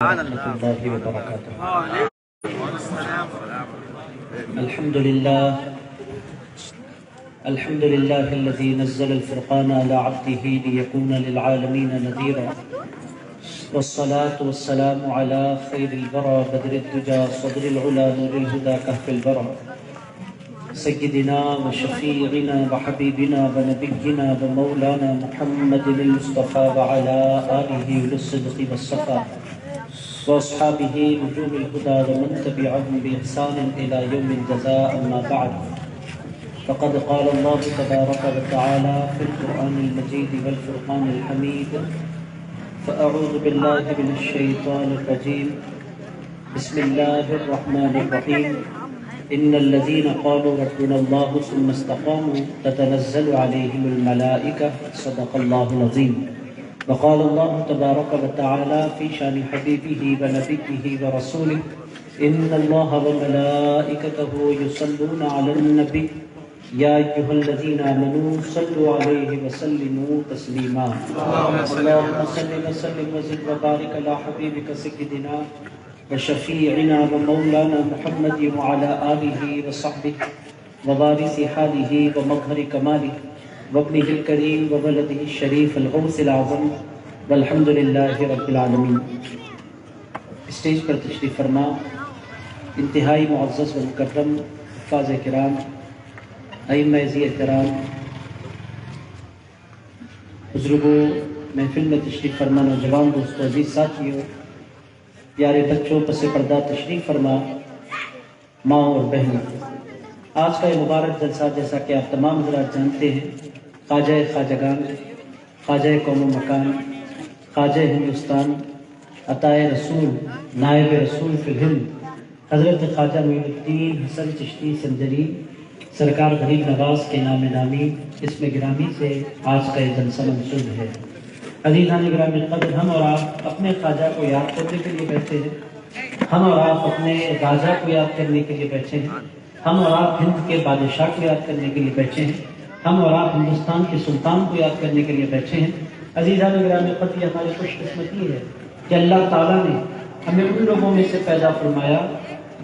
ورحمۃ اللہ وبرکاتہ۔ الحمد للہ الذی نزل الفرقان علی عبدہ لیکون للعالمین نذیرا، والصلاة والسلام علی خیر الورى بدر الدجى صدر العلا نور الہدى کہف البرى، سیدنا وشفیعنا وحبیبنا ونبینا ومولانا محمد المصطفى وعلى آلہ اولي الصدق والصفا واصحابہ نجوم الہدى ومن تبعهم بإحسان إلى يوم الجزاء، اما بعد، فقد قال الله تبارك وتعالى في القرآن المجيد والفرقان الحميد، فأعوذ بالله من الشيطان الرجيم، بسم الله الرحمن الرحيم، إن الذين قالوا ربنا الله ثم استقاموا تتنزل عليهم الملائكة، صدق الله العظيم، وقال الله تبارك وتعالى في شان حبيبه ونبيه ورسوله، إن الله وملائكته يصلون على النبي يا أيها الذين آمنوا صلوا عليه وسلموا تسليما، اللهم صل وسلم وزد وبارك على حبيبك سيدنا وشفيعنا ومولانا محمد وعلى آله وصحبه ووارث حاله ومظهر كماله وابنه الكريم وولده الشريف الغوث الأعظم، والحمد لله رب العالمين۔ اسٹیج پر تشریف فرما انتہائی معزز و مکرم حفاظ کرام، ائمہ ذی احترام، بزرگوں، محفل میں تشریف فرما نوجوان دوستوں، عزیز ساتھیوں، پیارے بچوں، پس پردہ تشریف فرما ماں اور بہنوں، آج کا یہ مبارک جلسہ جیسا کہ آپ تمام حضرات جانتے ہیں، خواجہ خواجگان، خواجہ قوم و مکان، خواجہ ہندوستان، عطائے رسول، نائب رسول فی الہند، حضرت خواجہ معین الدین حسن چشتی سنجری سرکار غریب نواز کے نام نامی اسم گرامی سے آج کا یہ جلسہ منسوب ہے۔ عزیزان گرامی قدر، ہم اور آپ اپنے خواجہ کو یاد کرنے کے لیے بیٹھے ہیں، ہم اور آپ اپنے راجہ کو یاد کرنے کے لیے بیٹھے ہیں، ہم اور آپ ہند کے بادشاہ کو یاد کرنے کے لیے بیٹھے ہیں، ہم اور آپ ہندوستان کے سلطان کو یاد کرنے کے لیے بیٹھے ہیں۔ عزیزان گرامی قدر، یہ ہماری خوش قسمتی ہے کہ اللہ تعالیٰ نے ہمیں ان لوگوں میں سے پیدا فرمایا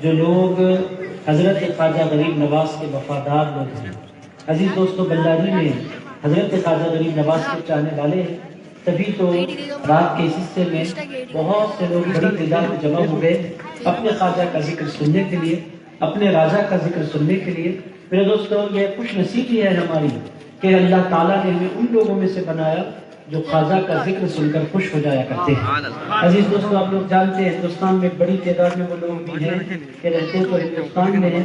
جو لوگ حضرت خواجہ غریب نواز کے وفادار لوگ ہیں۔ عزیز دوستو، بلاری میں حضرت خواجہ غریب نواز کے چاہنے والے ہیں، تبھی تو رات کے اس حصے میں بہت سے لوگ بڑی تعداد میں جمع ہو گئے اپنے خواجہ کا ذکر سننے کے لیے، اپنے راجہ کا ذکر سننے کے لیے۔ میرے دوستو، یہ خوش نصیبی ہے ہماری کہ اللہ تعالیٰ نے ہمیں ان لوگوں میں سے بنایا جو خواجہ کا ذکر سن کر خوش ہو جایا کرتے ہیں۔ عزیز دوستو، آپ لوگ جانتے ہیں ہندوستان میں بڑی تعداد میں وہ لوگ بھی ہیں کہ رہتے تو ہندوستان میں ہیں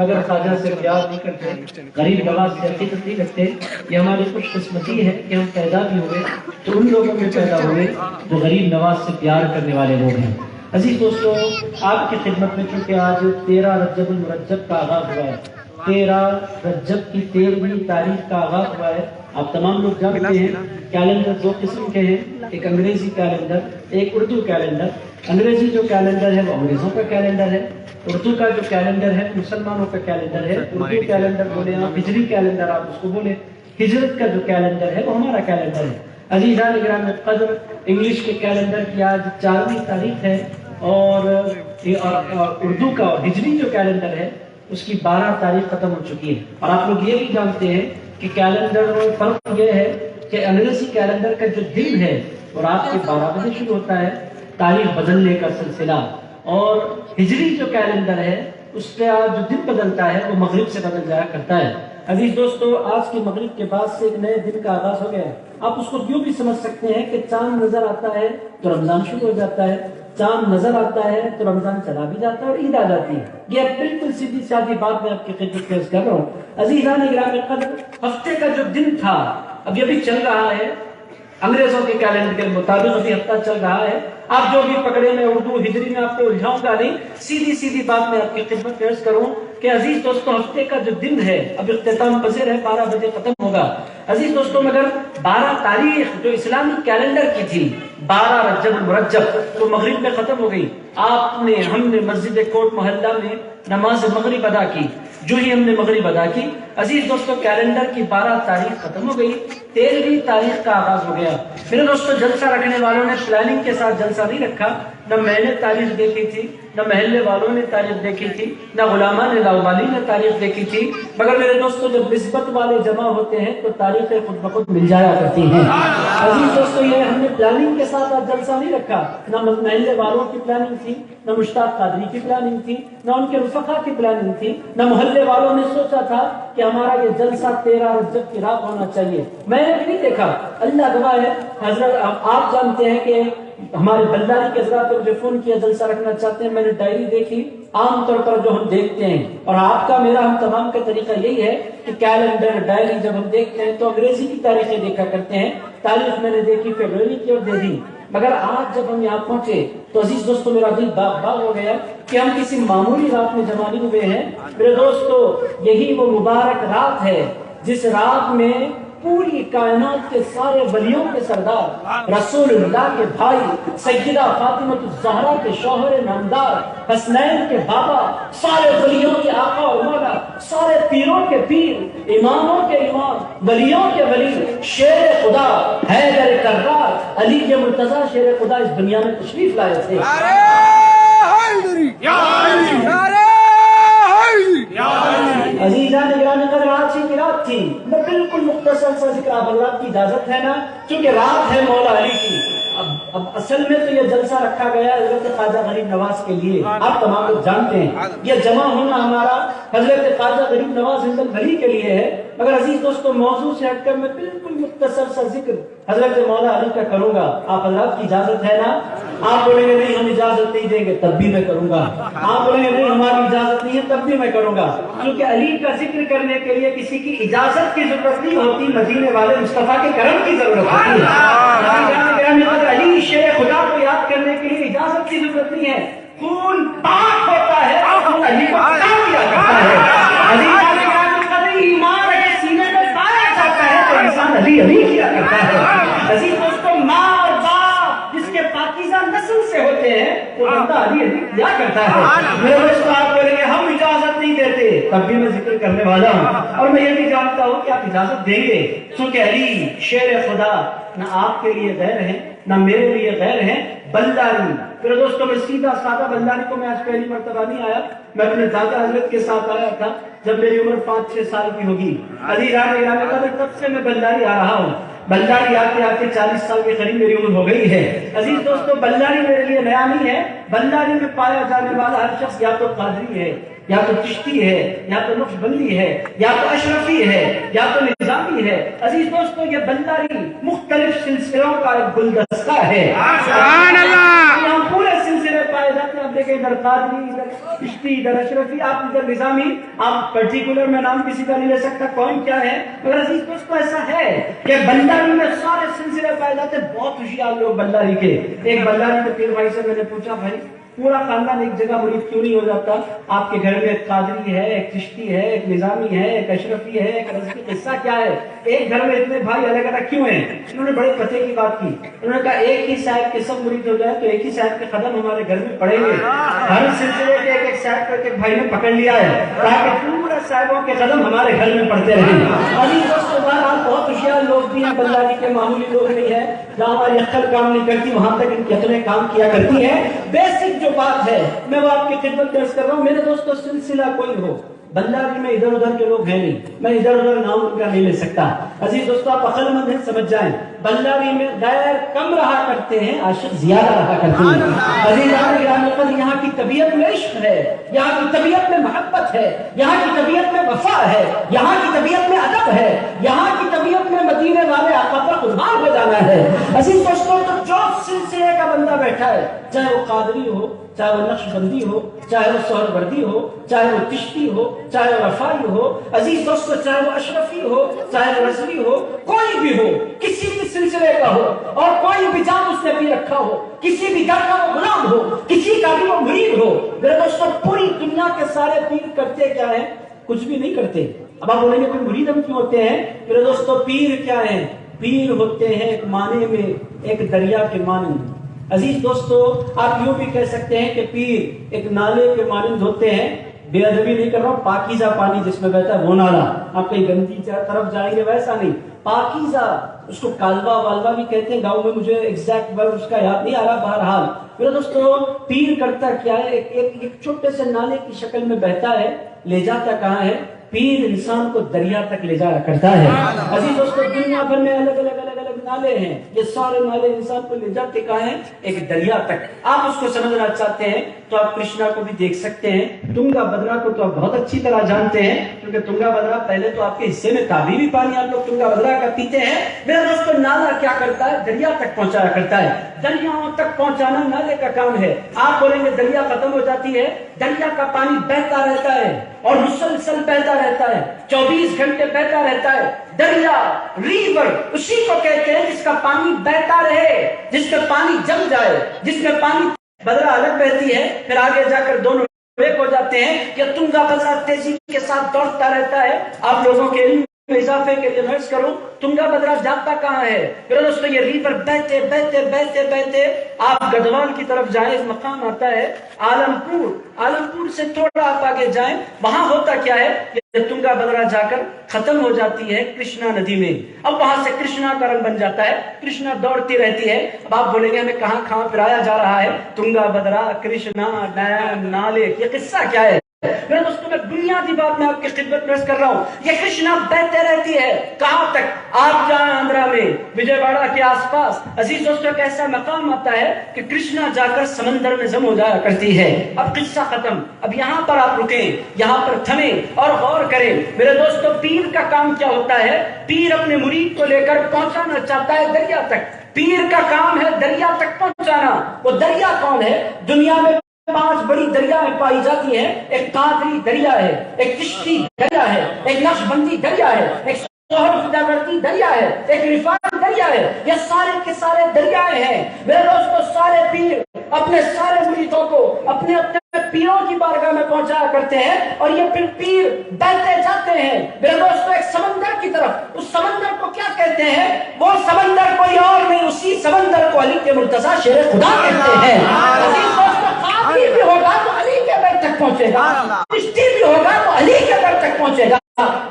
مگر خواجہ سے پیار نہیں کرتے، غریب نواز سے عقیدت نہیں رکھتے۔ یہ ہماری خوش قسمتی ہے کہ ہم پیدا بھی ہوئے تو ان لوگوں میں پیدا ہوئے جو غریب نواز سے پیار کرنے والے لوگ ہیں۔ عزیز دوستو، آپ کی خدمت میں چونکہ آج 13 رجب المرجب کا آغاز ہوا ہے، 13 رجب کی 13ویں تاریخ کا آغاز ہوا ہے۔ آپ تمام لوگ جانتے ہیں کیلنڈر دو قسم کے ہیں، ایک انگریزی کیلنڈر، ایک اردو کیلنڈر۔ انگریزی جو کیلنڈر ہے وہ انگریزوں کا کیلنڈر ہے، اردو کا جو کیلنڈر ہے مسلمانوں کا کیلنڈر ہے۔ اردو کیلنڈر بولے آپ، ہجری کیلنڈر آپ اس کو بولے، ہجرت کا جو کیلنڈر ہے وہ ہمارا کیلنڈر ہے۔ عزیزان گرامی قدر، انگلش کے کیلنڈر کی آج 4ویں تاریخ ہے اور اردو کا ہجری جو کیلنڈر ہے اس کی 12 تاریخ ختم ہو چکی ہے۔ اور آپ لوگ یہ بھی جانتے ہیں کہ کیلنڈر میں فرق یہ ہے کہ انگریزی کیلنڈر کا جو دن ہے وہ رات کے 12 بجے شروع ہوتا ہے، تاریخ بدلنے کا سلسلہ، اور ہجری جو کیلنڈر ہے اس کا جو دن بدلتا ہے وہ مغرب سے بدل جایا کرتا ہے۔ عزیز دوستو، آج کے مغرب کے بعد سے ایک نئے دن کا آغاز ہو گیا ہے۔ آپ اس کو یوں بھی سمجھ سکتے ہیں کہ چاند نظر آتا ہے تو رمضان شروع ہو جاتا ہے، چاند نظر آتا ہے تو رمضان چلا بھی جاتا ہے اور عید آ جاتی ہے۔ یہ بالکل سیدھی سادی بات میں آپ کی خدمت پیش کر رہا ہوں۔ عزیزان گرامی قدر، ہفتے کا جو دن تھا اب یہ بھی چل رہا ہے انگریزوں کے کیلنڈر کے مطابق، ابھی ہفتہ چل رہا ہے۔ آپ جو بھی پکڑے، میں اردو ہجری میں آپ کو الجھاؤں گا نہیں، سیدھی بات میں آپ کی خدمت پیش کروں کہ عزیز دوستو، ہفتے کا جو دن ہے اب اختتام پذیر ہے، 12 بجے ختم ہوگا۔ عزیز دوستو، مگر 12 تاریخ جو اسلامی کیلنڈر کی تھی 12 رجب المرجب تو مغرب میں ختم ہو گئی۔ ہم نے مسجد کوٹ محلہ میں نماز مغرب ادا کی۔ جو ہی ہم نے مغرب ادا کی، عزیز دوستو، کیلنڈر کی 12 تاریخ ختم ہو گئی۔ 13ویں تاریخ کا آغاز ہو گیا۔ میرے دوستوں، جلسہ رکھنے والوں نے پلاننگ کے ساتھ جلسہ نہیں رکھا، نہ میں نے تاریخ دیکھی تھی، نہ محلے والوں نے تاریخ دیکھی تھی، نہ علماء نے لاوالی نے تاریخ دیکھی تھی، مگر میرے دوستوں جب نسبت والے جمع ہوتے ہیں تو تاریخیں خود بخود مل جایا کرتی ہیں۔ عزیز دوستوں، یہ ہم نے پلاننگ کے ساتھ آج جلسہ نہیں رکھا، نہ محلے والوں کی پلاننگ تھی، نہ مشتاق قادری کی پلاننگ تھی، نہ ان کے رفقا کی پلاننگ تھی، نہ محلے والوں نے سوچا تھا کہ ہمارا یہ جلسہ 13 رجب کی رات ہونا چاہیے۔ میں نے بھی نہیں دیکھا، اللہ گواہ ہے۔ حضرت آپ جانتے ہیں کہ ہمارے بلداری کے حضرات نے مجھے فون کیا جلسہ رکھنا چاہتے ہیں، میں نے ڈائری دیکھی، عام طور پر جو ہم دیکھتے ہیں اور آپ کا میرا ہم تمام کا طریقہ یہی ہے کہ کیلنڈر ڈائری جب ہم دیکھتے ہیں تو انگریزی کی تاریخیں دیکھا کرتے ہیں۔ تاریخ میں نے دیکھی فیبروری کی اور دے دی، مگر آج جب ہم یہاں پہنچے تو عزیز دوستو میرا دل باغ باغ ہو گیا کہ ہم کسی معمولی رات میں جمع نہیں ہوئے ہیں۔ میرے دوستو، یہی وہ مبارک رات ہے جس رات میں پوری کائنات کے سارے ولیوں کے سردار، رسول اللہ کے بھائی، سیدہ فاطمہ الزہرا کے شوہر نامدار، حسنین کے بابا، سارے ولیوں کے آقا اور مولا، سارے پیروں کے پیر، اماموں کے امام، ولیوں کے ولی، شیر خدا حیدر کرار علی کے مرتضی شیر خدا اس دنیا میں تشریف لائے تھے۔ عزیزان گرامی قدر، آج کی رات تھی، میں بالکل مختصر سا ذکر آپ حضرات کی اجازت ہے نا، چونکہ رات ہے مولا علی کی۔ اب اصل میں تو یہ جلسہ رکھا گیا حضرت خواجہ غریب نواز کے لیے، آپ تمام لوگ جانتے ہیں یہ جمع ہونا ہمارا حضرت خواجہ غریب نواز زندہ بھری کے لیے ہے، مگر عزیز دوستو موضوع سے ہٹ کر میں بالکل مختصر سا ذکر حضرت مولا علی کا کروں گا۔ آپ حضرات کی اجازت ہے نا؟ آپ بولیں گے نہیں ہم اجازت نہیں دیں گے، تب بھی میں کروں گا۔ آپ بولیں گے نہیں ہماری اجازت نہیں ہے، تب بھی میں کروں گا، کیونکہ علی کا ذکر کرنے کے لیے کسی کی اجازت کی ضرورت نہیں ہوتی، مدینے والے مصطفیٰ کے کرم کی ضرورت ہوتی ہے۔ علی شیر خدا کو یاد کرنے کے لیے اجازت کی ضرورت نہیں ہے، خون پاک ہوتا ہے، خون علی کو عطا کیا کرتا ہے۔ ایمان اگر سینے میں پایا جاتا ہے تو انسان علی علی کیا کرتا ہے۔ عزیز دوستو، ماں اور باپ جس کے پاکیزہ نسل سے ہوتے ہیں وہ بندہ علی علی کیا کرتا ہے۔ میرے دوستو، آپ بولیں گے ہم اجازت نہیں دیتے، تب بھی میں ذکر کرنے والا ہوں، اور میں یہ بھی جانتا ہوں کہ آپ اجازت دیں گے، کیونکہ علی شیر خدا نہ آپ کے لیے غیر ہے نہ میرے لیے غیر ہے، بلداری۔ میرے دوستوں، میں سیدھا سادہ بلداری کو میں آج پہلی مرتبہ نہیں آیا، میں اپنے دادا حضرت کے ساتھ آیا تھا جب میری عمر 5-6 سال کی ہوگی۔ علی رانے کا تب سے میں بلداری آ رہا ہوں، بلداری آتے آتے 40 سال کے قریب میری عمر ہو گئی ہے۔ عزیز دوستو، بلداری میرے لیے نیا نہیں ہے، بلداری میں پایا جانے والا ہر شخص یا تو قادری ہے، یا تو چشتی ہے، یا تو نقش بندی ہے، یا تو اشرفی ہے، یا تو نظامی ہے۔ عزیز دوستو، یہ بلداری مختلف سلسلوں کا ایک گلدستہ ہے، سبحان اللہ، یہاں پورے سلسلے پائے جاتے ہیں۔ آپ دیکھیں ادھر قادری، ادھر چشتی، ادھر اشرفی، آپ ادھر نظامی، آپ پرٹیکولر میں نام کسی کا نہیں لے سکتا کون کیا ہے، مگر عزیز دوستو ایسا ہے کہ بلداری میں سارے سلسلے پائے جاتے ہیں۔ بہت ہوشیار لوگ بلداری کے، ایک بلداری کے پیر بھائی سے میں نے پوچھا، بھائی پورا خاندان ایک جگہ مرید کیوں نہیں ہو جاتا؟ آپ کے گھر میں ایک قادری ہے، ایک چشتی ہے، ایک نظامی ہے، ایک اشرفی ہے، ایک رزقی، قصہ کیا ہے؟ ایک گھر میں اتنے بھائی الگ الگ کیوں ہیں؟ انہوں نے بڑے پتے کی بات کی، انہوں نے کہا ایک ہی صاحب کے سب مرید ہو جائے تو ایک ہی صاحب کے قدم ہمارے گھر میں پڑیں گے، ہر سلسلے کے ایک ایک صاحب کو ایک بھائی نے پکڑ لیا ہے تاکہ پورے صاحبوں کے قدم ہمارے گھر میں پڑتے رہیں۔ عزیز دوستو، آپ بہت ہوشیار لوگ بھی ہیں، بلداری کے معمولی لوگ نہیں ہیں، جہاں ہماری عقل کام نہیں کرتی وہاں تک ان کی عقلیں کام کیا کرتی ہیں۔ بیسک جو بات ہے میں وہ آپ کی خدمت درس کر رہا ہوں۔ میرے دوستو، سلسلہ کوئی ہو، بلداری میں ادھر ادھر کے لوگ ہیں نہیں، میں ادھر ادھر نام ان کا نہیں لے سکتا۔ عزیز دوستو، آپ عقل مند ہیں، سمجھ جائیں، بلداری میں غیر کم رہا کرتے ہیں، عاشق زیادہ رہا کرتے ہیں۔ عزیزان گرامی، یہاں کی طبیعت میں عشق ہے، یہاں کی طبیعت میں محبت ہے، یہاں کی طبیعت میں وفا ہے، یہاں کی طبیعت میں ادب ہے، یہاں کی طبیعت میں مدینے والے آقا پر قربان ہو جانا ہے۔ عزیز دوستو، تو جو سلسلے کا بندہ بیٹھا ہے، چاہے وہ قادری ہو، چاہے وہ نقش بندی ہو، چاہے وہ سہروردی ہو، چاہے وہ چشتی ہو، چاہے وہ رفاعی ہو، عزیز دوستو، چاہے وہ اشرفی ہو، چاہے وہ رضوی ہو، کوئی بھی ہو، کسی بھی سلسلے کا ہو، اور کوئی بھی جام اس نے بھی رکھا ہو، کسی بھی در کا وہ غلام ہو، کسی کا بھی وہ مرید ہو، میرے دوستو، پوری دنیا کے سارے پیر کرتے کیا ہیں؟ کچھ بھی نہیں کرتے۔ اب آپ بولیں گے کوئی مرید ہم کیوں ہوتے ہیں؟ میرے دوستو، پیر کیا ہیں؟ پیر ہوتے ہیں ایک معنی میں ایک دریا کے مانند۔ عزیز دوستو، آپ یوں بھی کہہ سکتے ہیں کہ پیر ایک نالے کے مانند ہوتے ہیں، بے ادبی نہیں کر رہا ہوں، پاکیزہ پانی جس میں بہتا ہے وہ نالا، آپ کہیں گندی طرف جائیں گے ویسا نہیں، پاکیزہ، اس کو کالوا والوا بھی کہتے ہیں گاؤں میں، مجھے ایگزیکٹ ورڈ اس کا یاد نہیں آ رہا، بہرحال میرے دوستو پیر کرتا کیا ہے، ایک چھوٹے سے نالے کی شکل میں بہتا ہے، لے جاتا کہاں ہے؟ پیر انسان کو دریا تک لے جایا کرتا ہے۔ عزیز دوستو دنیا بھر میں الگ نالے ہیں، یہ سارے نالے انسان کو لے جاتے کہاں ہیں؟ ایک دریا تک۔ آپ اس کو سمجھنا چاہتے ہیں تو آپ کرشنا کو بھی دیکھ سکتے ہیں، تنگا بدرا کو تو آپ بہت اچھی طرح جانتے ہیں، کیونکہ تنگا بدرا پہلے تو آپ کے حصے میں تھا، بھی پانی آپ لوگ تنگا بدرا کا پیتے ہیں۔ میرے دوستو نالا کیا کرتا ہے؟ دریا تک پہنچایا کرتا ہے، دریاؤں تک پہنچانا نالے کا کام ہے۔ آپ بولیں گے دریا ختم ہو جاتی ہے، دریا کا پانی بہتا رہتا ہے اور مسلسل بہتا رہتا ہے، 24 گھنٹے بہتا رہتا ہے۔ دریا، ریور اسی کو کہتے ہیں جس کا پانی بہتا رہے، جس میں پانی جم جائے، جس میں پانی بدرا الگ بہتی ہے، پھر آگے جا کر دونوں ایک ہو جاتے ہیں۔ یہ تنگا بدرا تیزی کے ساتھ دوڑتا رہتا ہے۔ آپ لوگوں کے علم میں اضافے کے لیے نوٹس کروں، تنگا بدرا جاتا کہاں ہے؟ میرے دوستو یہ ریور بہتے بہتے بہتے بہتے آپ گدوال کی طرف جائیں، اس مقام آتا ہے عالمپور، عالمپور سے تھوڑا آپ آگے جائیں، وہاں ہوتا کیا ہے؟ یہ تنگا بدرا جا کر ختم ہو جاتی ہے کرشنا ندی میں، اب وہاں سے کرشنا کا رنگ بن جاتا ہے، کرشنا دوڑتی رہتی ہے۔ اب آپ بولیں گے ہمیں کہاں کہاں پھرایا جا رہا ہے؟ تنگا بدرا، کرشنا، ڈیم، نالے، یہ قصہ کیا ہے؟ میرے دوستوں میں بنیادی بات میں آپ کی خدمت پیش کر رہا ہوں، یہ کرشنا بہتے رہتی ہے کہاں تک؟ آپ جائیں آندھرا میں، وجے واڑا کے آس پاس، عزیز دوستوں کا ایسا مقام آتا ہے کہ کرشنا جا کر سمندر میں ضم ہو جایا کرتی ہے۔ اب قصہ ختم، اب یہاں پر آپ رکیں، یہاں پر تھمیں اور غور کریں۔ میرے دوستوں پیر کا کام کیا ہوتا ہے؟ پیر اپنے مرید کو لے کر پہنچانا چاہتا ہے دریا تک، پیر کا کام ہے دریا تک پہنچانا۔ وہ دریا کون ہے؟ دنیا میں 5 بڑی دریا میں پائی جاتی ہے، ایک قادری دریا ہے، ایک چشتی دریا ہے، ایک نقشبندی دریا ہے، ایک سہرفداورتی دریا ہے، ایک رفاعی دریا ہے، یہ سارے کے سارے دریائے ہیں۔ میرے دوستو سارے پیر اپنے سارے مریدوں کو اپنے اپنے پیروں کی بارگاہ میں پہنچایا کرتے ہیں، اور یہ پھر پیر بہتے جاتے ہیں میرے دوستو ایک سمندر کی طرف۔ اس سمندر کو کیا کہتے ہیں؟ وہ سمندر کوئی اور نہیں، اسی سمندر کو علی کے مرتضیٰ شیر خدا کہتے ہیں۔ عزیز دوستو قادری بھی ہوگا تو علی کے در تک پہنچے گا، چشتی بھی ہوگا تو علی کے در تک پہنچے گا،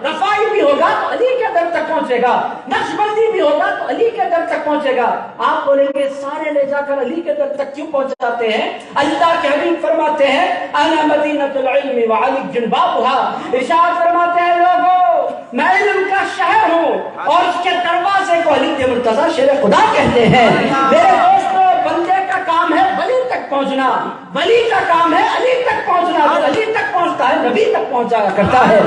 رفاعی بھی ہوگا تو علی کے در تک پہنچے گا، نقشبندی بھی ہوگا تو علی کے در تک پہنچے گا۔ آپ بولیں گے سارے لے جا کر علی کے در تک کیوں پہنچاتے ہیں؟ اللہ کے حبیب فرماتے ہیں انا مدینۃ العلم وعلی جنبابها، ارشاد فرماتے ہیں لوگوں میں علم کا شہر ہوں اور اس کے دروازے کو علی کے مرتضیٰ شیر خدا کہتے ہیں۔ میرے دوستو بندے کا کام ہے ولی تک پہنچنا، ولی کا کام ہے علی تک پہنچنا، جو علی تک پہنچتا ہے نبی تک پہنچایا کرتا ہے۔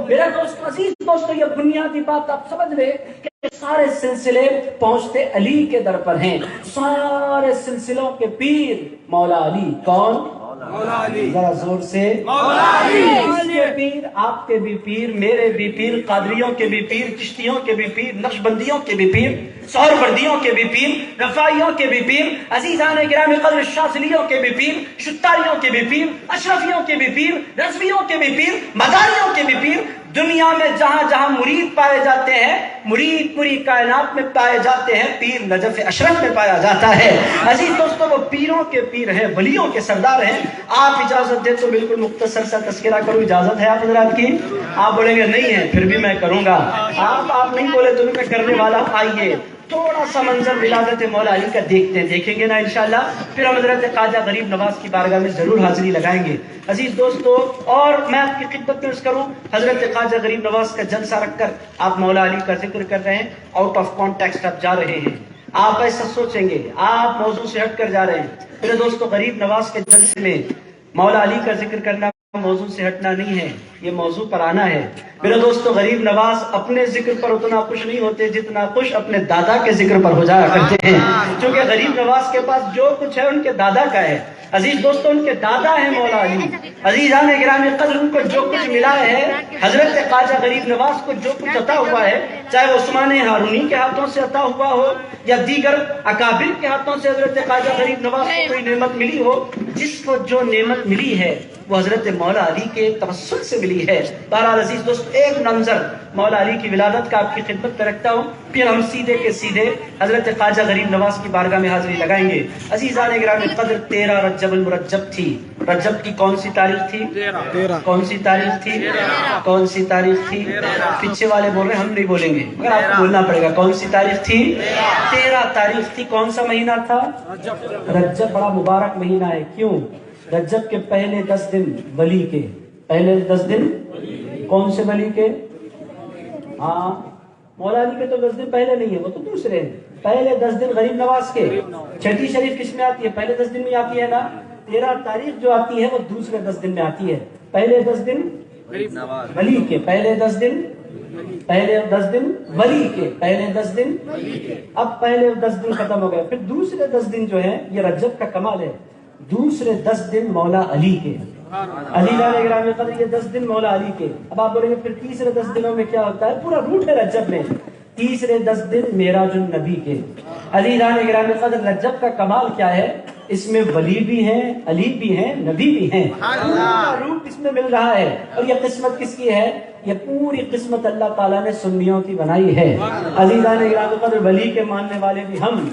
میرے دوستو عزیز دوستو یہ بنیادی بات آپ سمجھ لیں کہ سارے سلسلے پہنچتے علی کے در پر ہیں، سارے سلسلوں کے پیر مولا علی۔ کون؟ مولا علی۔ ذرا زور سے مولا علی۔ اس کے پیر، آپ کے بھی پیر، میرے بھی پیر، قادریوں کے بھی پیر، چشتیوں کے بھی پیر، نقشبندیوں کے بھی پیر، سہروردیوں کے بھی پیر، رفاعیوں کے بھی پیر، عزیزان گرامی قدر شاذلیوں کے بھی پیر، شتاریوں کے بھی پیر، اشرفیوں کے بھی پیر، رضویوں کے بھی پیر، مداریوں کے بھی پیر۔ دنیا میں جہاں جہاں مرید پائے جاتے ہیں، مرید پوری کائنات میں پائے جاتے ہیں، پیر نجف اشرف میں پایا جاتا ہے۔ عزیز دوستو وہ پیروں کے پیر ہیں، ولیوں کے سردار ہیں۔ آپ اجازت دیں تو بالکل مختصر سا تذکرہ کروں، اجازت ہے آپ حضرات کی؟ آپ بولیں گے نہیں ہے، پھر بھی میں کروں گا۔ آپ نہیں بولے تو میں کرنے والا ہوں۔ آئیے تھوڑا سا منظر ولادت مولا علی کا دیکھتے ہیں، دیکھیں گے نا انشاءاللہ، پھر ہم حضرت خواجہ غریب نواز کی بارگاہ میں ضرور حاضری لگائیں گے۔ عزیز دوستو اور میں آپ کی خدمت میں عرض کروں، حضرت خواجہ غریب نواز کا جلسہ رکھ کر آپ مولا علی کا ذکر کر رہے ہیں، آؤٹ آف کانٹیکسٹ آپ جا رہے ہیں، آپ ایسا سوچیں گے، آپ موضوع سے ہٹ کر جا رہے ہیں۔ میرے دوستو غریب نواز کے جلسے میں مولا علی کا ذکر کرنا موضوع سے ہٹنا نہیں ہے، یہ موضوع پر آنا ہے۔ میرے دوستو غریب نواز اپنے ذکر پر اتنا خوش نہیں ہوتے جتنا خوش اپنے دادا کے ذکر پر ہو جایا کرتے ہیں، کیونکہ غریب نواز کے پاس جو کچھ ہے ان کے دادا کا ہے۔ عزیز دوستو ان کے دادا ہیں مولا علی، عزیزان گرامی قدر ان کو جو کچھ ملا ہے، حضرت خواجہ غریب نواز کو جو کچھ عطا ہوا ہے، چاہے وہ عثمان ہارونی کے ہاتھوں سے عطا ہوا ہو یا دیگر اکابر کے ہاتھوں سے حضرت خواجہ غریب نواز کو کوئی نعمت ملی ہو، جس کو جو نعمت ملی ہے وہ حضرت مولا علی کے توسل سے ملی ہے۔ بہرحال عزیز دوست، ایک منظر مولا علی کی ولادت کا آپ کی خدمت میں رکھتا ہوں، پھر ہم سیدھے کے سیدھے حضرت خواجہ غریب نواز کی بارگاہ میں حاضری لگائیں گے۔ عزیزان گرامی قدر، 13 رجب المرجب تھی۔ رجب کی کون سی تاریخ تھی؟ 13۔ کون سی تاریخ تھی؟ کون سی تاریخ تھی؟ پیچھے والے بول رہے ہیں، ہم نہیں بولیں گے مگر آپ کو بولنا پڑے گا۔ کون سی تاریخ تھی؟ 13 تاریخ تھی۔ کون سا مہینہ تھا؟ رجب بڑا مبارک مہینہ ہے۔ کیوں؟ رجب کے پہلے 10 دن ولی کے، پہلے 10 دن کون سے ولی کے؟ ہاں، مولا علی کے تو 10 دن پہلے نہیں ہے، وہ تو دوسرے ہیں۔ پہلے 10 دن غریب نواز کے۔ چھٹی شریف کس میں آتی ہے؟ پہلے 10 دن میں آتی ہے نا۔ 13 تاریخ جو آتی ہے وہ دوسرے 10 دن میں آتی ہے۔ پہلے 10 دن ولی کے، پہلے 10 دن، پہلے 10 دن ولی کے، پہلے 10 دن۔ اب پہلے 10 دن ختم ہو گئے، پھر دوسرے 10 دن جو ہے یہ رجب کا کمال ہے۔ دوسرے 10 دن مولا علی کے، علی گرامی قدر، یہ 10 دن مولا علی کے۔ اب آپ بولیں گے پھر تیسرے 10 دنوں میں کیا ہوتا ہے؟ پورا روٹ ہے رجب میں۔ تیسرے 10 دن معراج النبی کے۔ علی گرامی قدر، رجب کا کمال کیا ہے؟ اس میں ولی بھی ہیں، علی بھی ہیں، نبی بھی ہیں، پورا روٹ اس میں مل رہا ہے۔ اور یہ قسمت کس کی ہے؟ یہ پوری قسمت اللہ تعالیٰ نے سنیوں کی بنائی ہے۔ علی گرامی قدر، ولی کے ماننے والے بھی ہم،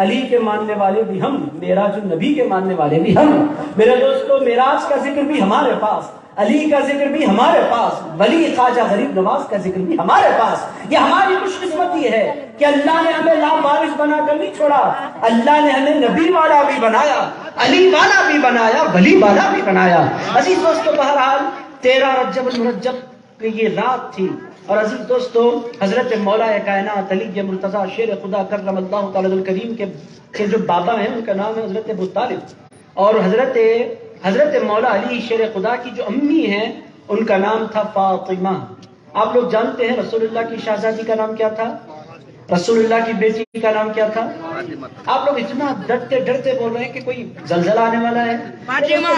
علی کے ماننے والے بھی ہم، معراج النبی کے ماننے والے بھی ہم۔ میرے دوستو، معراج کا ذکر بھی ہمارے پاس، علی کا ذکر بھی ہمارے پاس، ولی خواجہ غریب نواز کا ذکر بھی ہمارے پاس۔ یہ ہماری خوش قسمتی ہے کہ اللہ نے ہمیں لامبارش بنا کر نہیں چھوڑا، اللہ نے ہمیں نبی والا بھی بنایا، علی والا بھی بنایا، ولی والا بھی بنایا۔ عزیز دوستو، بہرحال 13 رجب المرجب کی یہ رات تھی، اور عزیز دوستو، حضرت مولا کائنات علی مرتضیٰ شیر خدا کرم اللہ تعالی الکریم کے جو بابا ہیں ان کا نام ہے حضرت ابو طالب، اور حضرت مولا علی شیر خدا کی جو امی ہیں ان کا نام تھا فاطمہ۔ آپ لوگ جانتے ہیں رسول اللہ کی شہزادی کا نام کیا تھا؟ رسول اللہ کی بیٹی کا نام کیا تھا؟ آپ لوگ اتنا ڈرتے ڈرتے بول رہے ہیں کہ کوئی زلزلہ آنے والا ہے۔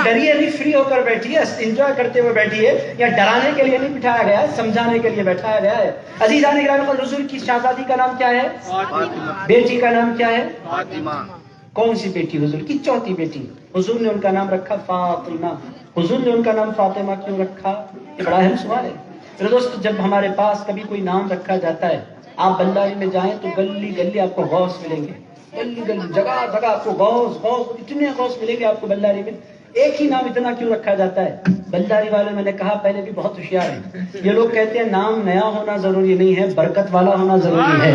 ڈریے نہیں، فری ہو کر بیٹھیے، انجوائے کرتے ہوئے بیٹھیے۔ یا ڈرانے کے لیے نہیں بٹھایا گیا ہے، سمجھانے کے لیے بیٹھایا گیا ہے۔ عزیزان گرامی، رسول کی شہزادی کا نام کیا ہے؟ بیٹی کا نام کیا ہے؟ کون سی بیٹی؟ حضور کی چوتھی بیٹی۔ حضور نے ان کا نام رکھا فاطمہ۔ حضور نے ان کا نام فاطمہ کیوں رکھا؟ یہ بڑا اہم سوال ہے میرے دوست۔ جب ہمارے پاس کبھی کوئی نام رکھا جاتا ہے، آپ بلداری میں جائیں تو گلی گلی آپ کو غوث ملیں گے، گلی گلی جگہ جگہ آپ کو غوث، اتنے غوث ملیں گے آپ کو بلداری میں۔ ایک ہی نام اتنا کیوں رکھا جاتا ہے؟ بلداری والے، میں نے کہا پہلے بھی، بہت ہوشیار ہیں یہ لوگ۔ کہتے ہیں نام نیا ہونا ضروری نہیں ہے، برکت والا ہونا ضروری ہے۔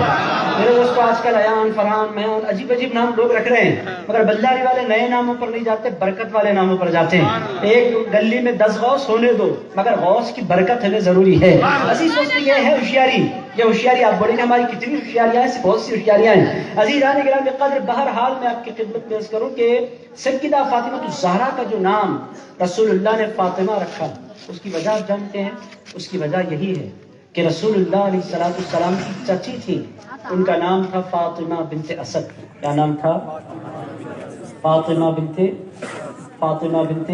میرے دوستو، آج کل ایان، فرحان، میان، عجیب عجیب نام لوگ رکھ رہے ہیں، مگر بلداری والے نئے ناموں پر نہیں جاتے، برکت والے ناموں پر جاتے ہیں۔ ایک گلی میں 10 غوث ہونے دو، مگر غوث کی برکت ہمیں ضروری ہے۔ عزیز دوستو، یہ ہے ہوشیاری۔ یہ ہوشیاری، آپ بولیں گے ہماری کتنی ہوشیاریاں ہیں؟ بہت سی ہوشیاریاں ہیں۔ عزیزان گرامی قدر، بہرحال میں آپ کی خدمت میں عرض کروں کہ سیدہ فاطمہ الزہرا کا جو نام رسول اللہ نے فاطمہ رکھا، اس کی وجہ آپ جانتے ہیں؟ اس کی وجہ یہی ہے کہ رسول اللہ علیہ السلام کی چچی تھی، ان کا نام تھا فاطمہ بنت اسد۔ کیا نام تھا؟ فاطمہ بنت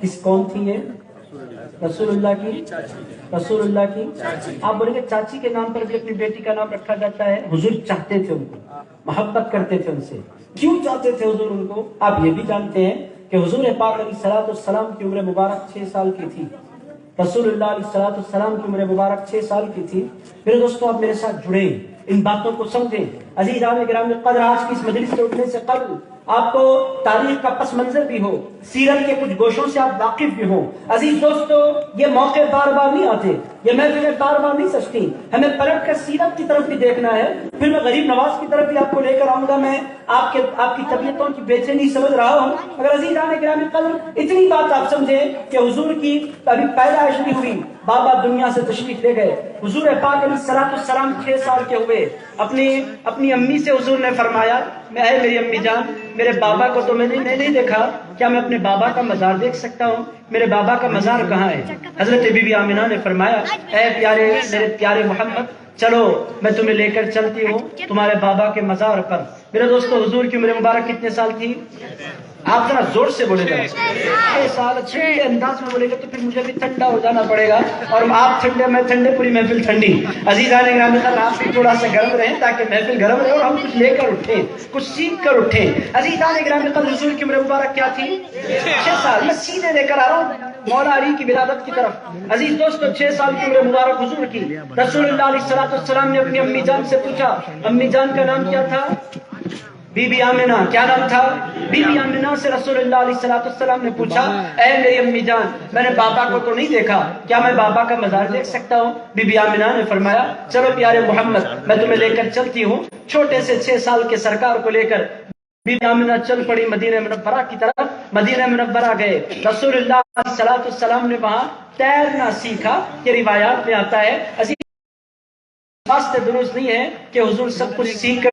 کس کون تھی یہ؟ رسول اللہ کی آپ بولیں گے چاچی کے نام پر بھی اپنی بیٹی کا نام رکھا جاتا ہے۔ حضور چاہتے تھے ان کو، محبت کرتے تھے ان سے۔ کیوں چاہتے تھے حضور ان کو؟ آپ یہ بھی جانتے ہیں کہ حضور پاک علیہ السلام کی عمر مبارک 6 سال کی تھی۔ رسول اللہ علیہ السلام کی عمر مبارک 6 سال کی تھی۔ میرے دوستو، آپ میرے ساتھ جڑیں، ان باتوں کو سمجھیں۔ عزیزان گرامی قدر، آج کی اس مجلس سے اٹھنے سے قبل آپ کو تاریخ کا پس منظر بھی ہو، سیرت کے کچھ گوشوں سے آپ واقف بھی ہوں۔ عزیز دوستو، یہ موقع بار بار نہیں آتے، یہ محفلیں بار بار نہیں سجتی۔ ہمیں پلٹ کر سیرت کی طرف بھی دیکھنا ہے، پھر میں غریب نواز کی طرف بھی آپ کو لے کر آؤں گا۔ میں آپ کی طبیعتوں کی بے چینی سمجھ رہا ہوں، مگر عزیزان گرامی قدر، اتنی بات آپ سمجھیں کہ حضور کی ابھی پیدائش نہیں ہوئی، بابا دنیا سے تشریف لے گئے۔ حضور پاک علیہ السلام 6 سال کے ہوئے، اپنی امی سے حضور نے فرمایا، اے میری امی جان، میرے بابا کو تو میں نے نہیں دیکھا، کیا میں اپنے بابا کا مزار دیکھ سکتا ہوں؟ میرے بابا کا مزار کہاں ہے؟ حضرت بی بی آمنہ نے فرمایا، اے میرے پیارے محمد، چلو میں تمہیں لے کر چلتی ہوں تمہارے بابا کے مزار پر۔ میرے دوستو حضور کی عمر مبارک کتنے سال تھی؟ آپ ذرا زور سے بولے گا، 6 سال۔ اچھے انداز میں بولے گا تو پھر مجھے بھی ٹھنڈا ہو جانا پڑے گا، اور آپ ٹھنڈے میں ٹھنڈے، پوری محفل ٹھنڈی۔ عزیزان گرامی آپ بھی تھوڑا سا گرم رہیں تاکہ محفل گرم رہے اور ہم کچھ لے کر اٹھیں، کچھ سیکھ کر اٹھیں۔ عزیزان گرامی حضور کی عمر مبارک کیا تھی؟ 6 سال۔ میں سیدھے لے کر آ رہا ہوں مولا علی کی ولادت کی طرف۔ عزیز دوستو 6 سال کی عمر مبارک حضور کی، رسول اللہ علیہ السلام نے اپنی امی جان سے پوچھا، امی جان کا نام کیا تھا؟ بی بی آمنہ۔ کیا نام تھا؟ بی بی آمنہ سے رسول اللہ علیہ السلام نے پوچھا، اے میری امی جان، میں نے بابا کو تو نہیں دیکھا، کیا میں بابا کا مزار دیکھ سکتا ہوں؟ بی بی آمنہ نے فرمایا، چلو پیارے محمد میں تمہیں لے کر چلتی ہوں۔ چھوٹے سے 6 سال کے سرکار کو لے کر بی بی آمنہ چل پڑی مدینہ منورہ کی طرف۔ مدینہ منورہ گئے، رسول اللہ علیہ السلام نے وہاں تیرنا سیکھا۔ یہ روایات میں آتا ہے، واسطے درست نہیں ہے کہ حضور سب کچھ سیکھ کر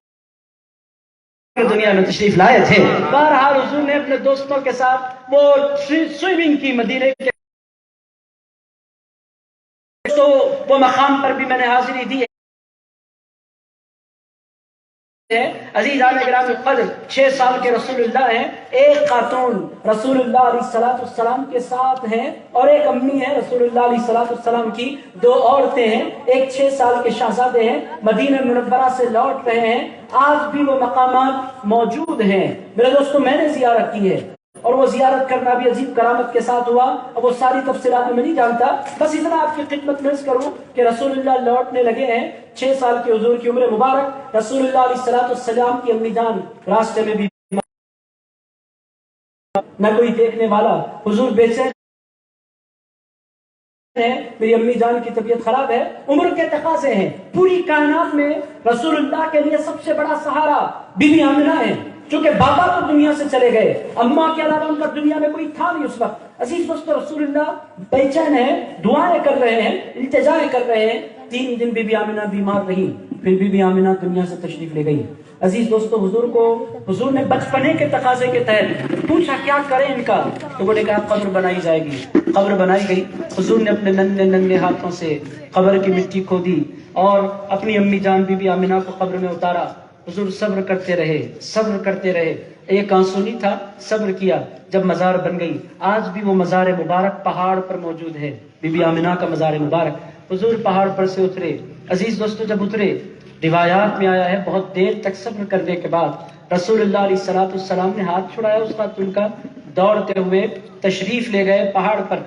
دنیا میں تشریف لائے تھے۔ بہرحال حضور نے اپنے دوستوں کے ساتھ وہ سوئمنگ کی مدینہ کے، تو وہ مقام پر بھی میں نے حاضری دی ہے۔ عزیزان گرامی قدر 6 سال کے رسول اللہ ہیں، ایک خاتون رسول اللہ علیہ السلام کے ساتھ ہیں، اور ایک امی ہے رسول اللہ علیہ السلام کی، 2 عورتیں ہیں، ایک 6 سال کے شہزادے ہیں، مدینہ منورہ سے لوٹ رہے ہیں۔ آج بھی وہ مقامات موجود ہیں۔ میرے دوستو میں نے زیارت کی ہے، اور وہ زیارت کرنا بھی عجیب کرامت کے ساتھ ہوا۔ اب وہ ساری تفصیلات میں نہیں جانتا، بس اتنا آپ کی خدمت میں عرض کروں کہ رسول اللہ لوٹنے لگے ہیں، 6 سال کے حضور کی عمر مبارک، رسول اللہ علیہ السلام کی امی جان راستے میں بھی نہ کوئی دیکھنے والا، حضور بے چین ہے، میری امی جان کی طبیعت خراب ہے، عمر کے تقاضے ہیں، پوری کائنات میں رسول اللہ کے لیے سب سے بڑا سہارا بی بی آمنہ ہے، چونکہ بابا تو دنیا سے چلے گئے، اماں کے علاوہ ان کا دنیا میں کوئی تھا نہیں اس وقت۔ عزیز دوستو رسول اللہ بے چین ہے، دعائیں کر رہے ہیں، التجائیں کر رہے ہیں۔ 3 دن بی بی آمنہ بیمار رہی، پھر بی بی آمنہ دنیا سے تشریف لے گئی۔ عزیز دوستو حضور نے بچپنے کے تقاضے کے تحت پوچھا کیا کریں ان کا، تو انہوں نے کہا قبر بنائی جائے گی۔ قبر بنائی گئی، حضور نے اپنے ننھے ننھے ہاتھوں سے قبر کی مٹی کھودی اور اپنی امی جان بی بی آمنہ کو قبر میں اتارا۔ حضور صبر کرتے رہے، صبر کرتے رہے، ایک آنسو نہیں تھا، صبر کیا، جب مزار بن گئی۔ آج بھی وہ مزار مبارک پہاڑ پر موجود ہے، بی بی آمنہ کا مزار مبارک۔ حضور پہاڑ پر سے اترے، عزیز دوستو جب اترے، روایات میں آیا ہے بہت دیر تک صبر کرنے کے بعد رسول اللہ علیہ السلام نے ہاتھ چھڑایا اس خاتون کا، دوڑتے ہوئے تشریف لے گئے پہاڑ پر،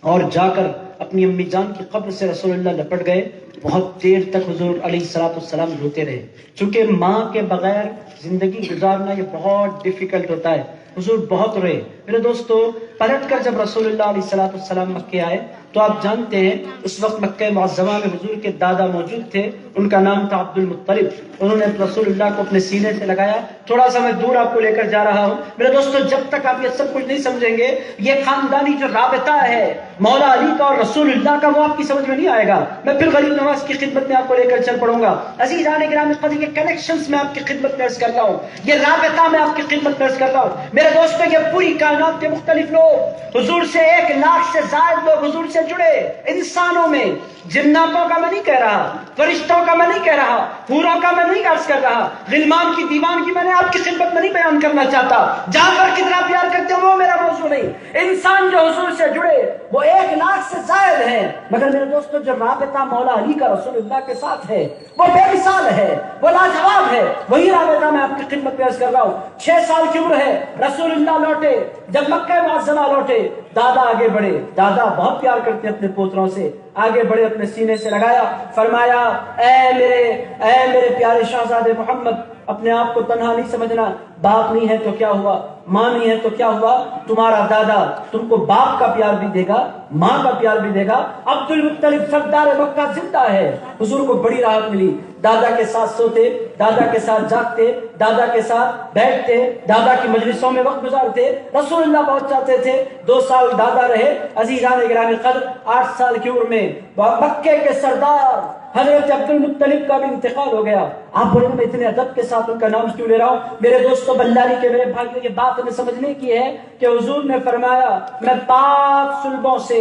اور جا کر اپنی امی جان کی قبر سے رسول اللہ لپٹ گئے۔ بہت دیر تک حضور علیہ السلام روتے رہے، چونکہ ماں کے بغیر زندگی گزارنا یہ بہت ڈیفیکلٹ ہوتا ہے۔ حضور بہت روئے۔ میرے دوستو پلٹ کر جب رسول اللہ علیہ السلام مکے آئے تو آپ جانتے ہیں اس وقت مکہ معظمہ میں حضور کے دادا موجود تھے، ان کا نام تھا عبد المطلب۔ انہوں نے رسول اللہ کو اپنے سینے سے لگایا۔ تھوڑا سا میں دور آپ کو لے کر جا رہا ہوں میرے دوستو، جب تک آپ یہ سب کچھ نہیں سمجھیں گے، یہ خاندانی جو رابطہ ہے مولا علی کا اور رسول اللہ کا، وہ آپ کی سمجھ میں نہیں آئے گا۔ میں پھر غریب نواز کی خدمت میں آپ کو لے کر چل پڑوں گا۔ عزیزان گرامی قدر یہ کنیکشنز میں آپ کی خدمت میں عرض کر رہا ہوں، یہ رابطہ میں آپ کی خدمت میں عرض کر رہا ہوں۔ میرے دوستو یہ پوری کائنات کے مختلف لوگ، حضور سے 1 لاکھ سے زائد لوگ حضور سے جڑے، انسانوں میں، جناتوں کا میں نہیں کہہ رہا، فرشتوں کا میں نہیں کہہ رہا، حوروں کا میں نہیں عرض کر رہا، غلمان کی دیوان کی میں نے آپ کی خدمت میں نہیں بیان کرنا چاہتا۔ جانور کتنا پیار کرتے ہیں وہ میرا موضوع نہیں، انسان جو حضور سے جڑے وہ 1 لاکھ سے زائد ہیں۔ مگر میرے دوستو جو رابطہ مولا علی کا رسول اللہ کے ساتھ ہے وہ بے مثال ہے، وہ لاجواب ہے، وہی رابطہ میں آپ کی خدمت میں عرض کر رہا ہوں۔ 6 سال کی عمر ہے، رسول اللہ لوٹے، جب مکہ معظمہ لوٹے، دادا آگے بڑھے، دادا بہت پیار کرتے اپنے پوتروں سے، آگے بڑھے، اپنے سینے سے لگایا، فرمایا اے میرے پیارے شہزادے محمد، اپنے آپ کو تنہا نہیں سمجھنا، باپ نہیں ہے تو کیا ہوا، ماں نہیں ہے تو کیا ہوا، تمہارا دادا تم کو باپ کا پیار بھی دے گا، ماں کا پیار بھی دے گا۔ عبد المطلب سردار مکہ زندہ ہے۔ حضور کو بڑی راحت ملی، دادا کے ساتھ سوتے، دادا کے ساتھ جاگتے، دادا کے ساتھ بیٹھتے، دادا کی مجلسوں میں وقت گزارتے۔ رسول اللہ بہت چاہتے تھے 2 سال دادا رہے۔ عزیزان گرامی قدر 8 سال کی عمر میں مکے کے سردار حضرت عبد المطلب کا بھی انتقال ہو گیا۔ آپ بولیں میں اتنے ادب کے ساتھ ان کا نام کیوں لے رہا ہوں؟ میرے دوستو بلاری کے میرے بھائیوں، یہ بات ہمیں سمجھنے کی ہے کہ حضور نے فرمایا میں پاک صلبوں سے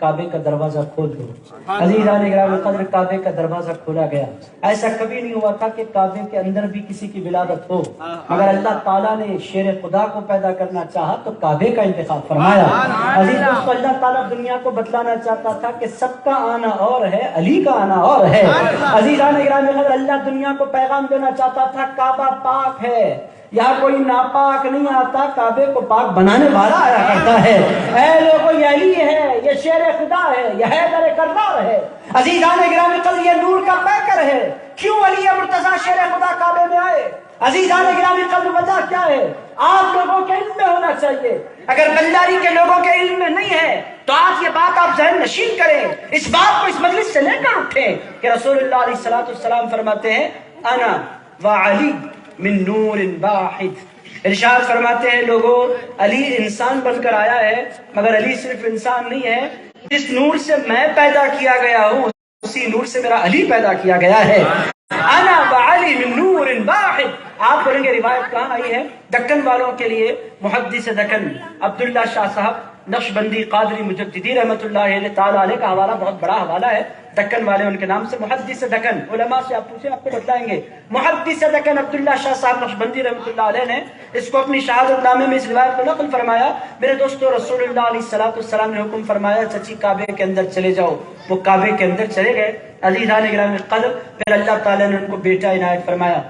کعبے کا دروازہ کھول دو۔ عزیزان گرامی قدر، کعبے کا دروازہ کھولا گیا۔ ایسا کبھی نہیں ہوا تھا کہ کعبے کے اندر بھی کسی کی ولادت ہو، مگر اللہ تعالیٰ نے شیر خدا کو پیدا کرنا چاہا تو کعبے کا انتخاب فرمایا۔ عزیز دوستو، اللہ تعالیٰ دنیا کو بتلانا چاہتا تھا کہ سب کا آنا اور ہے، علی کا آنا اور ہے۔ عزیزان گرامی قدر، اللہ دنیا کو پیغام دینا چاہتا تھا کعبہ پاک ہے، یہاں کوئی ناپاک نہیں آتا، کعبے کو پاک بنانے والا آیا کرتا ہے۔ اے لوگوں، یہ علی ہے، یہ شیر خدا ہے، یہ حیدر کرار ہے۔ عزیزان گرامی قدر، یہ نور کا پیکر ہے۔ کیوں علی مرتضیٰ شیر خدا کعبے میں آئے؟ عزیزان گرامی قدر، وجہ کیا ہے؟ آپ لوگوں کے علم میں ہونا چاہیے۔ اگر بنجاری کے لوگوں کے علم میں نہیں ہے تو آج یہ بات آپ ذہن نشین کریں، اس بات کو اس مجلس سے لے کر اٹھیں کہ رسول اللہ علیہ السلام فرماتے ہیں انا وعلی من نور واحد۔ ارشاد فرماتے ہیں لوگوں، علی انسان بن کر آیا ہے، مگر علی صرف انسان نہیں ہے، جس نور سے میں پیدا کیا گیا ہوں اسی نور سے میرا علی پیدا کیا گیا ہے۔ انا وعلی من نور واحد۔ آپ بولیں گے روایت کہاں آئی ہے؟ دکن والوں کے لیے محدث دکن عبداللہ شاہ صاحب نقشبندی قادری مجددی رحمۃ اللہ تعالی علیہ کا حوالہ بہت بڑا حوالہ ہے، دکن والے ان کے نام سے محدث دکن، علماء سے آپ پوچھیں آپ کو بتلائیں گے۔ محدث دکن عبداللہ شاہ صاحب نقشبندی رحمۃ اللہ علیہ نے اس کو اپنی شہادت نامے میں اس روایت کو نقل فرمایا۔ میرے دوستو، رسول اللہ علیہ السلام نے حکم فرمایا چچی کعبے کے اندر چلے جاؤ، وہ کعبے کے اندر چلے گئے۔ عزیزان گرامی قدر، پھر اللہ تعالیٰ نے ان کو بیٹا عنایت فرمایا۔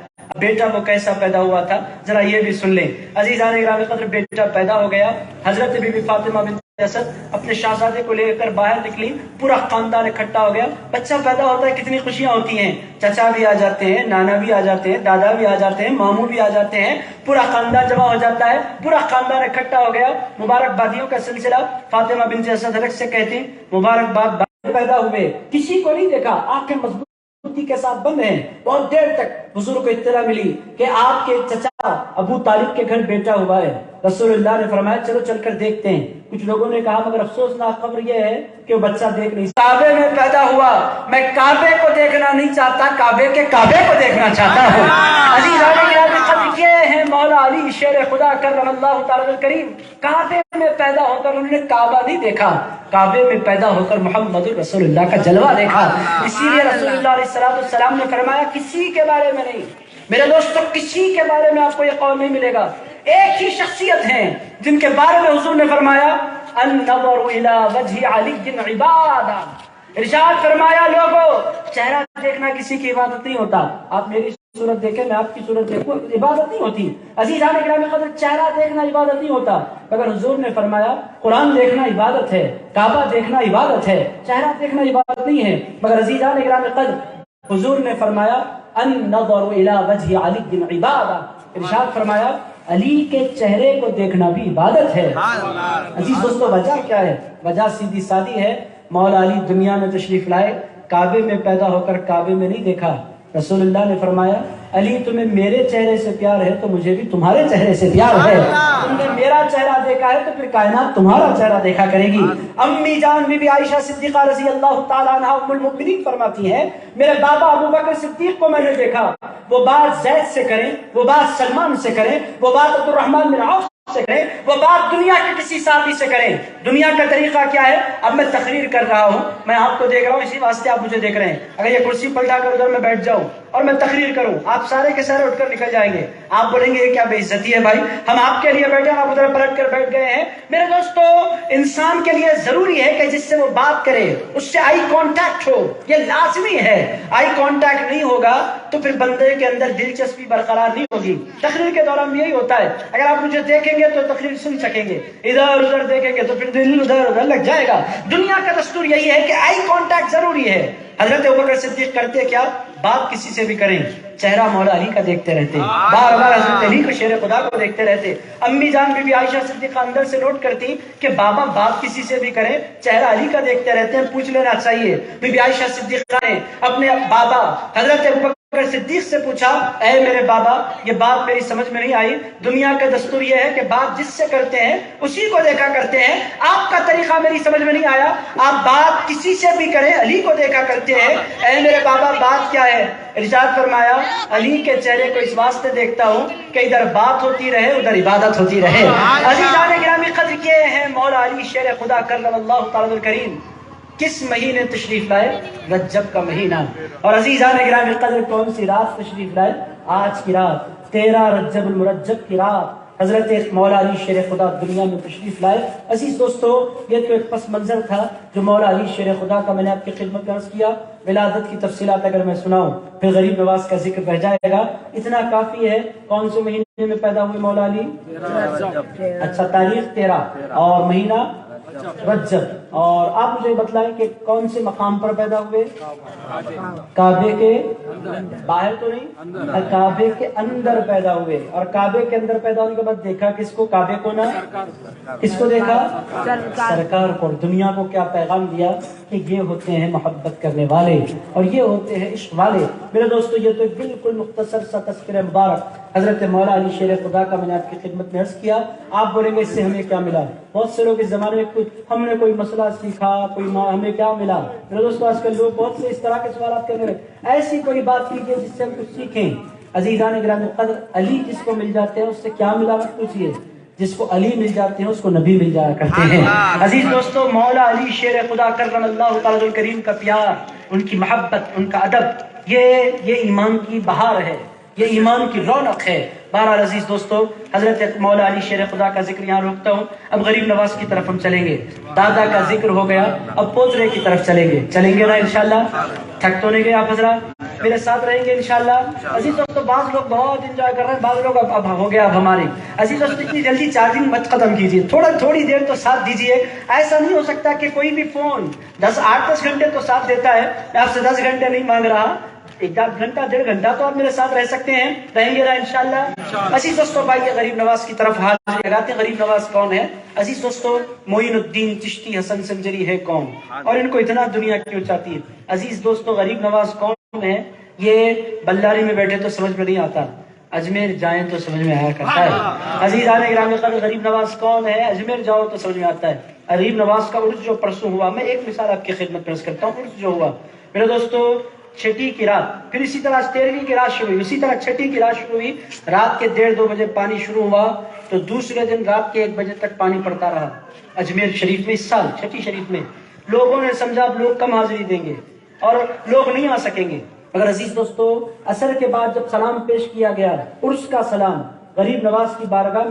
بیٹا وہ کیسا پیدا ہوا تھا ذرا یہ بھی سن لیں۔ عزیزان گرامی قدر، بیٹا پیدا ہو گیا، حضرت بی بی فاطمہ بنت اسد اپنے شہزادے کو لے کر باہر نکلی، پورا خاندان اکٹھا ہو گیا۔ بچہ پیدا ہوتا ہے کتنی خوشیاں ہوتی ہیں، چچا بھی آ جاتے ہیں، نانا بھی آ جاتے ہیں، دادا بھی آ جاتے ہیں، ماموں بھی آ جاتے ہیں، پورا خاندان جمع ہو جاتا ہے، پورا خاندان اکٹھا ہو گیا۔ مبارکبادیوں کا سلسلہ، فاطمہ بنت اسد الگ سے کہتی مبارکباد، پیدا ہوئے، کسی کو نہیں دیکھا، آنکھیں مضبوطی کے ساتھ بند ہیں۔ بہت دیر تک حضور کو اطلاع ملی کہ آپ کے چچا ابو طالب کے گھر بیٹا ہوا ہے۔ رسول اللہ نے فرمایا چلو چل کر دیکھتے ہیں۔ کچھ لوگوں نے کہا مگر افسوسناک خبر یہ ہے کہ وہ بچہ دیکھ نہیں، کعبے میں پیدا ہوا، میں کعبے کو دیکھنا نہیں چاہتا، کعبے کے کعبے کو دیکھنا چاہتا ہوں۔ عزیزان گرامی قدر، یہ ہے مولا علی شیر خدا کرم اللہ تعالی الکریم۔ کعبے میں پیدا ہو کر انہوں نے کعبہ نہیں دیکھا، کعبے میں پیدا ہو کر محمد رسول اللہ کا جلوہ دیکھا۔ اسی لیے رسول اللہ علیہ السلام نے فرمایا کسی کے بارے میں نہیں، میرے دوستو، کسی کے بارے میں آپ کو یہ قول نہیں ملے گا، ایک ہی شخصیت ہیں جن کے بارے میں حضور نے فرمایا النظر الی وجہ علی عبادہ۔ ارشاد فرمایا لوگوں، چہرہ دیکھنا کسی کی عبادت نہیں ہوتا۔ آپ میری صورت دیکھیں، میں آپ کی صورت دیکھوں، عبادت نہیں ہوتی۔ عزیزان گرامی قدر، چہرہ دیکھنا عبادت نہیں ہوتا، مگر حضور نے فرمایا قرآن دیکھنا عبادت ہے، کعبہ دیکھنا عبادت ہے، چہرہ دیکھنا عبادت نہیں ہے۔ مگر عزیزان گرامی قدر، حضور نے فرمایا النظر الی وجہ علی عبادہ۔ ارشاد فرمایا علی کے چہرے کو دیکھنا بھی عبادت ہے۔ عزیز دوستو، وجہ کیا ہے؟ وجہ سیدھی سادی ہے، مولا علی دنیا میں تشریف لائے، کعبے میں پیدا ہو کر کعبے میں نہیں دیکھا۔ رسول اللہ نے فرمایا علی تمہیں میرے چہرے سے پیار ہے تو مجھے بھی تمہارے چہرے سے پیار ہے۔ تم نے میرا چہرہ دیکھا ہے تو پھر کائنات تمہارا چہرہ دیکھا کرے گی۔ امی جان بی بی عائشہ صدیقہ رضی اللہ تعالیٰ عنہا ام المؤمنین فرماتی ہیں میرے بابا ابو بکر صدیق کو میں نے دیکھا، وہ بات زید سے کریں، وہ بات سلمان سے کریں، وہ بات عبد الرحمن بن عوف سے کریں، وہ بات دنیا کے کسی ساتھی سے کریں۔ دنیا کا طریقہ کیا ہے؟ اب میں تقریر کر رہا ہوں، میں آپ کو دیکھ رہا ہوں، اسی واسطے آپ مجھے دیکھ رہے ہیں۔ اگر یہ کرسی پلٹا کر ادھر میں بیٹھ جاؤں اور میں تقریر کروں، آپ سارے کے سارے اٹھ کر نکل جائیں گے، آپ بولیں گے یہ کیا بے عزتی ہے بھائی، ہم آپ کے لیے بیٹھے ہیں، آپ ادھر پلٹ کر بیٹھ گئے ہیں۔ میرے دوستو، انسان کے لیے ضروری ہے کہ جس سے وہ بات کرے اس سے آئی کانٹیکٹ ہو، یہ لازمی ہے۔ آئی کانٹیکٹ نہیں ہوگا تو پھر بندے کے اندر دلچسپی برقرار نہیں ہوگی۔ تقریر کے دوران بھی یہی ہوتا ہے، اگر آپ مجھے دیکھیں گے تو تقریر سن سکیں گے، ادھر ادھر دیکھیں گے تو پھر دل ادھر ادھر لگ جائے گا۔ دنیا کا دستور یہی ہے کہ آئی کانٹیکٹ ضروری ہے۔ حضرت ابوبکر صدیق کرتے کیا؟ بات کسی سے بھی کریں چہرہ مولا علی کا دیکھتے رہتے، بار بار حضرت علی کو شیر خدا کو دیکھتے رہتے۔ امی جان بی بی عائشہ صدیقہ اندر سے نوٹ کرتی کہ بابا بات کسی سے بھی کریں چہرہ علی کا دیکھتے رہتے ہیں، پوچھ لینا چاہیے۔ بی بی عائشہ صدیقہ نے اپنے بابا حضرت ابوبکر صدیق سے پوچھا اے میرے بابا، یہ بات میری سمجھ میں نہیں آئی، دنیا کا دستور یہ ہے کہ بات جس سے کرتے ہیں اسی کو دیکھا کرتے ہیں، آپ کا طریقہ میری سمجھ میں نہیں آیا، آپ بات کسی سے بھی کریں علی کو دیکھا کرتے ہیں، اے میرے بابا بات کیا ہے؟ ارشاد فرمایا علی کے چہرے کو اس واسطے دیکھتا ہوں کہ ادھر بات ہوتی رہے ادھر عبادت ہوتی رہے۔ عزیزان گرامی قدر، یہ ہے مولا علی شیر خدا کرم اللہ تعالی الکریم۔ کس مہینے تشریف لائے؟ رجب کا مہینہ. اور عزیزان گرامی قدر کون سی رات تشریف لائے؟ آج کی رات 13 رجب المرجب کی رات حضرت مولا علی شیر خدا دنیا میں تشریف لائے. عزیز دوستو، یہ تو ایک پس منظر تھا جو مولا علی شیر خدا کا میں نے آپ کی خدمت میں عرض کیا. ولادت کی تفصیلات اگر میں سناؤں پھر غریب نواز کا ذکر رہ جائے گا، اتنا کافی ہے. کون سے مہینے میں پیدا ہوئے مولا علی؟ اچھا، تاریخ 13 اور مہینہ رجب. اور آپ مجھے بتلائیں کہ کون سے مقام پر پیدا ہوئے؟ کعبے کے باہر تو نہیں، کعبے کے اندر پیدا ہوئے. اور کعبے کے اندر پیدا ہونے کے بعد دیکھا کس کو؟ کعبے کو نہ، کس کو دیکھا؟ سرکار کو. دنیا کو کیا پیغام دیا کہ یہ ہوتے ہیں محبت کرنے والے اور یہ ہوتے ہیں عشق والے. میرے دوستو، یہ تو بالکل مختصر سا تذکرہ مبارک حضرت مولا علی شیر خدا کا میں نے آپ کی خدمت میں عرض کیا. آپ بولیں گے اس سے ہمیں کیا ملا؟ بہت سے لوگ اس زمانے میں ہم نے کوئی مسئلہ سیکھا، ہمیں کیا ملا؟ میرے دوستو، آج کل لوگ بہت سے اس طرح کے سوالات کرنے لگے. ایسی کوئی بات کیجیے جس سے ہم کچھ سیکھیں. عزیزان گرامی قدر، علی جس کو مل جاتے ہیں اس سے کیا ملا مت پوچھیے. جس کو علی مل جاتے ہیں اس کو نبی مل جایا کرتے ہیں. عزیز دوستو، مولا علی شیر خدا کرم اللہ تعالی الکریم کا پیار، ان کی محبت، ان کا ادب، یہ ایمان کی بہار ہے، یہ ایمان کی رونق ہے. بہرحال عزیز دوستو، حضرت مولا علی شیر خدا کا ذکر یہاں روکتا ہوں. اب غریب نواز کی طرف ہم چلیں گے. دادا کا ذکر ہو گیا، اب پوترے کی طرف چلیں گے نا انشاءاللہ. تھک تو نہیں گئے آپ حضرات؟ میرے ساتھ رہیں گے انشاءاللہ. عزیز دوستو، بعض لوگ بہت انجوائے کر رہے ہیں، بعض لوگ اب ہو گیا اب ہماری. عزیز دوستو، اتنی جلدی چارجنگ مت ختم کیجیے، تھوڑی دیر تو ساتھ دیجیے. ایسا نہیں ہو سکتا کہ کوئی بھی فون 8-10 گھنٹے تو ساتھ دیتا ہے. میں آپ سے 10 گھنٹے نہیں مانگ رہا، 1 گھنٹہ 1.5 گھنٹہ تو آپ میرے ساتھ رہ سکتے ہیں. رہیں گے نا انشاءاللہ؟ عزیز دوستو، بھائی غریب نواز کی طرف ہاتھ لگاتے ہیں. غریب نواز کون ہے؟ عزیز دوستو، معین الدین چشتی حسن سنجری ہے کون؟ اور ان کو اتنا دنیا کیوں چاہتی ہے؟ عزیز دوستو، غریب نواز کون ہے؟ یہ بلاری میں بیٹھے تو سمجھ میں نہیں آتا، اجمیر جائیں تو سمجھ میں آیا کرتا ہے. عزیزان گرامی قدر، غریب نواز کون ہے؟ اجمیر جاؤ تو سمجھ میں آتا ہے. غریب نواز کا عرس جو پرسوں ہوا، میں ایک مثال آپ کی خدمت پیش کرتا ہوں. عرس جو ہوا میرے دوستو، چھٹی کی رات، پھر اسی طرح 13ویں کی رات شروع ہوئی، اسی طرح چھٹی کی رات شروع ہوئی. رات کے 1:30-2 بجے پانی شروع ہوا تو دوسرے دن رات کے 1 بجے تک پانی پڑتا رہا. اجمیر شریف میں اس سال چھٹی شریف میں لوگوں نے سمجھا اب لوگ کم حاضری دیں گے اور لوگ نہیں آ سکیں گے. مگر عزیز دوستو، عصر کے بعد جب سلام پیش کیا گیا، عرس کا سلام غریب نواز کی بارگاہ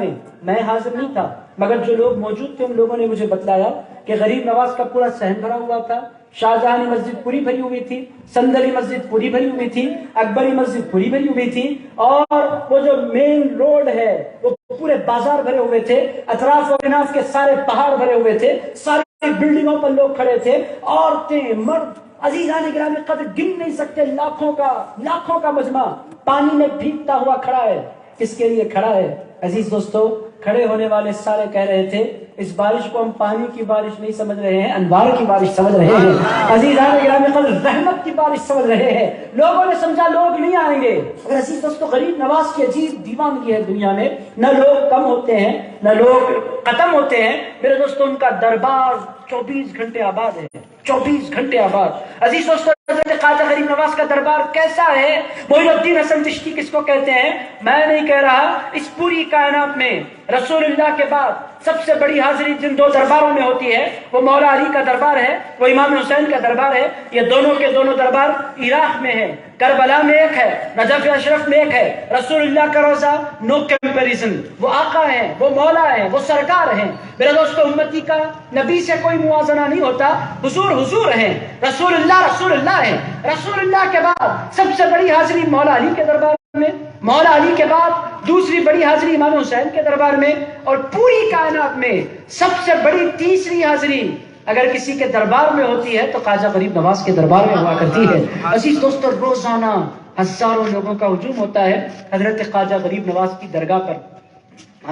میں حاضر نہیں تھا، مگر جو لوگ موجود تھے ان لوگوں نے مجھے بتلایا کہ غریب نواز کا پورا صحن بھرا ہوا تھا. شاہجہانی مسجد پوری بھری ہوئی تھی، صندلی مسجد پوری بھری ہوئی تھی، اکبری مسجد پوری بھری ہوئی تھی، اور وہ جو مین روڈ ہے وہ پورے بازار بھرے ہوئے تھے، اطراف و کناف کے سارے پہاڑ بھرے ہوئے تھے، ساری بلڈنگوں پر لوگ کھڑے تھے، عورتیں، مرد. عزیزان گرامی قدر، گن نہیں سکتے، لاکھوں کا مجمع پانی میں بھیگتا ہوا کھڑا ہے. کس کے لیے کھڑا ہے؟ عزیز دوستو، کھڑے ہونے والے سارے کہہ رہے تھے اس بارش کو ہم پانی کی بارش نہیں سمجھ رہے ہیں، انوار کی بارش سمجھ رہے ہیں. عزیزان گرامی قدر، رحمت کی بارش سمجھ رہے ہیں. لوگوں نے سمجھا لوگ نہیں آئیں گے. اگر عزیز دوستو، غریب نواز کی عجیب دیوانگی ہے دنیا میں، نہ لوگ کم ہوتے ہیں نہ لوگ ختم ہوتے ہیں. میرے دوستو، ان کا دربار 24 گھنٹے آباد ہے، 24 گھنٹے آباد. عزیز دوستو، حضرت خواجہ غریب نواز کا دربار کیسا ہے؟ معین الدین حسن چشتی کس کو کہتے ہیں؟ میں نہیں کہہ رہا، اس پوری کائنات میں رسول اللہ کے بعد سب سے بڑی حاضری جن 2 درباروں میں ہوتی ہے وہ مولا علی کا دربار ہے، وہ امام حسین کا دربار ہے. یہ دونوں کے دونوں دربار عراق میں ہے، کربلا میں ایک ہے، نجف اشرف میں ایک ہے. رسول اللہ کا روزہ نو کمپیریزن، وہ آقا ہیں، وہ مولا ہیں، وہ سرکار ہیں. میرے دوستو، امتی کا نبی سے کوئی موازنہ نہیں ہوتا. حضور ہیں، رسول اللہ ہیں. رسول اللہ کے بعد سب سے بڑی حاضری مولا علی کے دربار میں، مولا علی کے بعد دوسری بڑی حاضری امام حسین کے دربار میں، اور پوری کائنات میں سب سے بڑی تیسری حاضری اگر کسی کے دربار میں ہوتی ہے تو خواجہ غریب نواز کے دربار میں ہوا کرتی ہے. عزیز دوستو، روزانہ ہزاروں لوگوں کا ہجوم ہوتا ہے حضرت خواجہ غریب نواز کی درگاہ پر.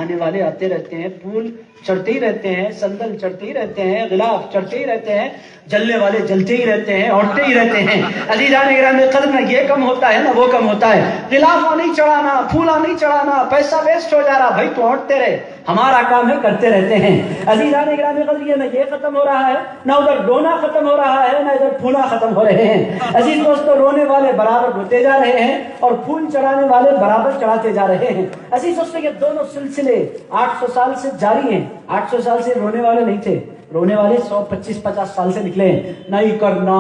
آنے والے آتے رہتے ہیں، پھول چڑھتے ہی رہتے ہیں، سندل چڑھتے ہی رہتے ہیں، غلاف چڑھتے ہی رہتے ہیں، جلنے والے جلتے ہی رہتے ہیں، اڑتے ہی رہتے ہیں. عزیزان گرامی قدر، نہ یہ کم ہوتا ہے نہ وہ کم ہوتا ہے. غلافہ نہیں چڑھانا، پھولا نہیں چڑھانا، پیسہ ویسٹ ہو جا رہا. بھائی تو اڑتے رہے، ہمارا کام ہے کرتے رہتے ہیں. عزیزان گرامی قدر، نہ یہ ختم ہو رہا ہے، نہ ادھر رونا ختم ہو رہا ہے، نہ ادھر پھولنا ختم ہو رہے ہیں. عزیز دوستو، رونے والے برابر روتے جا رہے ہیں اور پھول چڑھانے والے برابر چڑھاتے جا رہے ہیں. عزیز دوستو، یہ دونوں سلسلے 800 سال سے جاری ہیں. 800 سال سے رونے والے نہیں تھے، رونے والے 125-50 سال سے نکلے ہیں. نہیں کرنا،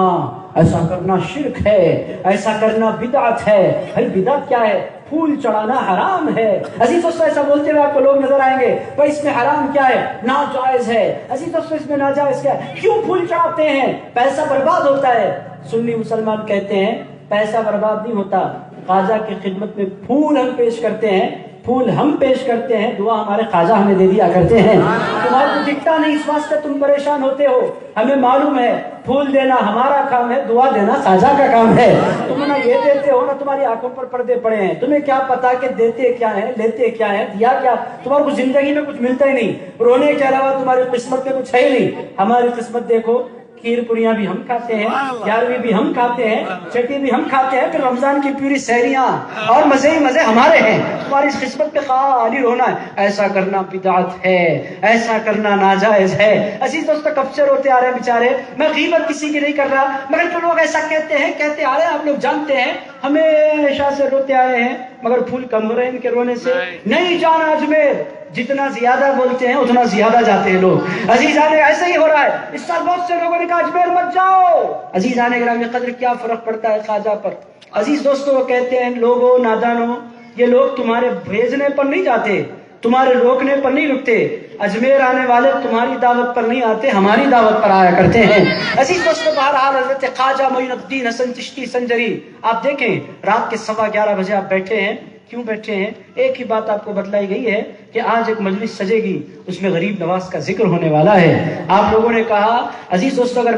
ایسا کرنا شرک ہے، ایسا کرنا بدعت ہے. بھائی بدعت کیا ہے؟ پھول چڑھانا حرام ہے. عزیز دوستو، ایسا بولتے ہوئے آپ کو لوگ نظر آئیں گے، بھائی اس میں حرام کیا ہے؟ ناجائز ہے. عزیز دوستو، اس میں ناجائز کیا ہے؟ کیوں پھول چڑھاتے ہیں؟ پیسہ برباد ہوتا ہے. سنی مسلمان کہتے ہیں پیسہ برباد نہیں ہوتا، خواجہ کی خدمت میں پھول ہم پیش کرتے ہیں، پھول ہم پیش کرتے ہیں، دعا ہمارے خواجہ ہمیں دے دیا کرتے ہیں. تمہارے کو دکھتا نہیں، اس واسطے تم پریشان ہوتے ہو. ہمیں معلوم ہے پھول دینا ہمارا کام ہے، دعا دینا خواجہ کا کام ہے. تم نہ یہ دیتے ہو، نہ تمہاری آنکھوں پر پردے پڑے ہیں. تمہیں کیا پتا کہ دیتے کیا ہیں، لیتے کیا ہیں، دیا کیا. تمہارے کو زندگی میں کچھ ملتا ہی نہیں، رونے کے علاوہ تمہاری قسمت میں کچھ ہے ہی نہیں. ہماری قسمت دیکھو، کھیر پوریاں بھی ہم کھاتے ہیں، 11ویں بھی ہم کھاتے ہیں، چھٹی بھی ہم کھاتے ہیں، پھر رمضان کی پوری سحریاں اور مزے ہی مزے ہمارے ہیں. تمہاری اس قسمت پہ خالی رونا ہے. ایسا کرنا بدعت ہے، ایسا کرنا ناجائز ہے. عزیز دوستو، کب سے روتے آ رہے ہیں بیچارے. میں غیبت کسی کی نہیں کر رہا، مگر جو لوگ ایسا کہتے ہیں، کہتے آ رہے ہیں، آپ لوگ جانتے ہیں ہمیشہ سے روتے آئے ہیں، مگر پھول کم ہو رہے ہیں ان کے رونے سے. نہیں جانا اجمیر، جتنا زیادہ بولتے ہیں اتنا زیادہ جاتے ہیں لوگ. عزیزان، ایسا ہی ہو رہا ہے. اس سال بہت سے لوگوں نے کہا اجمیر مت جاؤ. عزیزان گرامی قدر، کیا فرق پڑتا ہے خواجہ پر. عزیز دوستو، وہ کہتے ہیں لوگوں نادانوں، یہ لوگ تمہارے بھیجنے پر نہیں جاتے، تمہارے روکنے پر نہیں رکتے. اجمیر آنے والے تمہاری دعوت پر نہیں آتے، ہماری دعوت پر آیا کرتے ہیں. عزیز دوستو، بہرحال حضرت خواجہ معین الدین حسن چشتی سنجری، آپ دیکھیں رات کے 11:15 بجے آپ بیٹھے ہیں. کیوں بیٹھے ہیں؟ ایک ہی بات آپ کو بتلائی گئی ہے کہ آج ایک مجلس سجے گی، اس میں غریب نواز کا ذکر ہونے والا ہے. آپ لوگوں نے کہا عزیز دوستو، اگر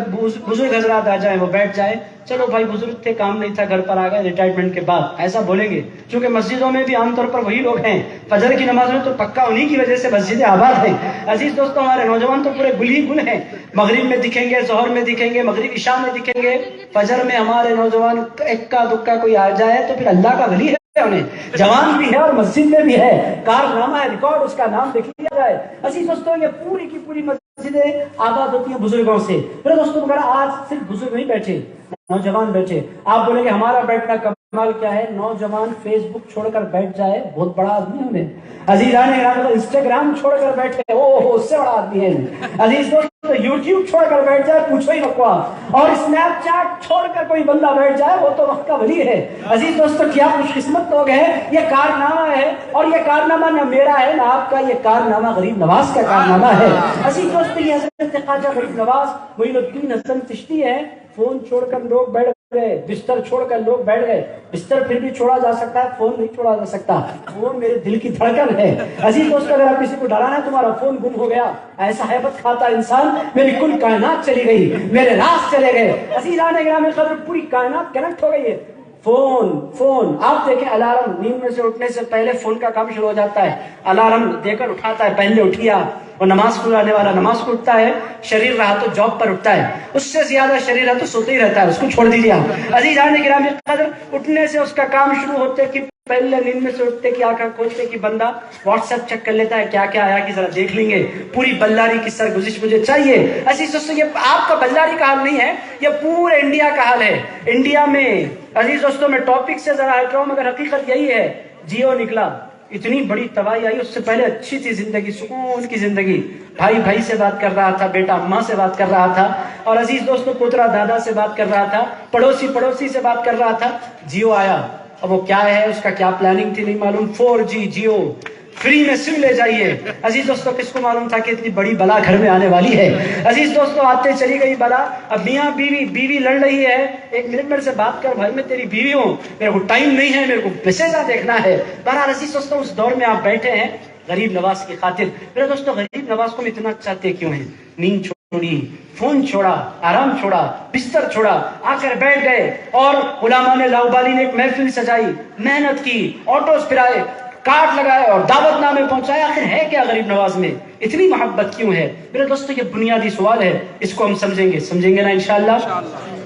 بزرگ حضرات آ جائیں، وہ بیٹھ جائیں. چلو بھائی، بزرگ تھے، کام نہیں تھا، گھر پر آ گئے ریٹائرمنٹ کے بعد، ایسا بولیں گے. کیونکہ مسجدوں میں بھی عام طور پر وہی لوگ ہیں. فجر کی نماز میں تو پکا انہی کی وجہ سے مسجدیں آباد ہیں. عزیز دوستو، ہمارے نوجوان تو پورے گل ہی گل ہیں. مغرب میں دکھیں گے، ظہر میں دکھیں گے، مغرب عشاء میں دکھیں گے. فجر میں ہمارے نوجوان اکا دکا کوئی آ جائے تو پھر اللہ کا ولی ہے. جوان بھی ہے اور مسجد میں بھی ہے، کارنامہ ہے، ریکارڈ اس کا نام دیکھ لیا جائے. عزیز دوستو، یہ پوری کی پوری مسجدیں آباد ہوتی ہیں بزرگوں سے. میرے دوستو، مگر آج صرف بزرگ نہیں بیٹھے، نوجوان بیٹھے. آپ بولیں گے ہمارا بیٹھنا کمال کیا ہے؟ نوجوان فیس بک چھوڑ کر بیٹھ جائے، بہت بڑا آدمی ہے. انہیں عزیزان گرامی، انسٹاگرام چھوڑ کر بیٹھے، اس سے بڑا آدمی ہے. عزیز دوستو، یوٹیوب چھوڑ کر بیٹھ جائے، پوچھو ہی بکوا. اور اسنیپ چیٹ چھوڑ کر کوئی بندہ بیٹھ جائے، وہ تو وقت کا ولی ہے. عزیز دوستو، کیا خوش قسمت لوگ ہیں. یہ کارنامہ ہے، اور یہ کارنامہ نہ میرا ہے نہ آپ کا، یہ کارنامہ غریب نواز کا کارنامہ ہے. عزیز دوستو، یہ حضرت خواجہ غریب نواز معین الدین حسن چشتی ہے. فون چھوڑ کر لوگ بیٹھ گئے، بستر چھوڑ کر لوگ بیٹھ گئے. بستر پھر بھی چھوڑا جا سکتا ہے، فون نہیں چھوڑا جا سکتا. فون میرے دل کی دھڑکن ہے. عزیز دوستو، اگر آپ کسی کو ڈرانا ہے تمہارا فون گم ہو گیا، ایسا ہیبت کھاتا انسان، میری کل کائنات چلی گئی، میرے راز چلے گئے. عزیزان گرامی قدر، پوری کائنات کنیکٹ ہو گئی ہے. فون آپ دیکھیں، الارم نیند میں سے اٹھنے سے پہلے فون کا کام شروع ہو جاتا ہے. الارم دے کر اٹھاتا ہے، پہلے اٹھیا. اور نماز پڑھانے والا نماز کو اٹھتا ہے، شریر رہا تو جاب پر اٹھتا ہے، اس سے زیادہ شریر رہا تو سوتے ہی رہتا ہے، اس کو چھوڑ دیجیے آپ. عزیزان گرامی قدر، اٹھنے سے اس کا کام شروع ہوتے کہ پہلے نیند میں سے اٹھتے کہ آنکھیں کھولتے کہ بندہ واٹس ایپ چیک کر لیتا ہے کیا کیا آیا کہ ذرا دیکھ لیں گے. پوری بلاری کی سرگزشت مجھے چاہیے. عزیز دوستو، یہ آپ کا بلاری کا حال نہیں ہے، یہ پورے انڈیا کا حال ہے. انڈیا میں عزیز دوستو، میں ٹاپک سے ذرا ہٹ رہا ہوں، مگر حقیقت یہی ہے. جیو نکلا، اتنی بڑی تباہی آئی. اس سے پہلے اچھی تھی زندگی، سکون کی زندگی. بھائی بھائی سے بات کر رہا تھا، بیٹا اماں سے بات کر رہا تھا، اور عزیز دوستو، پوترا دادا سے بات کر رہا تھا، پڑوسی سے بات کر رہا تھا. جیو آیا. اب وہ کیا ہے، اس کا کیا پلاننگ تھی نہیں معلوم. 4G جیو فری میں سم لے جائیے. عزیز دوستو، کس کو معلوم تھا کہ اتنی بڑی بلا گھر میں آنے والی ہے. عزیز دوستو، آتے چلی گئی بلا. اب میاں بیوی لڑ رہی ہے. 1 منٹ میرے سے بات کر بھائی، میں تیری بیوی ہوں، میرے کو ٹائم نہیں ہے، میرے کو میسج دیکھنا ہے. بہرحال عزیز دوستو، اس دور میں آپ بیٹھے ہیں غریب نواز کی خاطر. میرے دوستو، غریب نواز کو اتنا چاہتے کیوں ہیں؟ نیند چھوڑی، فون چھوڑا، آرام چھوڑا، بستر چھوڑا، آ کر بیٹھ گئے. اور علماء لاؤبالی نے ایک محفل سجائی، محنت کی، آٹوز پھرائے، کارڈ لگائے اور دعوت نامے پہنچائے. آخر ہے کیا غریب نواز میں؟ اتنی محبت کیوں ہے؟ میرے دوستو، یہ بنیادی سوال ہے، اس کو ہم سمجھیں گے نا انشاءاللہ.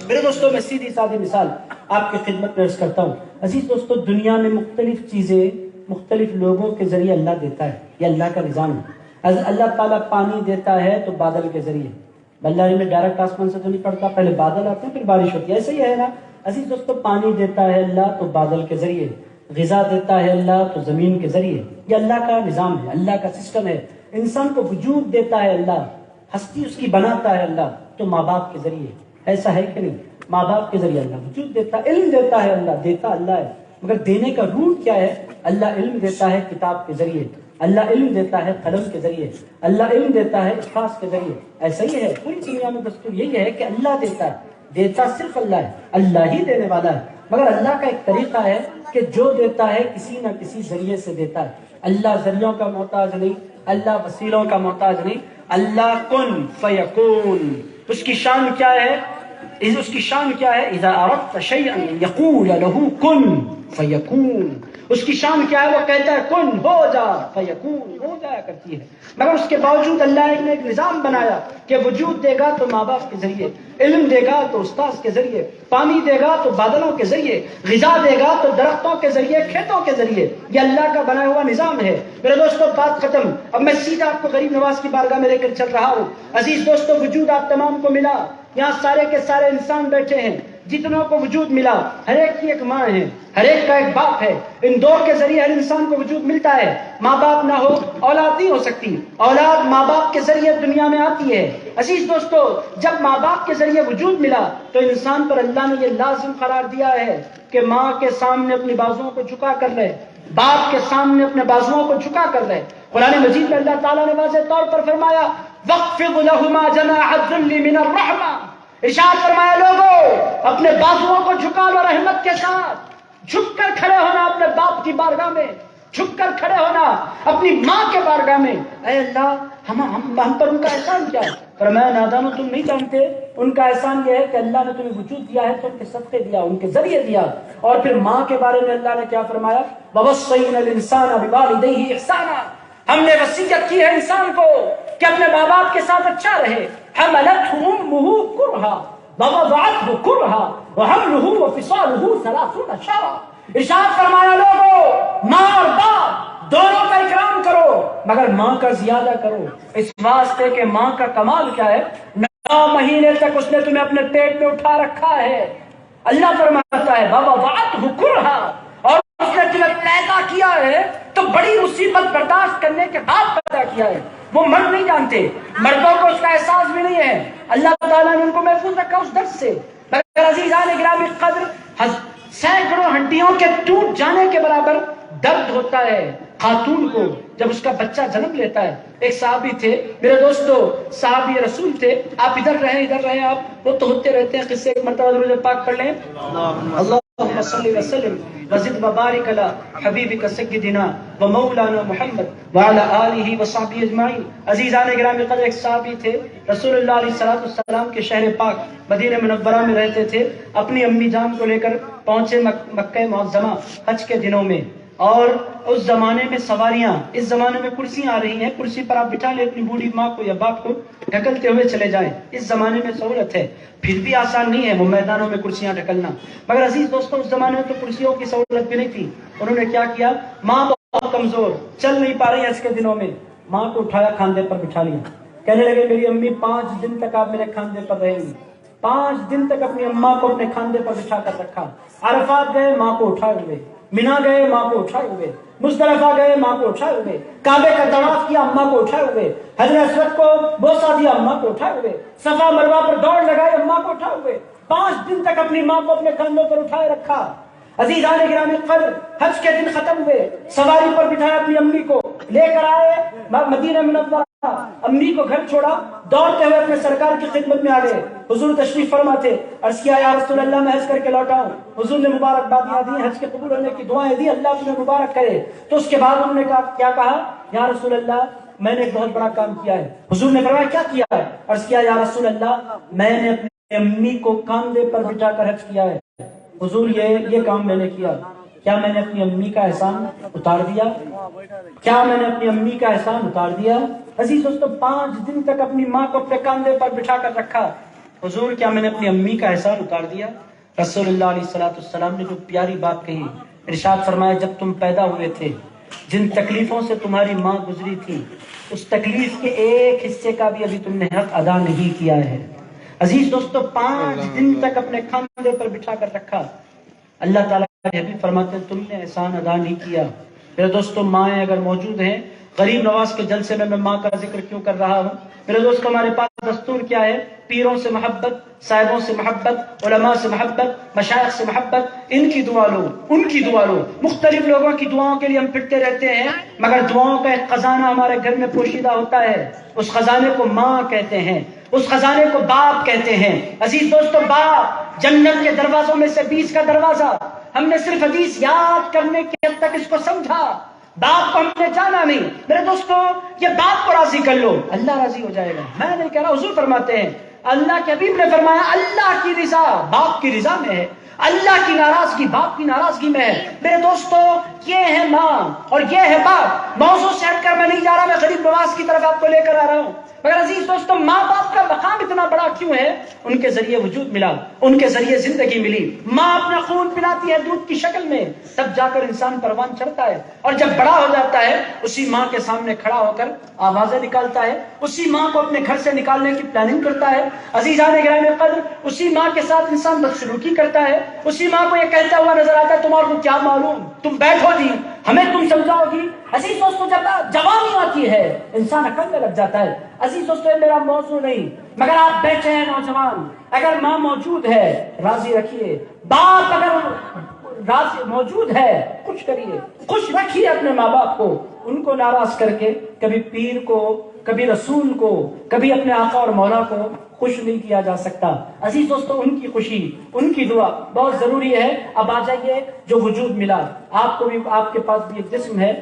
میرے دوستو، میں سیدھی سادھی مثال آپ کی خدمت میں عرض کرتا ہوں. عزیز دوستو، دنیا میں مختلف چیزیں مختلف لوگوں کے ذریعے اللہ دیتا ہے، یہ اللہ کا نظام ہے۔ اللہ تعالیٰ پانی دیتا ہے تو بادل کے ذریعے، اللہ میں ڈائریکٹ آسمان سے تو نہیں پڑتا، پہلے بادل آتے ہیں پھر بارش ہوتی ہے، ایسے ہی ہے نا عزیز دوستو، پانی دیتا ہے اللہ تو بادل کے ذریعے، غذا دیتا ہے اللہ تو زمین کے ذریعے، یہ اللہ کا نظام ہے، اللہ کا سسٹم ہے۔ انسان کو وجود دیتا ہے اللہ، ہستی اس کی بناتا ہے اللہ تو ماں باپ کے ذریعے، ایسا ہے کہ نہیں؟ ماں باپ کے ذریعے اللہ وجود دیتا ہے، علم دیتا ہے اللہ، دیتا اللہ ہے، مگر دینے کا روٹ کیا ہے؟ اللہ علم دیتا ہے کتاب کے ذریعے، اللہ علم دیتا ہے قلم کے ذریعے، اللہ علم دیتا ہے اشخاص کے ذریعے، ایسا ہی ہے پوری دنیا میں دستور یہی ہے کہ اللہ دیتا ہے، دیتا صرف اللہ ہے، اللہ ہی دینے والا ہے، مگر اللہ کا ایک طریقہ ہے کہ جو دیتا ہے کسی نہ کسی ذریعے سے دیتا ہے، اللہ ذریعوں کا محتاج نہیں، اللہ وسیلوں کا محتاج نہیں، اللہ کن فیکون، اس کی شان کیا ہے؟ اس کی شان کیا ہے؟ اذا اردت شیئا یقول له کن فیکون، اس کی شان کیا ہے؟ وہ کہتا ہے کن ہو جا فیکون، ہو جایا کرتی ہے، مگر اس کے باوجود اللہ نے ایک نظام بنایا کہ وجود دے گا تو ماں باپ کے ذریعے، علم دے گا تو استاذ کے ذریعے، پانی دے گا تو بادلوں کے ذریعے، غذا دے گا تو درختوں کے ذریعے، کھیتوں کے ذریعے، یہ اللہ کا بنایا ہوا نظام ہے۔ میرے دوستو بات ختم، اب میں سیدھا آپ کو غریب نواز کی بارگاہ میں لے کر چل رہا ہوں۔ عزیز دوستو، وجود آپ تمام کو ملا، یہاں سارے کے سارے انسان بیٹھے ہیں، جتنوں کو وجود ملا، ہر ایک کی ایک ماں ہے، ہر ایک کا ایک باپ ہے، ان دو کے ذریعے ہر انسان کو وجود ملتا ہے۔ ماں باپ نہ ہو اولاد نہیں ہو سکتی، اولاد ماں باپ کے ذریعے دنیا میں آتی ہے۔ عزیز دوستو، جب ماں باپ کے ذریعے وجود ملا تو انسان پر اللہ نے یہ لازم قرار دیا ہے کہ ماں کے سامنے اپنی بازوؤں کو جھکا کر رہے، باپ کے سامنے اپنے بازوؤں کو جھکا کر رہے۔ قرآن مجید میں اللہ تعالیٰ نے واضح طور پر فرمایا وَاخْفِضْ لَهُمَا جَنَاحَ الذُّلِّ مِنَ الرَّحْمَةِ، ارشاد فرمایا لوگوں اپنے بازوؤں کو جھکا لو رحمت کے ساتھ، جھک کر کھڑے ہونا اپنے باپ کی بارگاہ میں، جھک کر کھڑے ہونا اپنی ماں کے بارگاہ میں۔ اے اللہ ہم پر ان کا احسان کیا ہے؟ فرمایا نادانو تم نہیں جانتے، ان کا احسان یہ ہے کہ اللہ نے تمہیں وجود دیا ہے تو ان کے صدقے دیا، ان کے ذریعے دیا۔ اور پھر ماں کے بارے میں اللہ نے کیا فرمایا؟ وَوَصَّيْنَا الْإِنسَانَ بِوَالِدَيْهِ إِحْسَانًا، ہم نے وصیت کی ہے انسان کو کہ اپنے ماں باپ کے ساتھ اچھا رہے۔ حملته امه کرہا ووضعته کرہا وحمله وفصاله 30 شہرا، ارشاد فرمایا لوگوں ماں اور باپ دونوں کا اکرام کرو مگر ماں کا زیادہ کرو، اس واسطے کہ ماں کا کمال کیا ہے؟ 9 مہینے تک اس نے تمہیں اپنے پیٹ میں اٹھا رکھا ہے۔ اللہ فرماتا ہے ووضعته کرہا، اور اس نے تمہیں پیدا کیا ہے تو بڑی مصیبت برداشت کرنے کے بعد پیدا کیا ہے۔ وہ مرد نہیں جانتے، مردوں کو اس کا احساس بھی نہیں ہے، اللہ تعالیٰ نے ان کو محفوظ رکھا اس درد سے۔ مگر عزیزان گرامی قدر، سینکڑوں ہڈیوں کے ٹوٹ جانے کے برابر درد ہوتا ہے خاتون کو جب اس کا بچہ جنم لیتا ہے۔ ایک صحابی تھے میرے دوستو، صحابی رسول تھے، آپ ادھر رہیں آپ، وہ تو ہوتے رہتے ہیں قصے، ایک مرتبہ درود پاک پڑھ لیں، اللہم صلی وسلم وزد وبارک علی حبیبک سیدنا و مولانا محمد وعلی آلہ وصحبہ اجمعین۔ عزیزان گرامی قدر، ایک صحابی تھے رسول اللہ علیہ السلام کے شہر پاک مدینہ منورہ میں رہتے تھے، اپنی امی جان کو لے کر پہنچے مکہ معظمہ حج کے دنوں میں، اور اس زمانے میں سواریاں، اس زمانے میں کرسیاں آ رہی ہیں، کرسی پر آپ بٹھا لیں اپنی بوڑھی ماں کو یا باپ کو، ڈھکلتے ہوئے چلے جائیں، اس زمانے میں سہولت ہے، پھر بھی آسان نہیں ہے وہ میدانوں میں کرسیاں ڈھکلنا، مگر عزیز دوستوں اس زمانے میں تو کرسیوں کی سہولت بھی نہیں تھی۔ انہوں نے کیا کیا؟ ماں بہت کمزور، چل نہیں پا رہی ہے، اس کے دنوں میں ماں کو اٹھایا، کھاندے پر بٹھا لیا، کہنے لگے میری امی 5 دن تک آپ میرے کھاندے پر رہیں گی۔ 5 دن تک اپنی اماں کو اپنے کھاندے پر بٹھا کر رکھا، عرفات گئے ماں کو اٹھائے ہوئے، مینا گئے ماں کو اٹھائے ہوئے، مزدلفہ گئے ماں کو اٹھائے ہوئے، کعبے کا طواف کیا اماں کو اٹھائے ہوئے، حجر اسود کو بوسہ دیا اماں کو اٹھائے ہوئے، صفا مروہ پر دوڑ لگائی اماں کو اٹھائے ہوئے، 5 دن تک اپنی ماں کو اپنے کندھوں پر اٹھائے رکھا۔ عزیزان گرامی قدر، حج کے دن ختم ہوئے، سواری پر بٹھایا اپنی امی کو، لے کر آئے مدینہ منورہ، امی کو گھر چھوڑا، دوڑتے ہوئے اپنے سرکار کی خدمت میں آ گئے، حضور تشریف فرما تھے، عرض کیا یا رسول اللہ میں حج کر کے لوٹا ہوں، حضور نے مبارکبادیاں دی، حج کے قبول ہونے کی دعائیں دی، اللہ تمہیں مبارک کرے۔ تو اس کے بعد انہوں نے کیا کہا؟ یا رسول اللہ میں نے ایک بہت بڑا کام کیا ہے۔ حضور نے فرمایا کیا کیا ہے؟ عرض کیا یا رسول اللہ میں نے اپنی امی کو کاندھے پر بٹھا کر حج کیا ہے۔ حضور یہ کام میں نے کیا، کیا میں نے اپنی امی کا احسان اتار دیا؟ کیا میں نے اپنی امی کا احسان اتار دیا؟ عزیز دوستو 5 دن تک اپنی ماں کو اپنے کاندھے پر بٹھا کر رکھا، حضور کیا میں نے اپنی امی کا احسان اتار دیا؟ رسول اللہ علیہ السلام نے جو پیاری بات کہی، ارشاد فرمایا جب تم پیدا ہوئے تھے جن تکلیفوں سے تمہاری ماں گزری تھی اس تکلیف کے ایک حصے کا بھی ابھی تم نے حق ادا نہیں کیا ہے۔ عزیز دوستو 5 دن تک اپنے کھاندے پر بٹھا کر رکھا، اللہ تعالیٰ یہ بھی فرماتے ہیں تم نے احسان ادا نہیں کیا۔ میرے دوستو مائیں اگر موجود ہیں، غریب نواز کے جلسے میں ماں کا ذکر کیوں کر رہا ہوں؟ میرے دوست ہمارے پاس دستور کیا ہے؟ پیروں سے محبت، صاحبوں سے محبت، علماء سے محبت، مشائخ سے محبت، ان کی دعا لو، ان کی دعا لو۔ مختلف لوگوں کی دعاؤں کے لیے ہم پھرتے رہتے ہیں، مگر دعاؤں کا ایک خزانہ ہمارے گھر میں پوشیدہ ہوتا ہے، اس خزانے کو ماں کہتے ہیں، اس خزانے کو باپ کہتے ہیں۔ عزیز دوستو باپ جنت کے دروازوں میں سے 20 کا دروازہ، ہم نے صرف حدیث یاد کرنے کے حد تک اس کو سمجھا، باپ کو ہم نے جانا نہیں۔ میرے دوستو یہ باپ کو راضی کر لو، اللہ راضی ہو جائے گا۔ میں نہیں کہہ رہا، حضور فرماتے ہیں، اللہ کے حبیب نے فرمایا اللہ کی رضا باپ کی رضا میں ہے، اللہ کی ناراضگی باپ کی ناراضگی میں ہے۔ میرے دوستو یہ ہے ماں اور یہ ہے باپ۔ موضوع سے ہٹ کر میں نہیں جا رہا، میں غریب نواز کی طرف آپ کو لے کر آ رہا ہوں، مگر عزیز دوستو ماں باپ کا مقام اتنا بڑا کیوں ہے؟ ان کے ذریعے وجود ملا، ان کے ذریعے زندگی ملی۔ ماں اپنا خون پلاتی ہے دودھ کی شکل میں، تب جا کر انسان پروان چڑھتا ہے، اور جب بڑا ہو جاتا ہے اسی ماں کے سامنے کھڑا ہو کر آوازیں نکالتا ہے، اسی ماں کو اپنے گھر سے نکالنے کی پلاننگ کرتا ہے۔ عزیزان گرامی قدر اسی ماں کے ساتھ انسان بدسلوکی کرتا ہے، اسی ماں کو یہ کہتا ہوا نظر آتا ہے تمہارے کو کیا معلوم، تم بیٹھو جی ہمیں تم سمجھاؤ گی۔ عزیز دوستو جب جوانی آتی ہے انسان اکڑنے لگ جاتا ہے۔ عزیز دوستو یہ میرا موضوع نہیں، مگر آپ بیٹھے ہیں نوجوان، اگر ماں موجود ہے راضی رکھیے، باپ اگر راضی موجود ہے خوش کریے، خوش رکھیے اپنے ماں باپ کو، ان کو ناراض کر کے کبھی پیر کو، کبھی رسول کو، کبھی اپنے آقا اور مولا کو خوش نہیں کیا جا سکتا۔ عزیز دوستو ان کی خوشی، ان کی دعا بہت ضروری ہے۔ اب آ جائیے جو وجود ملا، آپ کو بھی، آپ کے پاس بھی ایک جسم ہے،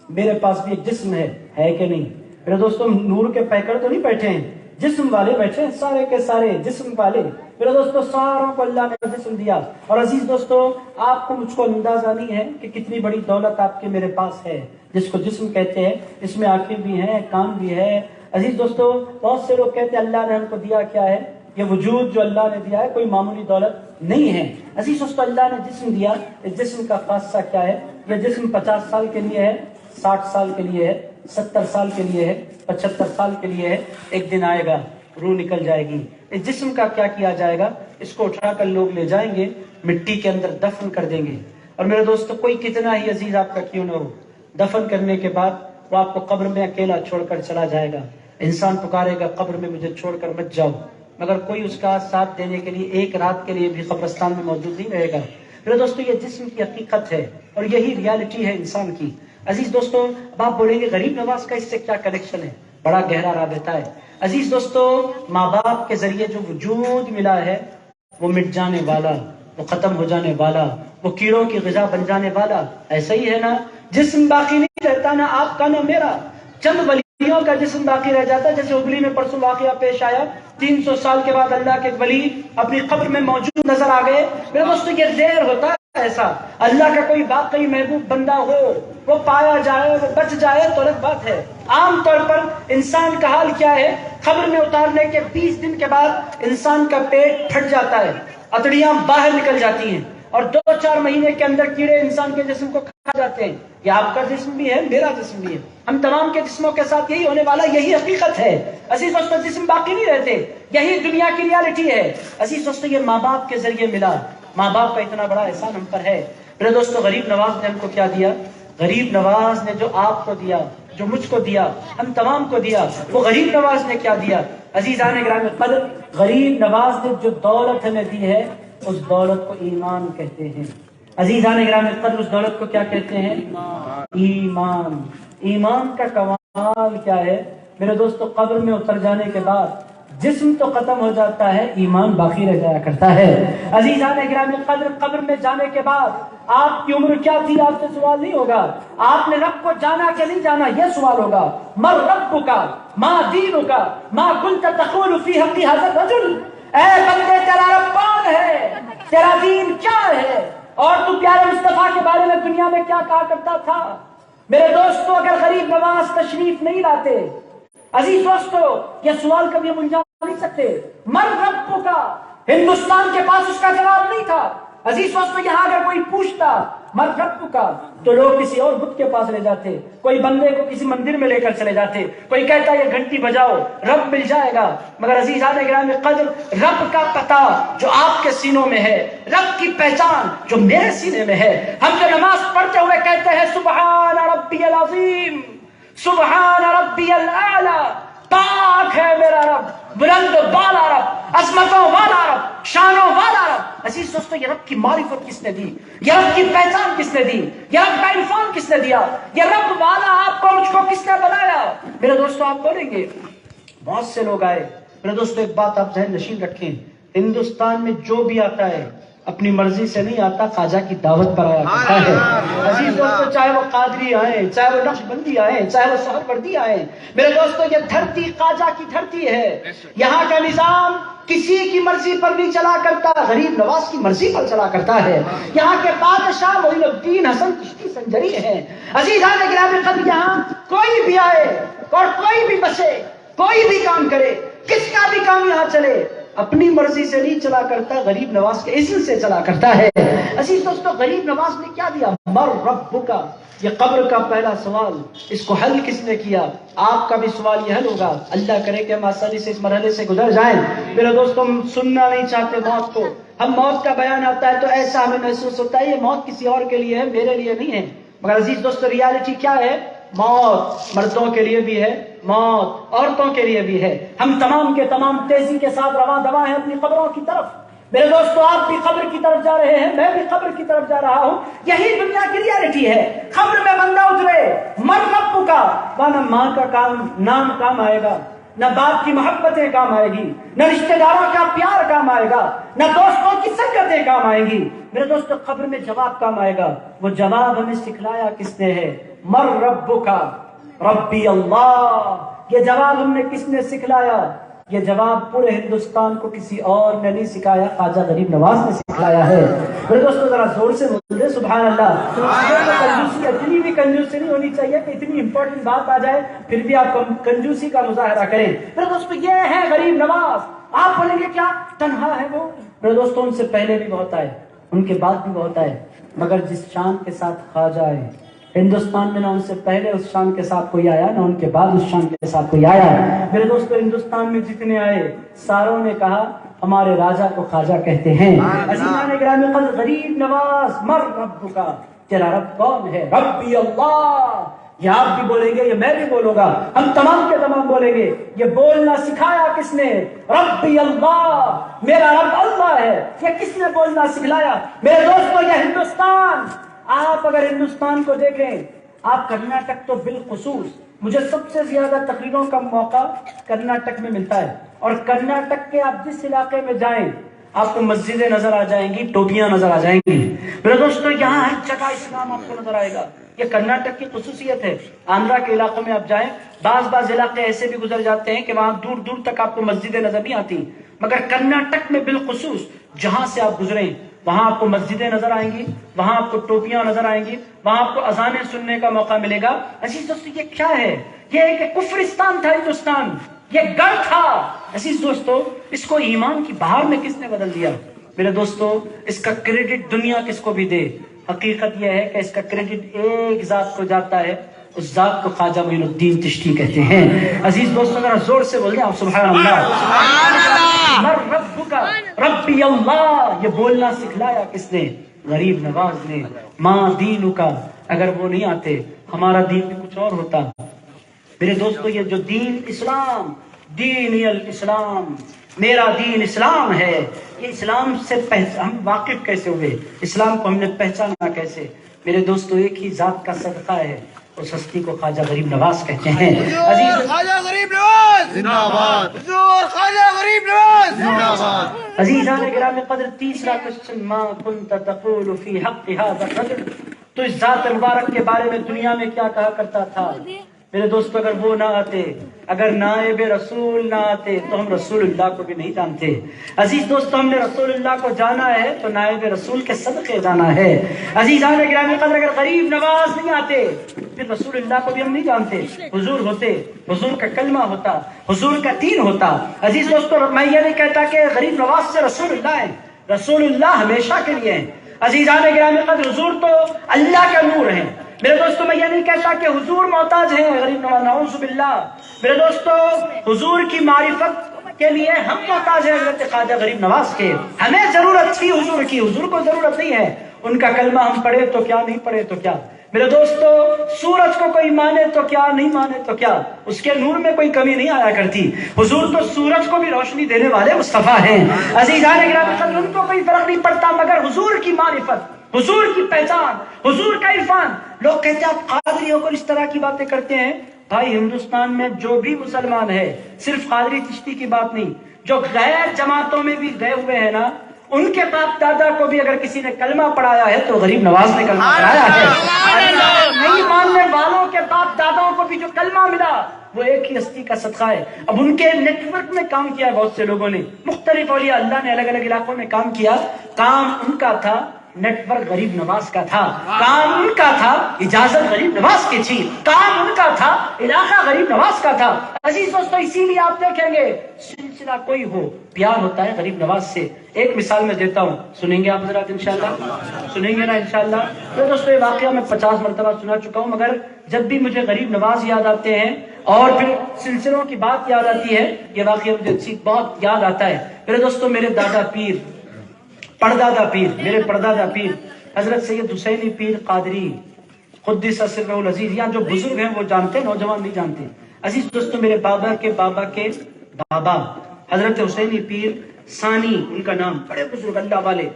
میرے پاس بھی ایک جسم ہے کہ نہیں؟ میرے دوستو نور کے پیکر تو نہیں بیٹھے ہیں، جسم والے بیٹھے ہیں، سارے کے سارے جسم والے۔ میرے دوستو ساروں کو اللہ نے جسم دیا، اور عزیز دوستو آپ کو مجھ کو اندازہ نہیں ہے کہ کتنی بڑی دولت آپ کے میرے پاس ہے، جس کو جسم کہتے ہیں، اس میں آنکھیں بھی ہیں، کان بھی ہے۔ عزیز دوستو بہت سے لوگ کہتے ہیں اللہ نے ہم کو دیا کیا ہے؟ یہ وجود جو اللہ نے دیا ہے کوئی معمولی دولت نہیں ہے۔ عزیز دوستو اللہ نے جسم دیا، اس جسم کا خاصہ کیا ہے؟ یہ جسم 50 سال کے لیے ہے، 60 سال کے لیے ہے، 70 سال کے لیے ہے، 75 سال کے لیے ہے، ایک دن آئے گا روح نکل جائے گی۔ اس جسم کا کیا کیا جائے گا؟ اس کو اٹھا کر لوگ لے جائیں گے، مٹی کے اندر دفن کر دیں گے، اور میرے دوستو کوئی کتنا ہی عزیز آپ کا کیوں نہ ہو، دفن کرنے کے بعد وہ آپ کو قبر میں اکیلا چھوڑ کر چلا جائے گا۔ انسان پکارے گا قبر میں مجھے چھوڑ کر مت جاؤ، مگر کوئی اس کا ساتھ دینے کے لیے ایک رات کے لیے بھی قبرستان میں موجود نہیں رہے گا۔ میرے دوستو یہ جسم کی حقیقت ہے اور یہی ریالٹی ہے انسان کی۔ عزیز دوستو اب آپ بولیں گے غریب نواز کا اس سے کیا کنیکشن ہے؟ بڑا گہرا رابطہ ہے۔ عزیز دوستو ماں باپ کے ذریعے جو وجود ملا ہے وہ مٹ جانے والا، وہ ختم ہو جانے والا، وہ کیڑوں کی غذا بن جانے والا، ایسا ہی ہے نا؟ جسم باقی نہیں رہتا، نہ آپ کا نہ میرا، چند ولیوں کا جسم باقی رہ جاتا ہے۔ جیسے ہبلی میں پرسوں واقعہ پیش آیا، 300 سال کے بعد اللہ کے ولی اپنی قبر میں موجود نظر آ گئے۔ میرے دوستو یہ دیر ہوتا ہے ایسا، اللہ کا کوئی واقعی محبوب بندہ ہو، وہ پایا جائے، وہ بچ جائے تو الگ بات ہے۔ عام طور پر انسان کا حال کیا ہے؟ قبر میں اتارنے کے 20 دن کے بعد انسان کا پیٹ پھٹ جاتا ہے، اتڑیاں باہر نکل جاتی ہیں، اور 2-4 مہینے کے اندر کیڑے انسان کے جسم کو کھا جاتے ہیں۔ یہ آپ کا جسم بھی ہے، میرا جسم بھی ہے، ہم تمام کے جسموں کے ساتھ یہی ہونے والا، یہی حقیقت ہے۔ عزیز دوستو جسم باقی نہیں رہتے، یہی دنیا کی ریالٹی ہے۔ عزیز دوستو یہ ماں باپ کے ذریعے ملا، ماں باپ کا اتنا بڑا احسان ہم پر ہے۔ میرے دوستو غریب نواز نے ہم کو کیا دیا؟ غریب نواز نے جو آپ کو دیا، جو مجھ کو دیا، ہم تمام کو دیا، وہ غریب نواز نے کیا دیا؟ عزیزان گرامی قدر غریب نواز نے جو دولت ہمیں دی ہے اس دولت کو ایمان کہتے ہیں۔ عزیزان گرامی قدر اس دولت کو کیا کہتے ہیں؟ ایمان۔ ایمان کا کمال کیا ہے؟ میرے دوستو قبر میں اتر جانے کے بعد جسم تو ختم ہو جاتا ہے، ایمان باقی رہ جایا کرتا ہے۔ عزیزان گرامی قدر قبر میں جانے کے بعد آپ کی عمر کیا تھی؟ آپ سے سوال نہیں ہوگا۔ آپ نے رب کو جانا کہ نہیں جانا یہ سوال ہوگا۔ من ربک ما دینک ما کنت تقول فی حق ھذا الرجل، اے بندے تیرا رب کون ہے، تیرا دین کیا ہے، اور تو پیارے مصطفیٰ کے بارے میں دنیا میں کیا کہا کرتا تھا؟ میرے دوستو اگر غریب نواز تشریف نہیں لاتے، عزیز دوستو یہ سوال کبھی ہم الجھا نہیں سکتے۔ من ربک کا ہندوستان کے پاس اس کا جواب نہیں تھا۔ عزیز دوستو یہاں اگر کوئی پوچھتا من ربک، تو لوگ کسی اور بت کے پاس لے جاتے، کوئی بندے کو کسی مندر میں لے کر چلے جاتے، کوئی کہتا ہے یہ گھنٹی بجاؤ رب مل جائے گا۔ مگر عزیزان گرامی قدر، رب کا پتہ جو آپ کے سینوں میں ہے، رب کی پہچان جو میرے سینے میں ہے، ہم جو نماز پڑھتے ہوئے کہتے ہیں سبحان ربی العظیم، سبحان ربی الاعلی، پاک ہے میرا رب، بلند بالا رب، عظمتوں والا رب، شانوں والا رب۔ عزیز دوستو، یہ رب کی معرفت کس نے دی؟ یہ رب کی پہچان کس نے دی؟ یہ رب کا عرفان کس نے دیا؟ یہ رب والا آپ کو مجھ کو کس نے بنایا؟ میرے دوستو، آپ بولیں گے بہت سے لوگ آئے۔ میرے دوستو، ایک بات آپ ذہن نشین رکھیں، ہندوستان میں جو بھی آتا ہے اپنی مرضی سے نہیں آتا، خواجہ کی دعوت پر آیا کرتا ہے۔ عزیز دوستو، چاہے وہ قادری آئیں، چاہے وہ نقش بندی آئیں، چاہے وہ سہروردی آئیں، میرے دوستو یہ دھرتی خواجہ کی دھرتی ہے۔ یہاں کا نظام کسی کی مرضی پر نہیں چلا کرتا، غریب نواز کی مرضی پر چلا کرتا ہے۔ یہاں کے بادشاہ معین الدین حسن چشتی سنجری ہیں۔ عزیزان گرامی قدر، یہاں کوئی بھی آئے اور کوئی بھی بسے، کوئی بھی کام کرے، کس کا بھی کام یہاں چلے، اپنی مرضی سے نہیں چلا کرتا، غریب نواز کے اذن سے چلا کرتا ہے۔ عزیز دوستو، غریب نواز نے کیا دیا؟ مر ربک، یہ قبر کا پہلا سوال، اس کو حل کس نے کیا؟ آپ کا بھی سوال یہ حل ہوگا۔ اللہ کرے کہ ہم آسانی سے اس مرحلے سے گزر جائیں۔ میرے دوستو، ہم سننا نہیں چاہتے موت کو، ہم موت کا بیان آتا ہے تو ایسا ہمیں محسوس ہوتا ہے یہ موت کسی اور کے لیے ہے، میرے لیے نہیں ہے۔ مگر عزیز دوستو، ریالٹی کیا ہے؟ موت مردوں کے لیے بھی ہے، موت عورتوں کے لیے بھی ہے۔ ہم تمام کے تمام تیزی کے ساتھ رواں دواں ہیں اپنی قبروں کی طرف۔ میرے دوستو، آپ بھی قبر کی طرف جا رہے ہیں، میں بھی قبر کی طرف جا رہا ہوں۔ یہی دنیا کی ریالٹی ہے۔ قبر میں بندہ اترے، مر رب کا، نہ ماں کا نام کام آئے گا، نہ باپ کی محبتیں کام آئے گی، نہ رشتہ داروں کا پیار کام آئے گا، نہ دوستوں کی سنگتیں کام آئیں گی۔ میرے دوستو، قبر میں جواب کام آئے گا۔ وہ جواب ہمیں سکھلایا کس نے ہے؟ مر ربک، ربی اللہ۔ یہ جواب ہم نے کس نے سکھلایا؟ یہ جواب پورے ہندوستان کو کسی اور نے نہیں سکھایا، خواجہ غریب نواز نے سکھلایا ہے۔ میرے دوستو، ذرا زور سے بولے سبحان اللہ۔ کنجوسی، اتنی بھی کنجوسی نہیں ہونی چاہیے کہ اتنی امپورٹنٹ بات آ جائے پھر بھی آپ کنجوسی کا مظاہرہ کریں۔ میرے دوستو، یہ ہے غریب نواز۔ آپ بولیں گے کیا تنہا ہے وہ؟ میرے دوستو، ان سے پہلے بھی بہت آئے، ان کے بعد بھی بہت آئے، مگر جس شان کے ساتھ خواجہ آئے ہندوستان میں، نہ ان سے پہلے اس شان کے ساتھ کوئی آیا، نہ ان کے بعد اس شان کے ساتھ کوئی آیا۔ میرے دوستو، ہندوستان میں جتنے آئے ساروں نے کہا ہمارے راجا کو خواجہ کہتے ہیں۔ عزیزان گرامی قدر، غریب نواز، مر رب کا، تیرا رب کون ہے؟ ربی اللہ۔ یہ آپ بھی بولیں گے، یہ میں بھی بولوں گا، ہم تمام کے تمام بولیں گے۔ یہ بولنا سکھایا کس نے؟ ربی اللہ، میرا رب اللہ ہے۔ یہ کس نے بولنا سکھلایا؟ میرے دوستو، یہ ہندوستان۔ آپ اگر ہندوستان کو دیکھیں، آپ کرناٹک تو بالخصوص، مجھے سب سے زیادہ تقریروں کا موقع کرناٹک میں ملتا ہے، اور کرناٹک کے آپ جس علاقے میں جائیں آپ کو مسجدیں نظر آ جائیں گی، ٹوپیاں نظر آ جائیں گی۔ میرے دوستو، یہاں ہر جگہ اسلام آپ کو نظر آئے گا۔ یہ کرناٹک کی خصوصیت ہے۔ آندھرا کے علاقوں میں آپ جائیں، بعض علاقے ایسے بھی گزر جاتے ہیں کہ وہاں دور دور تک آپ کو مسجدیں نظر نہیں آتی، مگر کرناٹک میں بالخصوص جہاں سے آپ گزریں وہاں آپ کو مسجدیں نظر آئیں گی، وہاں آپ کو ٹوپیاں نظر آئیں گی، وہاں آپ کو اذانیں سننے کا موقع ملے گا۔ عزیز دوستو، یہ کیا ہے؟ یہ ایک کفرستان تھا ہندوستان، یہ گڑھ تھا۔ عزیز دوستو، اس کو ایمان کی بہار میں کس نے بدل دیا؟ میرے دوستو، اس کا کریڈٹ دنیا کس کو بھی دے، حقیقت یہ ہے کہ اس کا کریڈٹ ایک ذات کو جاتا ہے، اس ذات کو خواجہ معین الدین چشتی کہتے ہیں۔ عزیز دوستو، ذرا زور سے بول دیں آپ سبحان اللہ۔ مر ربک، ربی اللہ، یہ بولنا سکھلایا کس نے؟ غریب نواز نے۔ ماں دین کا، اگر وہ نہیں آتے ہمارا دین بھی کچھ اور ہوتا۔ میرے دوستو، یہ جو دین اسلام، دین الاسلام، میرا دین اسلام ہے، یہ اسلام سے ہم واقف کیسے ہوئے؟ اسلام کو ہم نے پہچانا کیسے؟ میرے دوستو، ایک ہی ذات کا صدقہ ہے، اس ہستی کو خواجہ غریب نواز کہتے ہیں۔ خواجہ غریب نواز زندہ باد، خواجہ غریب نواز زندہ باد۔ عزیزان گرامی قدر، تیسرا کوشچن، ما كنت تقول في حق هذا الرجل، تو اس ذات مبارک کے بارے میں دنیا میں کیا کہا کرتا تھا؟ میرے دوستو، اگر وہ نہ آتے، اگر نائب رسول نہ آتے تو ہم رسول اللہ کو بھی نہیں جانتے۔ عزیز دوستو، ہم نے رسول اللہ کو جانا ہے تو نائب رسول کے صدقے جانا ہے۔ عزیزان گرامی قدر، اگر غریب نواز نہیں آتے پھر رسول اللہ کو بھی ہم نہیں جانتے۔ حضور ہوتے، حضور کا کلمہ ہوتا، حضور کا دین ہوتا۔ عزیز دوستو، میں یہ نہیں کہتا کہ غریب نواز سے رسول اللہ ہے، رسول اللہ ہمیشہ کے لیے ہیں۔ عزیزان گرامی قدر، حضور تو اللہ کا نور ہے میرے دوستوں. میں یہ نہیں کہتا کہ حضور محتاج ہیں غریب نواز، نعوذ باللہ. میرے دوستوں حضور کی معرفت کے لیے ہم محتاج ہیں حضرت خواجہ غریب نواز کے. ہمیں ضرورت تھی حضور کی، حضور کو ضرورت نہیں ہے. ان کا کلمہ ہم پڑھے تو کیا، نہیں پڑھے تو کیا. میرے دوستو سورج کو کوئی مانے تو کیا، نہیں مانے تو کیا، اس کے نور میں کوئی کمی نہیں آیا کرتی. حضور تو سورج کو بھی روشنی دینے والے مصطفیٰ ہیں. عزیزان گرامی قدر، ان کو کوئی فرق نہیں پڑتا مگر حضور کی معرفت، حضور کی پہچان، حضور کا عرفان. لوگ کہتے ہیں آپ قادری ہو کر اس طرح کی باتیں کرتے ہیں. بھائی ہندوستان میں جو بھی مسلمان ہے، صرف قادری چشتی کی بات نہیں، جو غیر جماعتوں میں بھی گئے ہوئے ہیں نا، ان کے باپ دادا کو بھی اگر کسی نے کلمہ پڑھایا ہے تو غریب نواز نے کلمہ پڑھایا ہے. نہیں ماننے والوں کے باپ داداؤں کو بھی جو کلمہ ملا وہ ایک ہی ہستی کا صدقہ ہے. اب ان کے نیٹ ورک میں کام کیا ہے بہت سے لوگوں نے، مختلف اولیاء اللہ نے الگ الگ علاقوں میں کام کیا. کام ان کا تھا، نیٹ ورک غریب نواز کا تھا. کام ان کا تھا، اجازت غریب نواز کی تھی. کام ان کا تھا، علاقہ غریب نواز کا تھا. عزیز دوستو اسی لیے آپ دیکھیں گے سلسلہ کوئی ہو پیار ہوتا ہے غریب نواز سے. ایک مثال میں دیتا ہوں، سنیں گے آپ حضرات انشاءاللہ؟ سنیں گے نا انشاءاللہ؟ تو دوستو یہ واقعہ میں 50 مرتبہ سنا چکا ہوں، مگر جب بھی مجھے غریب نواز یاد آتے ہیں اور پھر سلسلوں کی بات یاد آتی ہے، یہ واقعہ مجھے بہت یاد آتا ہے. میرے دوستو میرے دادا پیر، پردادا پیر، میرے پردادا پیر حضرت سید حسینی پیر قادری قدس سرہ العزیز، یہاں جو بزرگ ہیں وہ جانتے ہیں، نوجوان نہیں جانتے. عزیز دوستو میرے بابا کے بابا کے بابا حضرت حسینی پیر ثانی ان کا نام، بڑے بزرگ اللہ والے.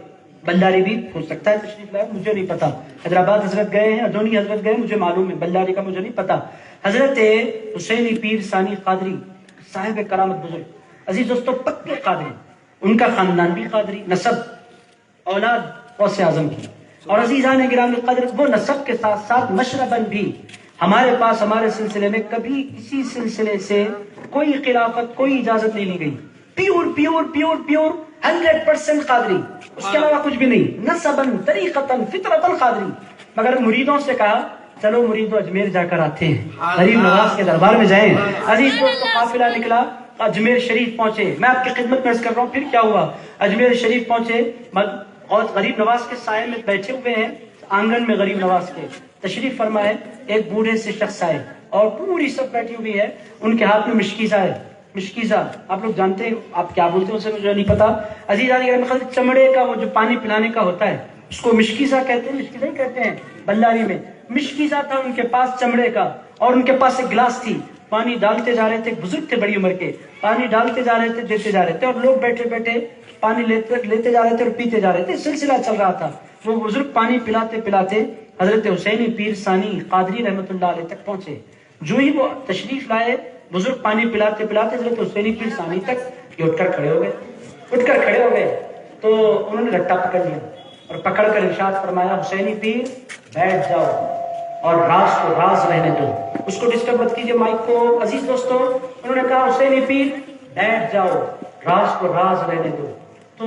بلاری بھی ہو سکتا ہے تشریف لائے، مجھے نہیں پتا. حیدرآباد حضرت گئے ہیں، ادونی حضرت گئے مجھے معلوم ہے، بلاری کا مجھے نہیں پتا. حضرت حسینی پیر ثانی قادری صاحب کرامت بزرگ. عزیز دوستو پکے قادری، ان کا خاندان بھی قادری، نسب اولاد غوث اعظم کی. اور عزیزان گرامی قدر وہ نسب کے ساتھ ساتھ مشرباً بھی ہمارے پاس ہمارے سلسلے میں کبھی کسی سلسلے سے کوئی خلافت، کوئی اجازت نہیں لی گئی. Pure pure pure pure 100% Qadri, اس کے علاوہ کچھ بھی نہیں. نسباً طریقتاً فطرتاً قادری. مگر مریدوں سے کہا چلو مریدوں اجمیر جا کر آتے ہیں، غریب نواز کے دربار میں جائیں. عزیز دوستو قافلہ نکلا، اجمیر شریف پہنچے. میں آپ کی خدمت میں عرض کر رہا ہوں پھر کیا ہوا. اجمیر شریف پہنچے اور غریب نواز کے سائے میں بیٹھے ہوئے ہیں، آنگن میں غریب نواز کے تشریف فرمائے. ایک بوڑھے سے شخص آئے اور پوری سب بیٹھی ہوئی ہے، ان کے ہاتھ میں مشکیزہ ہے. مشکیزہ آپ لوگ جانتے ہیں، آپ کیا بولتے ہیں اسے مجھے نہیں پتا. عزیز چمڑے کا وہ جو پانی پلانے کا ہوتا ہے اس کو مشکیزہ کہتے ہیں، مشکیزہ ہی کہتے ہیں بلاری میں. مشکیزہ تھا ان کے پاس چمڑے کا، اور ان کے پاس ایک گلاس تھی. پانی ڈالتے جا رہے تھے، بزرگ تھے بڑی عمر کے، پانی ڈالتے جا رہے تھے، دیتے جا رہے تھے، اور لوگ بیٹھے بیٹھے پانی لیتے جا رہے تھے اور پیتے جا رہے تھے. سلسلہ چل رہا تھا. وہ بزرگ پانی پلاتے پلاتے حضرت حسینی پیر ثانی قادری رحمۃ اللہ علیہ تک پہنچے. جو ہی وہ تشریف لائے، بزرگ پانی پلاتے پلاتے حضرت حسینی پیر ثانی تک یہ اٹھ کر کھڑے ہو گئے. تو انہوں نے رٹا پکڑ لیا اور پکڑ کر ارشاد فرمایا حسینی پیر بیٹھ جاؤ اور راز کو راز رہنے دو. اس کو ڈسٹرب مت کیجیے مائک کو. عزیز دوستو انہوں نے کہا حسینی پیر بیٹھ جاؤ، راز کو راز رہنے دو. تو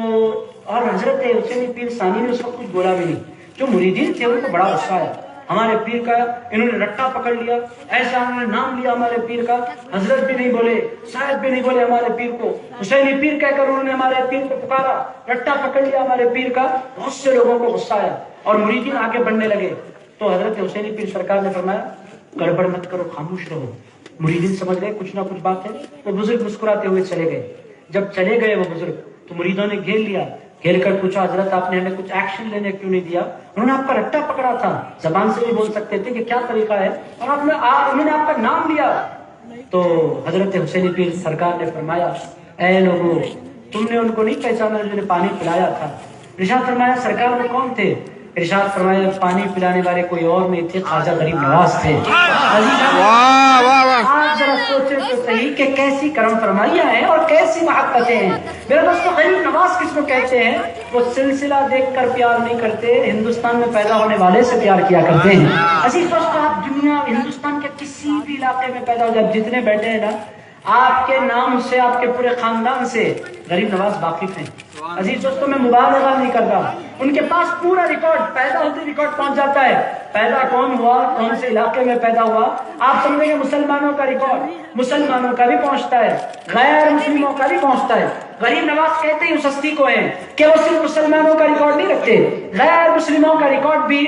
اور حضرت حسینی پیر ثانی نے اس وقت کچھ بولا بھی نہیں. جو مریدین تھے ان کو بڑا غصہ آیا ہمارے پیر کا. انہوں نے رٹا پکڑ لیا، ایسا انہوں نے نام لیا ہمارے پیر کا. حضرت بھی نہیں بولے، صاحب بھی نہیں بولے ہمارے پیر کو، حسینی پیر کہہ کر انہوں نے ہمارے پیر کو پکارا، رٹا پکڑ لیا ہمارے پیر کا. بہت سے لوگوں کو غصہ آیا اور مریدین آگے بڑھنے لگے. تو حضرت حسینی پیر سرکار نے فرمایا گڑبڑ مت کرو، خاموش رہو. مریدین سمجھ گئے کچھ نہ کچھ بات ہے. وہ بزرگ مسکراتے ہوئے چلے گئے. جب چلے گئے وہ بزرگ تو مریدوں نے گھیر لیا. گھیر کر پوچھا حضرت آپ نے ہمیں کچھ ایکشن لینے کیوں نہیں دیا؟ انہوں نے آپ کا رٹا پکڑا تھا، زبان سے بھی بول سکتے تھے کہ کیا طریقہ ہے، اور انہوں نے آپ کا نام لیا. تو حضرت حسینی پیر سرکار نے فرمایا اے لوگوں تم نے ان کو نہیں پہچانا جنہوں نے پانی پلایا تھا. ارشاد فرمایا سرکار وہ کون تھے؟ ارشاد فرمایا پانی پلانے والے کوئی اور نہیں تھے، خواجہ غریب نواز تھے. آپ ذرا سوچیں تو صحیح کہ کیسی کرم فرمائیاں ہیں اور کیسی محبتیں ہیں. میرے دوستو غریب نواز کس کو کہتے ہیں؟ وہ سلسلہ دیکھ کر پیار نہیں کرتے، ہندوستان میں پیدا ہونے والے سے پیار کیا کرتے ہیں. عزیز دوستو آپ دنیا ہندوستان کے کسی بھی علاقے میں پیدا ہو جائے، جتنے بیٹھے ہیں نا، آپ کے نام سے، آپ کے پورے خاندان سے غریب نواز واقف ہیں. عزیز دوستوں میں مبالغہ نہیں کر رہا، ان کے پاس پورا ریکارڈ، پیدا ہوتے ریکارڈ پہنچ جاتا ہے، پیدا کون ہوا، کون سے علاقے میں پیدا ہوا، آپ سمجھیں گے مسلمانوں کا ریکارڈ مسلمانوں کا بھی پہنچتا ہے، غیر مسلموں کا بھی پہنچتا ہے۔ غریب نواز کہتے ہیں اس ہستی کو ہیں کہ وہ صرف مسلمانوں کا ریکارڈ نہیں رکھتے، غیر مسلموں کا ریکارڈ بھی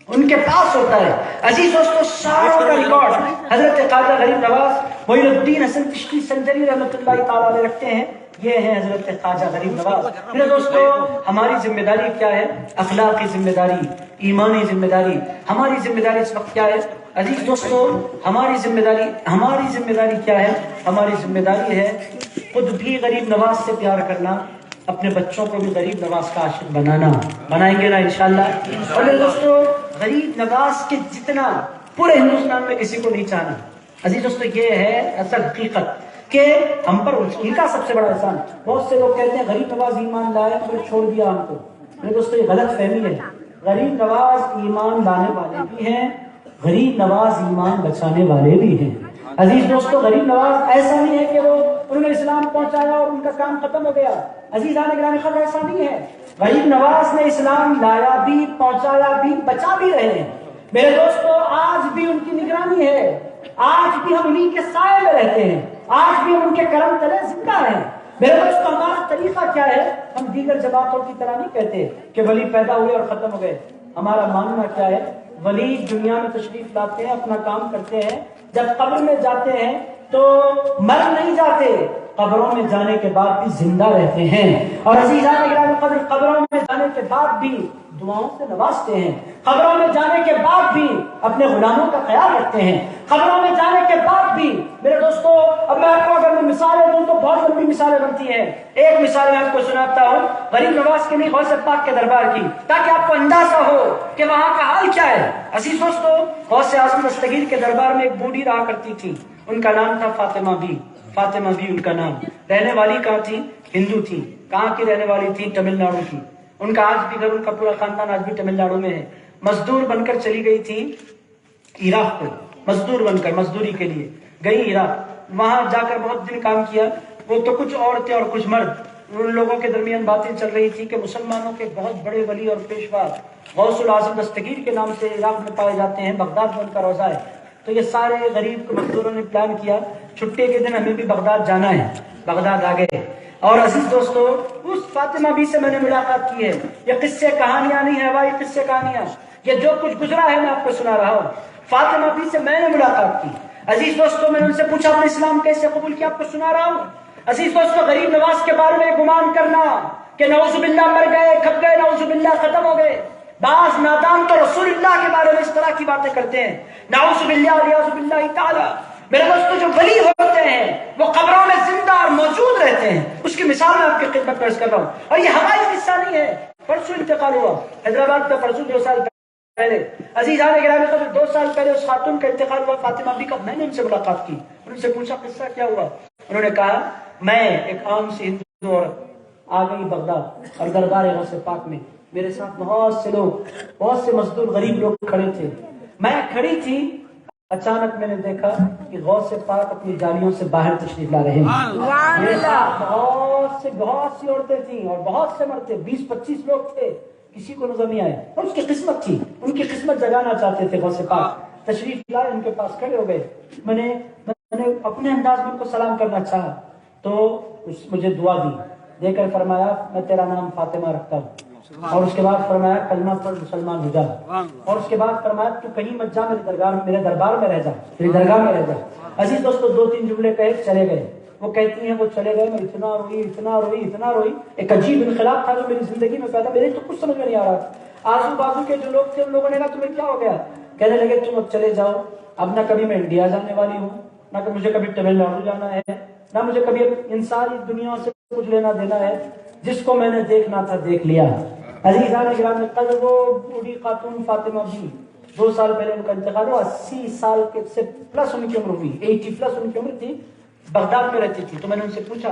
ان کے پاس ہوتا ہے۔ عزیز دوستو ساروں کا ریکارڈ حضرت خواجہ غریب نواز معین الدین حسن چشتی سنجری رحمۃ اللہ تعالیٰ علیہ رکھتے ہیں، یہ ہے حضرت خواجہ غریب نواز۔ میرے دوستو ہماری ذمہ داری کیا ہے؟ اخلاقی ذمہ داری، ایمانی ذمہ داری۔ ہماری ذمہ داری اس وقت کیا ہے عزیز دوستو؟ ہماری ذمہ داری کیا ہے؟ ہماری ذمہ داری ہے خود بھی غریب نواز سے پیار کرنا، اپنے بچوں کو بھی غریب نواز کا عاشق بنانا، بنائیں گے نا انشاءاللہ۔ اور میرے دوستو غریب نواز کے جتنا پورے ہندوستان میں کسی کو نہیں چاہنا۔ عزیز دوستو یہ ہے اصل حقیقت کہ ہم پر ان کا سب سے بڑا احسان۔ بہت سے لوگ کہتے ہیں غریب نواز ایمان لائے مگر چھوڑ دیا ہم کو۔ میرے دوستو یہ غلط فہمی ہے، غریب نواز ایمان لانے والے بھی ہیں، غریب نواز ایمان بچانے والے بھی ہیں۔ عزیز دوستو غریب نواز ایسا نہیں ہے کہ وہ انہوں نے اسلام پہنچایا اور ان کا کام ختم ہو گیا۔ عزیزان گرامی قدر ایسا نہیں ہے، غریب نواز نے اسلام لایا بھی، پہنچایا بھی، بچا بھی رہے ہیں۔ میرے دوستو آج بھی ان کی نگرانی ہے، آج بھی ہم انہیں کے سائے میں رہتے ہیں، آج بھی ہم ان کے کرم تلے زندہ ہیں۔ میرے دوستو ہمارا طریقہ کیا ہے؟ ہم دیگر جماعتوں کی طرح نہیں کہتے کہ ولی پیدا ہوئے اور ختم ہو گئے۔ ہمارا ماننا کیا ہے؟ ولی دنیا میں تشریف لاتے ہیں، اپنا کام کرتے ہیں، جب قبر میں جاتے ہیں تو مر نہیں جاتے، قبروں میں جانے کے بعد بھی زندہ رہتے ہیں۔ اور عزیزان گرامی قدر قبروں میں جانے کے بعد بھی دعاؤں سے نوازتے ہیں، قبروں میں جانے کے بعد بھی اپنے غلاموں کا خیال رکھتے ہیں، قبروں میں جانے کے بعد بھی۔ میرے دوستو اب میں آپ کو اگر مثالیں دوں تو بہت لمبی مثالیں بنتی ہیں، ایک مثال میں آپ کو سناتا ہوں غریب نواز کے نہیں غوث پاک کے دربار کی، تاکہ آپ کو اندازہ ہو کہ وہاں کا حال کیا ہے۔ عزیز دوستو غوث اعظم دستگیر کے دربار میں ایک بوڑھی رہا کرتی تھی، ان کا نام تھا فاطمہ بی، فاطمہ بی ان کا نام۔ رہنے والی کہاں تھی؟ ہندو تھی۔ کہاں کی رہنے والی تھی؟ تمل ناڈو کی۔ ان کا آج بھی گھر، ان کا پورا خاندان آج بھی تمل ناڈو میں ہے۔ مزدور بن کر چلی گئی تھی عراق کو، مزدور بن کر مزدوری کے لیے گئی عراق، وہاں جا کر بہت دن کام کیا۔ وہ تو کچھ عورتیں اور کچھ مرد، ان لوگوں کے درمیان باتیں چل رہی تھی کہ مسلمانوں کے بہت بڑے ولی اور پیشوا غوث الاعظم دستگیر کے نام سے عراق میں پائے جاتے ہیں، بغداد میں ان کا روضہ ہے۔ تو یہ سارے غریب مزدوروں نے پلان کیا چھٹی کے دن ہمیں بھی بغداد جانا ہے، بغداد آ گئے۔ اور عزیز دوستو اس فاطمہ بی سے میں نے ملاقات کی ہے۔ یہ قصے کہانیاں نہیں ہیں ہماری، قصے کہانیاں، یہ جو کچھ گزرا ہے میں آپ کو سنا رہا ہوں۔ فاطمہ بی سے میں نے ملاقات کی۔ عزیز دوستو میں نے ان سے پوچھا اپنے اسلام کیسے قبول کیا، آپ کو سنا رہا ہوں۔ عزیز دوستو غریب نواز کے بارے میں گمان کرنا کہ نعوذ باللہ مر گئے، کھپ گئے، نعوذ باللہ ختم ہو گئے، بعض نادان تو رسول اللہ کے بارے میں اس طرح کی باتیں کرتے ہیں، نعوذ باللہ والیاذ باللہ تعالی۔ میرے دوستو جو ولی ہوتے ہیں وہ قبروں میں زندہ اور موجود رہتے ہیں، اس کی مثال میں آپ کی خدمت پیش کر رہا ہوں۔ اور یہ ہماری قصہ نہیں ہے، پرسوں انتقال ہوا حیدرآباد کا، پرسوں 2 سال پہلے۔ عزیزان گرامی قدر 2 سال پہلے اس خاتون کا انتقال ہوا فاطمہ بی کا۔ میں نے ان سے ملاقات کی، ان سے پوچھا قصہ کیا ہوا۔ انہوں نے کہا میں ایک عام سی ہندو عورت آ گئی بغداد اور دربار غوث پاک میں، میرے ساتھ بہت سے لوگ، بہت سے مزدور غریب لوگ کھڑے تھے، میں کھڑی تھی، اچانک میں نے دیکھا کہ غوث پاک اپنی جالیوں سے باہر تشریف لا رہے ہیں۔ میرے ساتھ بہت سی عورتیں تھیں اور بہت سے مرد تھے، 20-25 لوگ تھے، کسی کو نظر نہیں آئے۔ اور اس کی قسمت تھی، ان کی قسمت جگانا چاہتے تھے غوث پاک، تشریف لائے، ان کے پاس کھڑے ہو گئے۔ میں نے اپنے انداز میں ان کو سلام کرنا چاہا تو مجھے دعا دے کر فرمایا میں تیرا نام فاطمہ رکھتا ہوں، اور اس کے بعد فرمایا کلمہ پڑھ مسلمان ہو جا، اور اس کے بعد فرمایا تو کہیں مت جا، میرے دربار میں رہ جا، میری درگاہ میں رہ جا۔ عزیز دوستو 2-3 جملے کہے چلے گئے۔ وہ کہتی ہیں وہ چلے گئے، میں اتنا روئی، ایک عجیب انقلاب تھا جو میری زندگی میں پیدا، میرے تو کچھ سمجھ میں نہیں آ رہا۔ آزو بازو کے جو لوگ تھے ان لوگوں نے کہا تمہیں کیا ہو گیا؟ کہنے لگے تم اب چلے جاؤ، اب نہ کبھی میں انڈیا جانے والی ہوں، نہ کہ مجھے کبھی تمل ناڈو جانا ہے، نہ مجھے کبھی ان ساری دنیا سے کچھ لینا دینا ہے، جس کو میں نے دیکھنا تھا دیکھ لیا۔ عزیزان گرامی قدر وہ بوڑھی خاتون فاطمہ بی 2 سال پہلے ان کا انتقال ہوا، 80 سال کے سے پلس ان کی عمر ہوئی، 80 پلس ان کی عمر تھی، بغداد میں رہتی تھی۔ تو میں نے ان سے پوچھا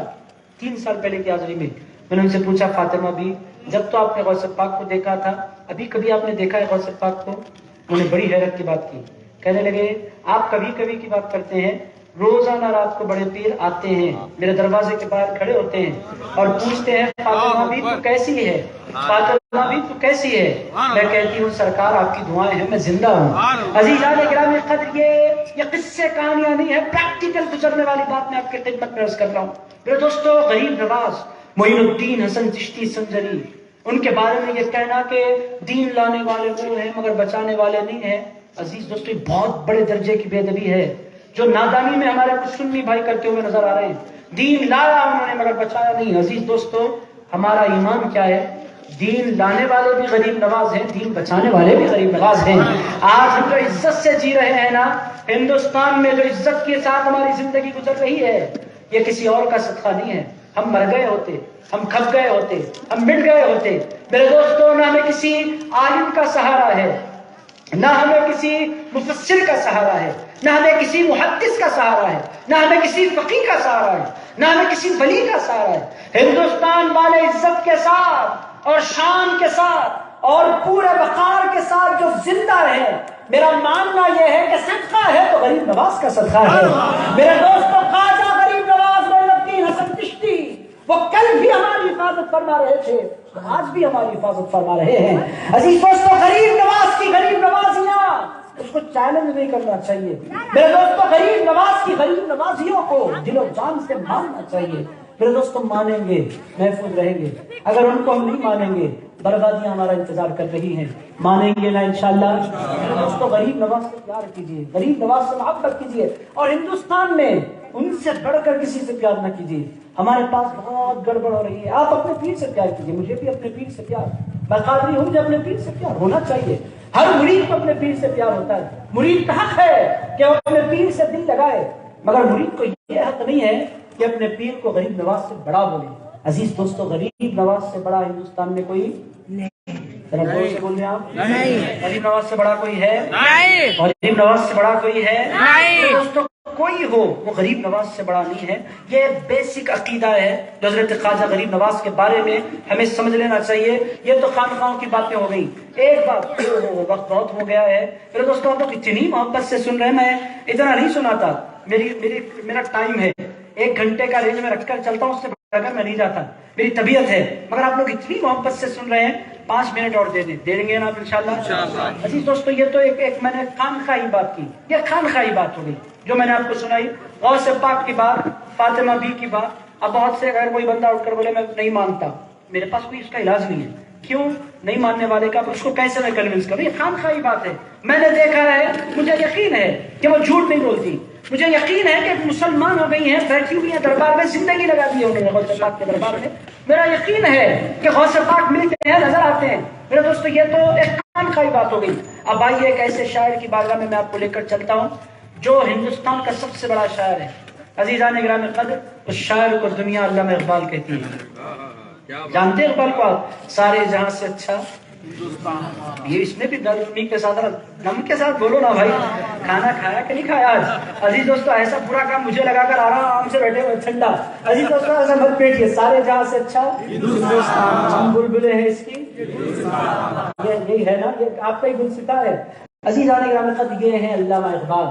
3 سال پہلے کی حاضری میں نے ان سے پوچھا فاطمہ بی جب تو آپ نے غوث پاک کو دیکھا تھا، ابھی کبھی آپ نے دیکھا ہے غوث پاک کو؟ انہوں نے بڑی حیرت کی بات کی، کہنے لگے آپ کبھی کبھی کی بات کرتے ہیں، روزانہ رات کو بڑے پیر آتے ہیں، میرے دروازے کے باہر کھڑے ہوتے ہیں اور پوچھتے ہیں فاطمہ بھی تو کیسی ہے، فاطمہ بھی تو کیسی ہے؟ میں کہتی ہوں سرکار آپ کی دعائیں ہیں، میں زندہ ہوں۔ عزیزان گرامی قدر، یہ قصے کہانیاں نہیں ہے، پریکٹیکل گزرنے والی بات میں آپ کی خدمت میں عرض کر رہا ہوں۔ میرے دوستو، غریب نواز معین الدین حسن چشتی سنجری، ان کے بارے میں یہ کہنا کہ دین لانے والے وہ ہیں مگر بچانے والے نہیں ہیں، عزیز دوستو، یہ بہت بڑے درجے کی بے ادبی ہے جو نادانی میں ہمارے کچھ سنی بھائی کرتے ہوئے نظر آ رہے ہیں۔ دین لایا انہوں نے مگر بچایا نہیں۔ عزیز دوستو، ہمارا ایمان کیا ہے؟ دین لانے والے بھی غریب نواز ہیں، دین بچانے والے بھی غریب نواز ہیں۔ آج ہم جو عزت سے جی رہے ہیں نا، ہندوستان میں جو عزت کے ساتھ ہماری زندگی گزر رہی ہے، یہ کسی اور کا صدقہ نہیں ہے۔ ہم مر گئے ہوتے، ہم کھپ گئے ہوتے، ہم مٹ گئے ہوتے۔ میرے دوستو، نہ ہمیں کسی عالم کا سہارا ہے، نہ ہمیں کسی مفسر کا سہارا ہے، نہ ہمیں کسی محدث کا سہارا ہے، نہ ہمیں کسی فقیہ کا سہارا ہے، نہ ہمیں کسی ولی کا سہارا ہے۔ ہندوستان والے عزت کے ساتھ اور شان کے ساتھ اور پورے وقار کے ساتھ جو زندہ رہے، میرا ماننا یہ ہے کہ صدقہ ہے تو غریب نواز کا صدقہ ہے۔ میرے دوستو، خواجہ غریب نواز معین الدین حسن چشتی، وہ کل بھی ہماری حفاظت فرما رہے تھے، آج بھی ہماری حفاظت فرما رہے ہیں۔ عزیز دوستو، غریب نواز کی غریب نوازیاں، اس کو چیلنج نہیں کرنا چاہیے۔ میرے دوستو، غریب نواز کی غریب نوازیوں کو دل و جان سے ماننا چاہیے۔ میرے دوستو، مانیں گے محفوظ رہیں گے، اگر ان کو ہم نہیں مانیں گے بربادیاں ہمارا انتظار کر رہی ہیں۔ مانیں گے نا انشاءاللہ؟ میرے دوستو، غریب نواز سے پیار کیجیے، غریب نواز سے محبت کیجیے، اور ہندوستان میں ان سے بڑھ کر کسی سے پیار نہ کیجیے۔ ہمارے پاس بہت گڑبڑ ہو رہی ہے۔ آپ اپنے پیر سے پیار کیجیے، مجھے بھی اپنے پیر سے پیار، میں قادری ہوں، مجھے اپنے پیر سے پیار ہونا چاہیے۔ ہر مرید کو اپنے پیر سے پیار ہوتا ہے، مرید کا حق ہے کہ وہ اپنے پیر سے دل لگائے، مگر مرید کو یہ حق نہیں ہے کہ اپنے پیر کو غریب نواز سے بڑا بولے۔ عزیز دوستو، غریب نواز سے بڑا ہندوستان میں کوئی نہیں۔ بولے آپ، غریب نواز سے بڑا کوئی ہے نہیں، غریب نواز سے بڑا کوئی ہے نہیں۔ دوستو، کوئی ہو وہ غریب نواز سے بڑا نہیں ہے۔ یہ بیسک عقیدہ ہے جو حضرت خواجہ غریب نواز کے بارے میں ہمیں سمجھ لینا چاہیے۔ یہ تو خانقاہوں کی باتیں ہو گئی۔ ایک بات، وقت بہت ہو گیا ہے میرے دوستو، آپ لوگ اتنی محبت سے سن رہے ہیں، میں اتنا نہیں سنا تھا۔ میرا ٹائم ہے، 1 گھنٹے کا رینج میں رکھ کر چلتا ہوں، اس سے اگر میں نہیں جاتا، میری طبیعت ہے، مگر آپ لوگ اتنی محبت سے سن رہے ہیں، 5 منٹ اور دے دیں گے نا آپ انشاءاللہ۔ عزیز دوستو، یہ تو ایک میں نے خانقاہی بات کی، یہ خانقاہی بات ہو گئی جو میں نے آپ کو سنائی۔ غوث پاک کی بات، فاطمہ بی کی بات۔ اب بہت سے اگر کوئی بندہ اٹھ کر بولے میں نہیں مانتا، میرے پاس کوئی اس کا علاج نہیں ہے، کیوں نہیں ماننے والے کا اس کو کیسے میں کنونس کروں؟ یہ خانقاہی بات ہے، میں نے دیکھا ہے، مجھے یقین ہے کہ وہ جھوٹ نہیں بولتی، مجھے یقین ہے کہ مسلمان ہو گئی ہیں، بیٹھی ہوئی ہیں دربار میں، زندگی لگا دی ہے انہوں نے غوث پاک کے دربار میں۔ میرا یقین ہے کہ غوث پاک ملتے ہیں، نظر آتے ہیں۔ میرے دوستو، یہ تو ایک خانقاہی بات ہو گئی۔ اب آئیے ایک ایسے شاعر کی بارگاہ میں آپ کو لے کر چلتا ہوں جو ہندوستان کا سب سے بڑا شاعر ہے۔ عزیزان گرامی قدر، اس شاعر کو دنیا علامہ اقبال کہتی ہے۔ جانتے ہیں اقبال کو آپ؟ سارے جہاں سے اچھا یہ، اس نے بھی نرمی کے ساتھ، نم کے ساتھ بولو نا بھائی، کھانا کھایا کہ نہیں کھایا آج؟ عزیز دوستو، ایسا پورا کام مجھے لگا کر آرام سے بیٹھے ہوئے ٹھنڈا۔ عزیز دوستو، ایسا مت بیٹھیے، سارے جہاں سے اچھا ہندوستان، ہم بلبلیں ہیں اس کی، یہی ہے نا، یہ آپ کا ہی گلستہ ہے۔ عزیزان گرامی قدر، یہ ہے علامہ اقبال،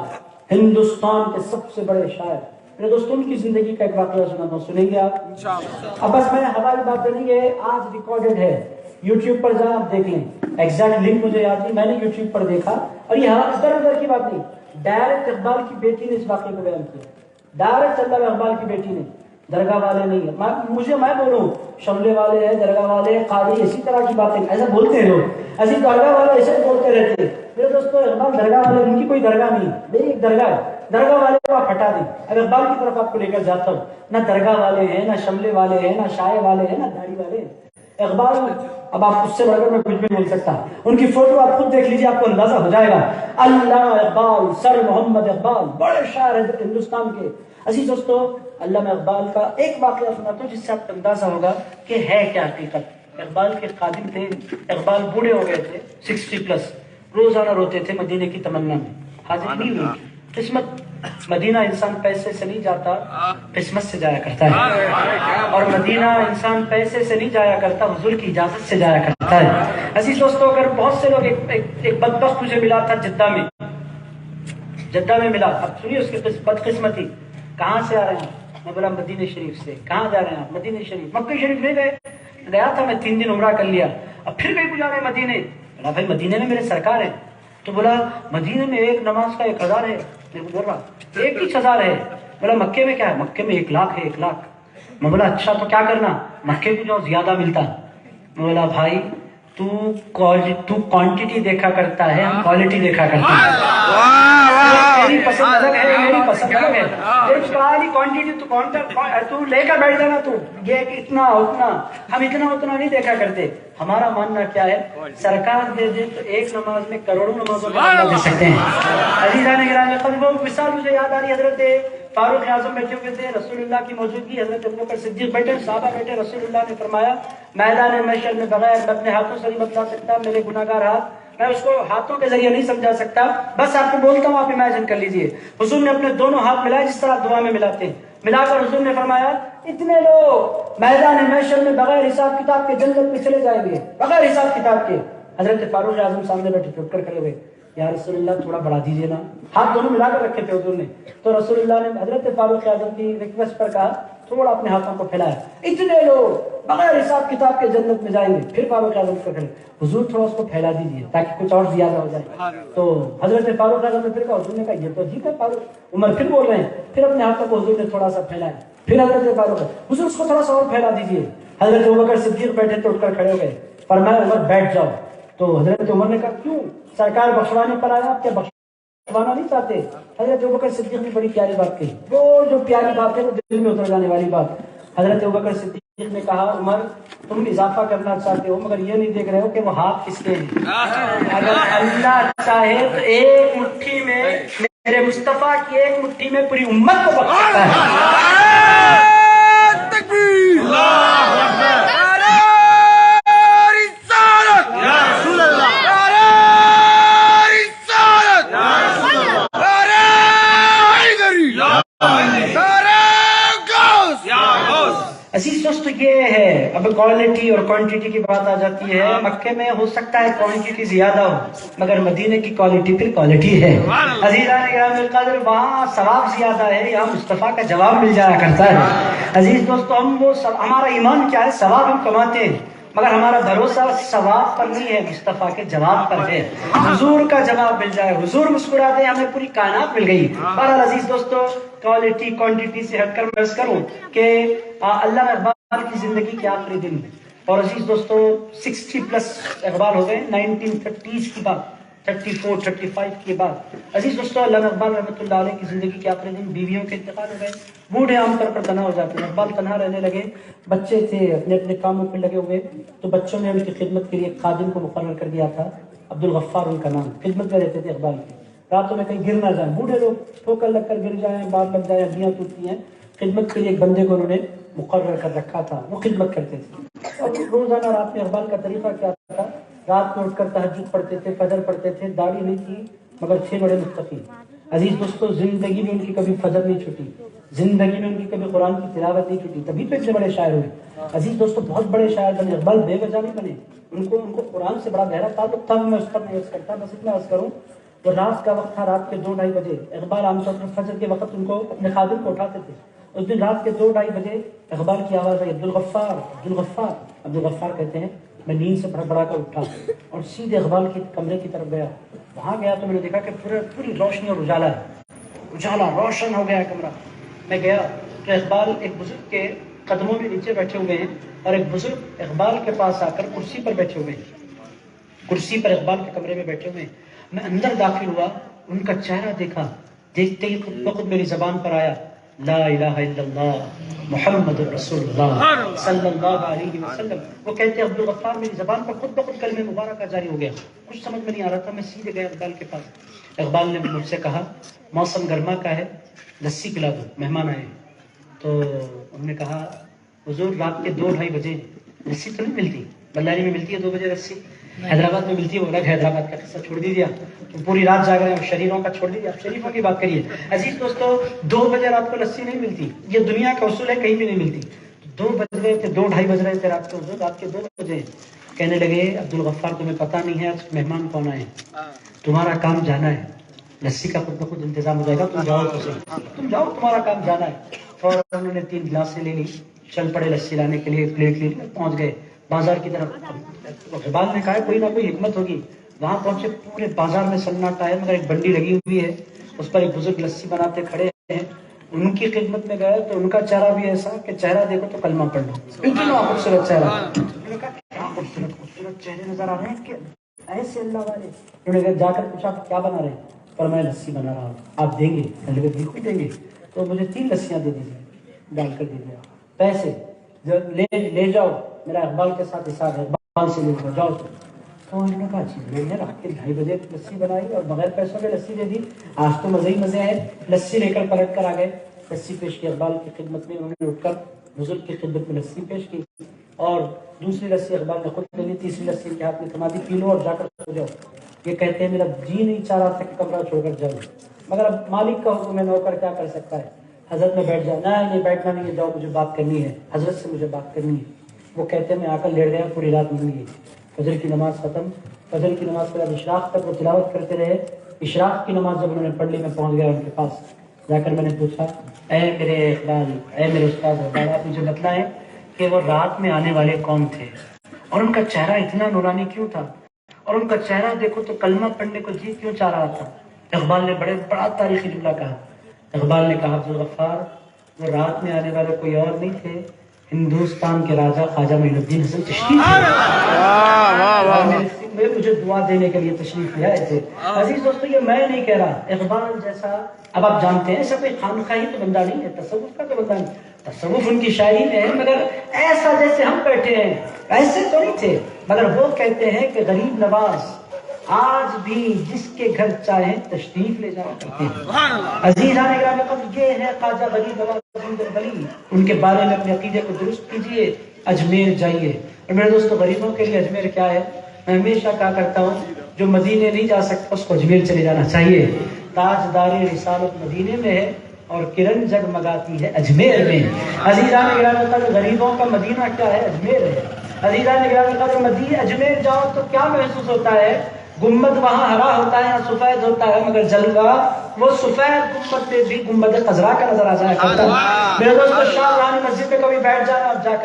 ہندوستان کے سب سے بڑے شاعر۔ میرے دوستوں، ان کی زندگی کا ایک واقعہ سناتا ہوں، سنیں گے آپ؟ اب بس میں نے ہماری بات نہیں ہے، آج ریکارڈڈ ہے، یوٹیوب پر جائیں آپ دیکھ لیں، ایگزیکٹ لنک مجھے یاد نہیں، میں نے یوٹیوب پر دیکھا، اور یہ ادھر ادھر کی بات نہیں، ڈائریکٹ اقبال کی بیٹی نے اس واقعے کو بیان کیا، ڈائریکٹ علامہ اقبال کی بیٹی نے، درگاہ والے نہیں ہے، میں بولوں شملے والے ہیں، درگاہ والے ہیں، قاضی، اسی طرح کی باتیں ایسا بولتے ہیں لوگ، ایسی درگاہ والے ایسے بولتے رہتے ہیں۔ میرے دوستو، اقبال درگاہ والے، ان کی کوئی درگاہ نہیں، میری ایک درگاہ ہے، درگاہ والے کو آپ ہٹا دیں، اگر اقبال کی طرف آپ کو لے کر جاتا ہوں، نہ درگاہ والے ہیں، نہ شملے والے ہیں، نہ شائع والے ہیں، نہ داڑھی والے ہیں۔ اقبال، اب آپ اس سے بڑھ کر میں کچھ بھی نہیں بول سکتا، ان کی فوٹو آپ خود دیکھ لیجیے، آپ کو اندازہ ہو جائے گا۔ علامہ اقبال، سر محمد اقبال، بڑے شاعر ہیں ہندوستان کے۔ عزیز دوستو، علامہ اقبال کا ایک واقعہ سناتا ہوں جس سے آپ کو اندازہ ہوگا کہ ہے کیا حقیقت۔ اقبال کے خادم تھے، اقبال بوڑھے ہو گئے تھے، 60+، روزانہ روتے تھے مدینے کی تمنا میں، حاضر نہیں ہوئی قسمت۔ مدینہ انسان پیسے سے نہیں جاتا، قسمت سے جایا کرتا ہے، اور مدینہ انسان پیسے سے نہیں جایا کرتا، حضور کی اجازت سے جایا کرتا ہے۔ عزیز دوستو، اگر بہت سے لوگ، ایک بدبخت مجھے ملا تھا جدہ میں، جدہ میں ملا. اب سنیے اس کی بدقسمتی. کہاں سے آ رہے ہیں؟ میں بولا مدینہ شریف سے. کہاں جا رہے ہیں آپ؟ مدینہ شریف. مکہ شریف نہیں گئے؟ گیا تھا میں 3 دن عمرہ کر لیا. اب پھر کہیں کو جا رہے ہیں مدینے. بولا بھائی مدینے میں میرے سرکار ہیں. تو بولا مدینے میں ایک نماز کا 1000 ہے. میں بول رہا ایک ہی 1000 ہے. بولا مکے میں کیا ہے؟ مکے میں 1 لاکھ ہے. 1 لاکھ. میں بولا اچھا تو کیا کرنا؟ مکے کو جو زیادہ ملتا. میں بولا بھائی تو کوانٹٹی دیکھا کرتا ہے, ہم کوالٹی دیکھا کرتے ہیں. میری پسند الگ ہے, میری پسند الگ ہے. کوانٹٹی تو لے کر بیٹھ جانا. تو یہ اتنا اتنا, ہم اتنا اتنا نہیں دیکھا کرتے. ہمارا ماننا کیا ہے, سرکار دے دے تو ایک نماز میں کروڑوں نمازوں کا دے سکتے ہیں. عزیزان گرامی قدر وہ مثال مجھے یاد آ رہی. حضرت فاروق اعظم بیٹھے ہوئے تھے, رسول اللہ کی موجودگی, حضرت ابوبکر صدیق بیٹھے, صحابہ بیٹھے. رسول اللہ نے فرمایا میدان محشر میں بغیر میں اپنے ہاتھوں سے نہیں بتلا سکتا میرے گناہگار ہاتھ, میں اس کو ہاتھوں کے ذریعے نہیں سمجھا سکتا, بس آپ کو بولتا ہوں آپ امیجن کر لیجئے. حضور نے اپنے دونوں ہاتھ ملائے جس طرح دعا میں ملاتے ہیں. ملا کر حضور نے فرمایا اتنے لوگ میدان محشر میں بغیر حساب کتاب کے جنت میں چلے جائیں گے, بغیر حساب کتاب کے. حضرت فاروق اعظم سامنے بیٹھے تھے, اٹھ کر کھڑے ہوئے, یا رسول اللہ تھوڑا بڑھا دیجیے نا. ہاتھ دونوں ملا کر رکھے تھے حضور نے. تو رسول اللہ نے حضرت فاروق اعظم کی ریکویسٹ پر کہا تھوڑا اپنے ہاتھوں کو پھیلایا. اتنے لوگ بغیر حساب کتاب کے جنت میں جائیں گے. پھر فاروق اعظم کو کھڑے, حضور تھوڑا اس کو پھیلا دیجیے تاکہ کچھ اور زیادہ ہو جائے. تو حضرت فاروق اعظم نے پھر کہا, حضور نے کہا یہ تو ٹھیک ہے. فاروق عمر پھر بول رہے ہیں, پھر اپنے ہاتھوں کو حضور نے تھوڑا سا پھیلایا. پھر حضرت فاروق, حضور اس کو تھوڑا سا اور پھیلا دیجیے. حضرت ابوبکر صدیق بیٹھے تو اٹھ کر کھڑے ہو گئے. فرمایا عمر بیٹھ جاؤ. تو حضرت عمر نے کہا کیوں, سرکار بخشوانے پر آیا, آپ کیا بخشوانا نہیں چاہتے؟ حضرت ابوبکر صدیق نے بڑی پیاری بات کہی, وہ جو پیاری بات ہے وہ دل میں اتر جانے والی بات. حضرت ابوبکر صدیق نے کہا عمر تم اضافہ کرنا چاہتے ہو مگر یہ نہیں دیکھ رہے ہو کہ وہ ہاتھ کس کے ہیں. اگر اللہ چاہے تو ایک مٹھی میں میرے مصطفیٰ کی ایک مٹھی میں پوری امت کو بخش سکتا ہے. تکبیر, عزیز دوست یہ ہے. اب کوالٹی اور کوانٹٹی کی بات آ جاتی ہے. مکے میں ہو سکتا ہے کوانٹٹی زیادہ ہو مگر مدینے کی کوالٹی پھر کوالٹی ہے. عزیزان گرامی القدر وہاں ثواب زیادہ ہے, یہاں مصطفیٰ کا جواب مل جایا کرتا ہے. عزیز دوستو ہمارا ایمان کیا ہے, ثواب ہم کماتے ہیں مگر ہمارا بھروسہ ثواب پر نہیں ہے, مصطفیٰ کے جواب پر ہے. حضور کا جواب مل جائے, حضور مسکرا دے, ہمیں پوری کائنات مل گئی. بہرحال عزیز دوستو کوالٹی کوانٹٹی سے ہٹ کر میں عرض کروں کہ اللہ اقبال کی زندگی کے آخری دن, اور عزیز دوستو 60+ اقبال ہو گئے 1930s کی بات, 34 35 کی بات. عزیز دوستو علامہ اقبال رحمۃ اللہ علیہ کی زندگی کے آخری دن بیویوں کے انتقال ہو گئے. بوڑھے عام طور پر تنہا ہو جاتے ہیں, اقبال تنہا رہنے لگے. بچے تھے اپنے اپنے کاموں پہ لگے ہوئے, تو بچوں نے ان کی خدمت کے لیے ایک خادم کو مقرر کر دیا تھا, عبدالغفار ان کا نام. خدمت میں رہتے تھے اقبال کی. راتوں میں کہیں گر نہ جائیں, بوڑھے لوگ ٹھوکر لگ کر گر جائیں, بال لگ جائیں, ہڈیاں ٹوٹتی ہیں. خدمت کے لیے ایک بندے کو انہوں نے مقرر کر رکھا تھا, وہ خدمت کرتے تھے. اور روزانہ رات میں اقبال کا طریقہ کیا تھا, رات میں اٹھ کر تہجد پڑھتے تھے, فجر پڑھتے تھے. داڑھی نہیں تھی مگر تھے بڑے متقی. عزیز دوستو زندگی میں ان کی کبھی فجر نہیں چھٹی, زندگی میں ان کی کبھی قرآن کی تلاوت نہیں چھٹی, تبھی تو اتنے بڑے شاعر ہوئے. عزیز دوستو بہت بڑے شاعر بنے. اقبال بے وجہ نہیں بنے, ان کو قرآن سے بڑا گہرا تعلق تھا. میں اس پر نہیں عرض کرتا, بس اتنا عرض کروں وہ رات کا وقت تھا, رات کے 2-2:30 بجے. اقبال عام طور پر فجر کے وقت ان کو اپنے خادم کو اٹھاتے تھے. اس دن رات کے 2-2:30 بجے اقبال کی آواز آئی, عبدالغفار عبدالغفار. عبدالغفار کہتے ہیں میں نیند سے بڑا کر اٹھا اور سیدھے اقبال کے کمرے کی طرف گیا. وہاں گیا تو میں نے دیکھا کہ پوری روشنی اور اجالا ہے, اجالا روشن ہو گیا ہے کمرہ. میں گیا تو اقبال ایک بزرگ کے قدموں میں نیچے بیٹھے ہوئے ہیں, اور ایک بزرگ اقبال کے پاس آ کر کرسی پر بیٹھے ہوئے ہیں, کرسی پر اقبال کے کمرے میں بیٹھے ہوئے ہیں. میں اندر داخل ہوا, ان کا چہرہ دیکھا, دیکھتے ہی خود بخود میری زبان پر آیا لا الہ الا اللہ محمد رسول اللہ صلی اللہ علیہ وسلم. وہ کہتے ہیں عبدالغفار میری زبان پر خود بخود کلمہ مبارکہ جاری ہو گیا. کچھ سمجھ میں نہیں آ رہا تھا, میں سیدھے گیا اقبال کے پاس. اقبال نے مجھ سے کہا موسم گرما کا ہے, لسی پلا دو, مہمان آئے. تو انہوں نے کہا حضور رات کے 2-2:30 بجے لسی تو نہیں ملتی, بلاری میں ملتی ہے 2 بجے لسی, حیدرآباد میں ملتی ہے, وہ الگ حیدرآباد کا قصہ چھوڑ دیجیے. تو پوری رات جاگ رہے ہیں, شریفوں کا چھوڑ دیجیے, آپ شریفوں کی بات کریے. عزیز دوستو 2 بجے رات کو لسی نہیں ملتی, یہ دنیا کا اصول ہے, کہیں بھی نہیں ملتی. 2 بج رہے تھے, 2-2:30 بج رہے تھے رات کو, رات کے 2 بجے. کہنے لگے عبدالغفار تمہیں پتہ نہیں ہے آج مہمان کون آئے, تمہارا کام جانا ہے. لسی کا خود بخود انتظام ہو جائے گا، تم جاؤ تم جاؤ، تمہارا کام جانا ہے۔ اور انہوں نے 3 گلاسیں لے لی، چل پڑے لسی لانے کے لیے، پلیٹ لے لی، پہنچ گئے بازار کی طرف۔ اقبال نے کہا کوئی نہ کوئی حکمت ہوگی، وہاں پہنچے، پورے بازار میں سناٹا ہے، مگر ایک بنڈی لگی ہوئی ہے، اس پر ایک بزرگ لسی بناتے کھڑے ہیں۔ ان کی خدمت میں گئے تو ان کا چہرہ بھی ایسا کہ چہرہ دیکھو تو کلمہ پڑھ لو، اتنا خوبصورت چہرہ۔ انہوں نے کہا کیا خوبصورت خوبصورت چہرے نظر آ رہے ہیں کہ ایسے اللہ والے۔ انہوں نے جا کر پوچھا کیا بنا رہے ہیں؟ پر میں لسی بنا رہا ہوں، آپ دیں گے؟ بالکل دیں گے، تو مجھے 3 لسیاں دے دیجیے، ڈال کر دیجیے، پیسے لے جاؤ، میرا اقبال کے ساتھ حساب ہے، اقبال سے لے جاؤ۔ تو انہوں نے کہا جی میں نے رات کے 2:30 بجے لسی بنائی اور بغیر پیسوں کے لسی دے دی، آج تو مزے ہی مزے ہیں۔ لسی لے کر پلٹ کر آ گئے، لسی پیش کی اقبال کی خدمت میں، انہوں نے اٹھ کر بزرگ کی خدمت میں لسی پیش کی، اور دوسری لسی اقبال نے خود لے لی، تیسری لسی ان کے ہاتھ میں تھما دی، پی لو اور جا کر سو جاؤ۔ یہ کہتے ہیں میرا جی نہیں چاہ رہا تھا کہ کمرہ چھوڑ کر جاؤں، مگر اب مالک کا حکم ہے، نوکر کیا کر سکتا ہے۔ حضرت میں بیٹھ جانا ہے، نہیں بیٹھنا نہیں ہے، جاؤ مجھے بات کرنی ہے، حضرت سے مجھے بات کرنی ہے۔ وہ کہتے ہیں میں آ کر لیٹ گیا، پوری رات نہیں ہوئی، فجر کی نماز ختم، فجر کی نماز کے بعد اشراق تک وہ تلاوت کرتے رہے۔ اشراق کی نماز جب انہوں نے پڑھ لی، میں پہنچ گیا ان کے پاس، جا کر میں نے پوچھا اے میرے اقبال، اے میرے استاد اقبال، آپ مجھے بتلائیں کہ وہ رات میں آنے والے کون تھے، اور ان کا چہرہ اتنا نورانی کیوں تھا، اور ان کا چہرہ دیکھو تو کلمہ پڑھنے کو جی کیوں چاہ رہا تھا۔ اقبال نے بڑا تاریخی جملہ کہا، اقبال نے کہا عبدالغفار وہ رات میں آنے والے کوئی اور نہیں تھے، ہندوستان کے راجا خواجہ معین الدین حسن چشتی مجھے دعا دینے کے لیے تشریف لے آئے تھے۔ عزیز دوستو یہ میں نہیں کہہ رہا، اقبال جیسا، اب آپ جانتے ہیں ایسا کوئی خانقاہی تو بندہ نہیں ہے، تصوف کا تو بندہ نہیں، تصوف ان کی شاعری میں ہے، مگر ایسا جیسے ہم بیٹھے ہیں ایسے تو نہیں تھے۔ مگر وہ کہتے ہیں کہ غریب نواز آج بھی جس کے گھر چاہے تشریف لے جایا کرتے ہیں۔ عزیزان گرامی قدر یہ ہے خواجہ غریب نواز ولی، ان کے بارے میں اپنے عقیدے کو درست کیجئے، اجمیر جائیے۔ اور میرے دوستو غریبوں کے لیے اجمیر کیا ہے؟ میں ہمیشہ کہا کرتا ہوں جو مدینے نہیں جا سکتا اس کو اجمیر چلے جانا چاہیے۔ تاجدار رسالت مدینے میں ہے اور کرن جگمگاتی ہے اجمیر میں۔ عزیزان گرامی قدر غریبوں کا مدینہ کیا ہے؟ اجمیر ہے۔ عزیزان گرامی قدر اجمیر جاؤ تو کیا محسوس ہوتا ہے؟ گنبد وہاں ہرا ہوتا ہے یا سفید ہوتا ہے، مگر جلوہ وہ سفید گنبد پہ بھی گنبد خضرا کا نظر آ جایا کرتا ہے۔ میرے دوستو شاہ جہانی مسجد میں کبھی بیٹھ جائیں، آپ جا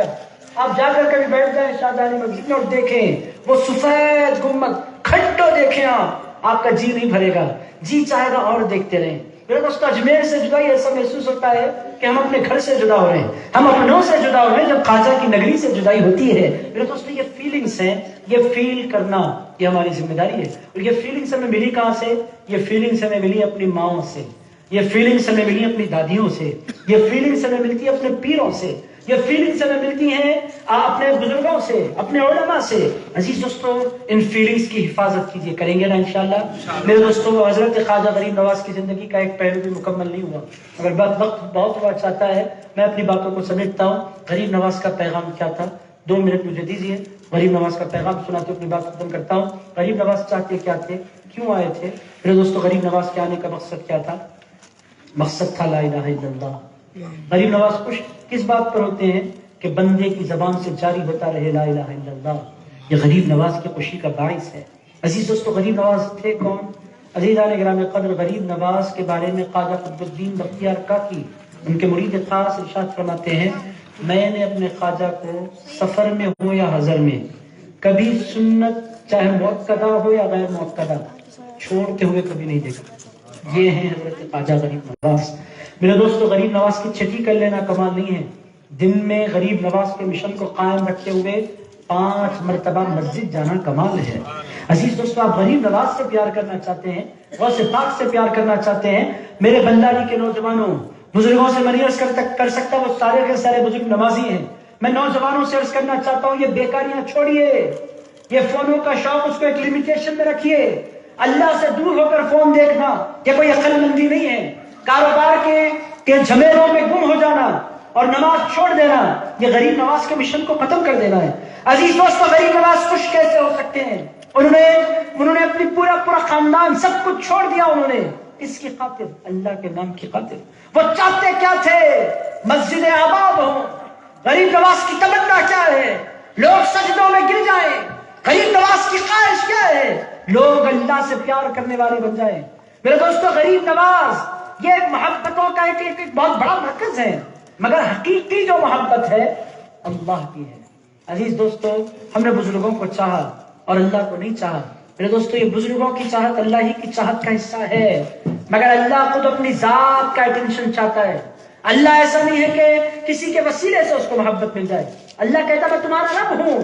کر کبھی بیٹھ جائیں شاہ جہانی مسجد میں اور دیکھیں وہ سفید گنبد، کھٹو دیکھیں آپ کا جی نہیں بھرے گا، جی چاہے گا اور دیکھتے رہیں۔ میرے دوستو اجمیر سے جدائی ایسا محسوس ہوتا ہے کہ ہم اپنے گھر سے جدا ہو رہے ہیں، ہم اپنوں سے جدا ہو رہے ہیں جب خواجہ کی نگری سے جدائی ہوتی ہے۔ میرے دوستو یہ فیلنگز ہیں، یہ فیل کرنا یہ ہماری ذمہ داری ہے۔ اور یہ فیلنگز ہمیں ملی کہاں سے؟ یہ فیلنگز ہمیں ملی اپنی ماؤں سے، یہ فیلنگز ہمیں ملی اپنی دادیوں سے، یہ فیلنگز ہمیں ملتی ہے اپنے پیروں سے، یہ فیلنگز ہمیں ملتی ہیں اپنے بزرگوں سے، اپنے علماء سے۔ عزیز دوستو ان فیلنگز کی حفاظت کیجئے، کریں گے نا انشاءاللہ؟ میرے دوستو حضرت خواجہ غریب نواز کی زندگی کا ایک پہلو بھی مکمل نہیں ہوا، اگر وقت بہت ہوا چاہتا ہے میں اپنی باتوں کو سمیٹتا ہوں۔ غریب نواز کا پیغام کیا تھا؟ 2 منٹ مجھے دیجیے، غریب نواز کا پیغام سناتے اپنی بات ختم کرتا ہوں۔ غریب نواز چاہتے کیا تھے؟ کیوں آئے تھے؟ میرے دوستو غریب نواز کے آنے کا مقصد کیا تھا؟ مقصد تھا لا الہ الا اللہ۔ غریب نواز خوش کس بات پر ہوتے ہیں؟ کہ بندے کی زبان سے جاری ہوتا رہے لا الہ الا اللہ، یہ غریب نواز کی خوشی کا باعث ہے۔ عزیز دوستو غریب نواز تھے کون؟ عزیزان گرامی قدر غریب نواز کے بارے میں خواجہ قطب الدین بختیار کاکی ان کے مرید خاص ارشاد فرماتے ہیں میں نے اپنے خواجہ کو سفر میں ہو یا حضر میں کبھی سنت چاہے مؤکدہ ہو یا غیر مؤکدہ چھوڑتے ہوئے کبھی نہیں دیکھا۔ یہ ہیں حضرت خواجہ غریب نواز۔ میرے دوستو غریب نواز کی چھٹی کر لینا کمال نہیں ہے، دن میں غریب نواز کے مشن کو قائم رکھتے ہوئے 5 مرتبہ مسجد جانا کمال ہے۔ عزیز دوستو آپ غریب نواز سے پیار کرنا چاہتے ہیں، غوث پاک سے پیار کرنا چاہتے ہیں، میرے بنداری کے نوجوانوں بزرگوں سے میں نہیں عرض کر سکتا وہ سارے کے سارے بزرگ نمازی ہیں، میں نوجوانوں سے عرض کرنا چاہتا ہوں یہ بیکاریاں چھوڑیے، یہ فونوں کا شوق اس کو ایک لیمیٹیشن میں رکھیے، اللہ سے دور ہو کر فون دیکھنا یہ کوئی عقل مندی نہیں ہے، کاروبار کے جھمیلوں میں گم ہو جانا اور نماز چھوڑ دینا یہ غریب نواز کے مشن کو ختم کر دینا ہے۔ عزیز دوستو غریب نواز خوش کیسے ہو سکتے ہیں؟ انہوں نے اپنی پورا خاندان سب کچھ چھوڑ دیا، انہوں نے اس کی خاطر، اللہ کے نام کی خاطر۔ وہ چاہتے کیا تھے؟ مسجد آباد ہو۔ غریب نواز کی تمنا کیا ہے؟ لوگ سجدوں میں گر جائیں۔ غریب نواز کی خواہش کیا ہے؟ لوگ اللہ سے پیار کرنے والے بن جائیں۔ میرے دوستو غریب نواز یہ ایک محبتوں کا ایک بہت بڑا مرکز ہے، مگر حقیقی جو محبت ہے اللہ کی ہے۔ عزیز دوستو ہم نے بزرگوں کو چاہا اور اللہ کو نہیں چاہا۔ میرے دوستو یہ بزرگوں کی چاہت اللہ ہی کی چاہت کا حصہ ہے، مگر اللہ خود اپنی ذات کا اٹینشن چاہتا ہے۔ اللہ ایسا نہیں ہے کہ کسی کے وسیلے سے اس کو محبت مل جائے۔ اللہ کہتا میں تمہارا رب ہوں،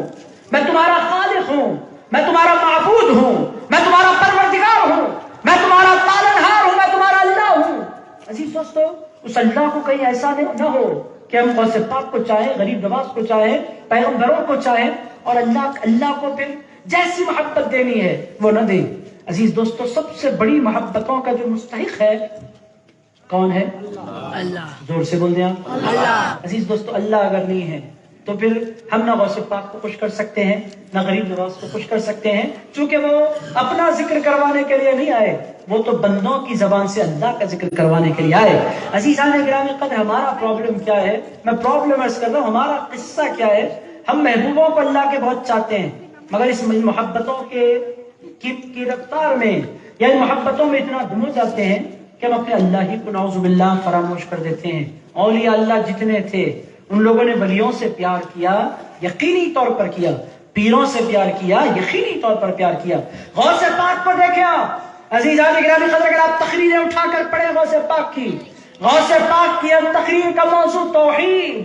میں تمہارا خالق ہوں، میں تمہارا معبود ہوں، میں تمہارا پروردگار ہوں، میں تمہارا پالنہار ہوں، میں تمہارا اللہ ہوں۔ عزیز دوستو اس اللہ کو کہیں ایسا نہ ہو کہ ہم غوث پاک کو چاہیں، غریب نواز کو چاہیں، پیغمبروں کو چاہیں اور اللہ کو پھر جیسی محبت دینی ہے وہ نہ دیں۔ عزیز دوستو سب سے بڑی محبتوں کا جو مستحق ہے کون ہے؟ اللہ۔ زور سے بول دیں آپ، اللہ۔ عزیز دوستو اللہ اگر نہیں ہے تو پھر ہم نہ غوث پاک کو خوش کر سکتے ہیں نہ غریب نواز کو خوش کر سکتے ہیں، چونکہ وہ اپنا ذکر کروانے کے لیے نہیں آئے، وہ تو بندوں کی زبان سے اللہ کا ذکر کروانے کے لیے آئے۔ عزیزان گرامی قدر ہمارا پرابلم کیا ہے؟ میں پرابلم عرض کر رہا ہوں، ہمارا قصہ کیا ہے؟ ہم محبوبوں کو اللہ کے بہت چاہتے ہیں، مگر اس محبتوں کی رفتار میں یا ان محبتوں میں اتنا گم ہو جاتے ہیں کہ ہم اپنے اللہ ہی کو نعوذ باللہ فراموش کر دیتے ہیں۔ اولیاء اللہ جتنے تھے ان لوگوں نے ولیوں سے پیار کیا، یقینی طور پر کیا، پیروں سے پیار کیا، یقینی طور پر پیار کیا۔ غوث پاک کو دیکھیں آپ عزیزان گرامی قدر، اگر آپ تقریریں اٹھا کر پڑھیں غوث پاک کی، غوث پاک کی تقریر کا موضوع توحید،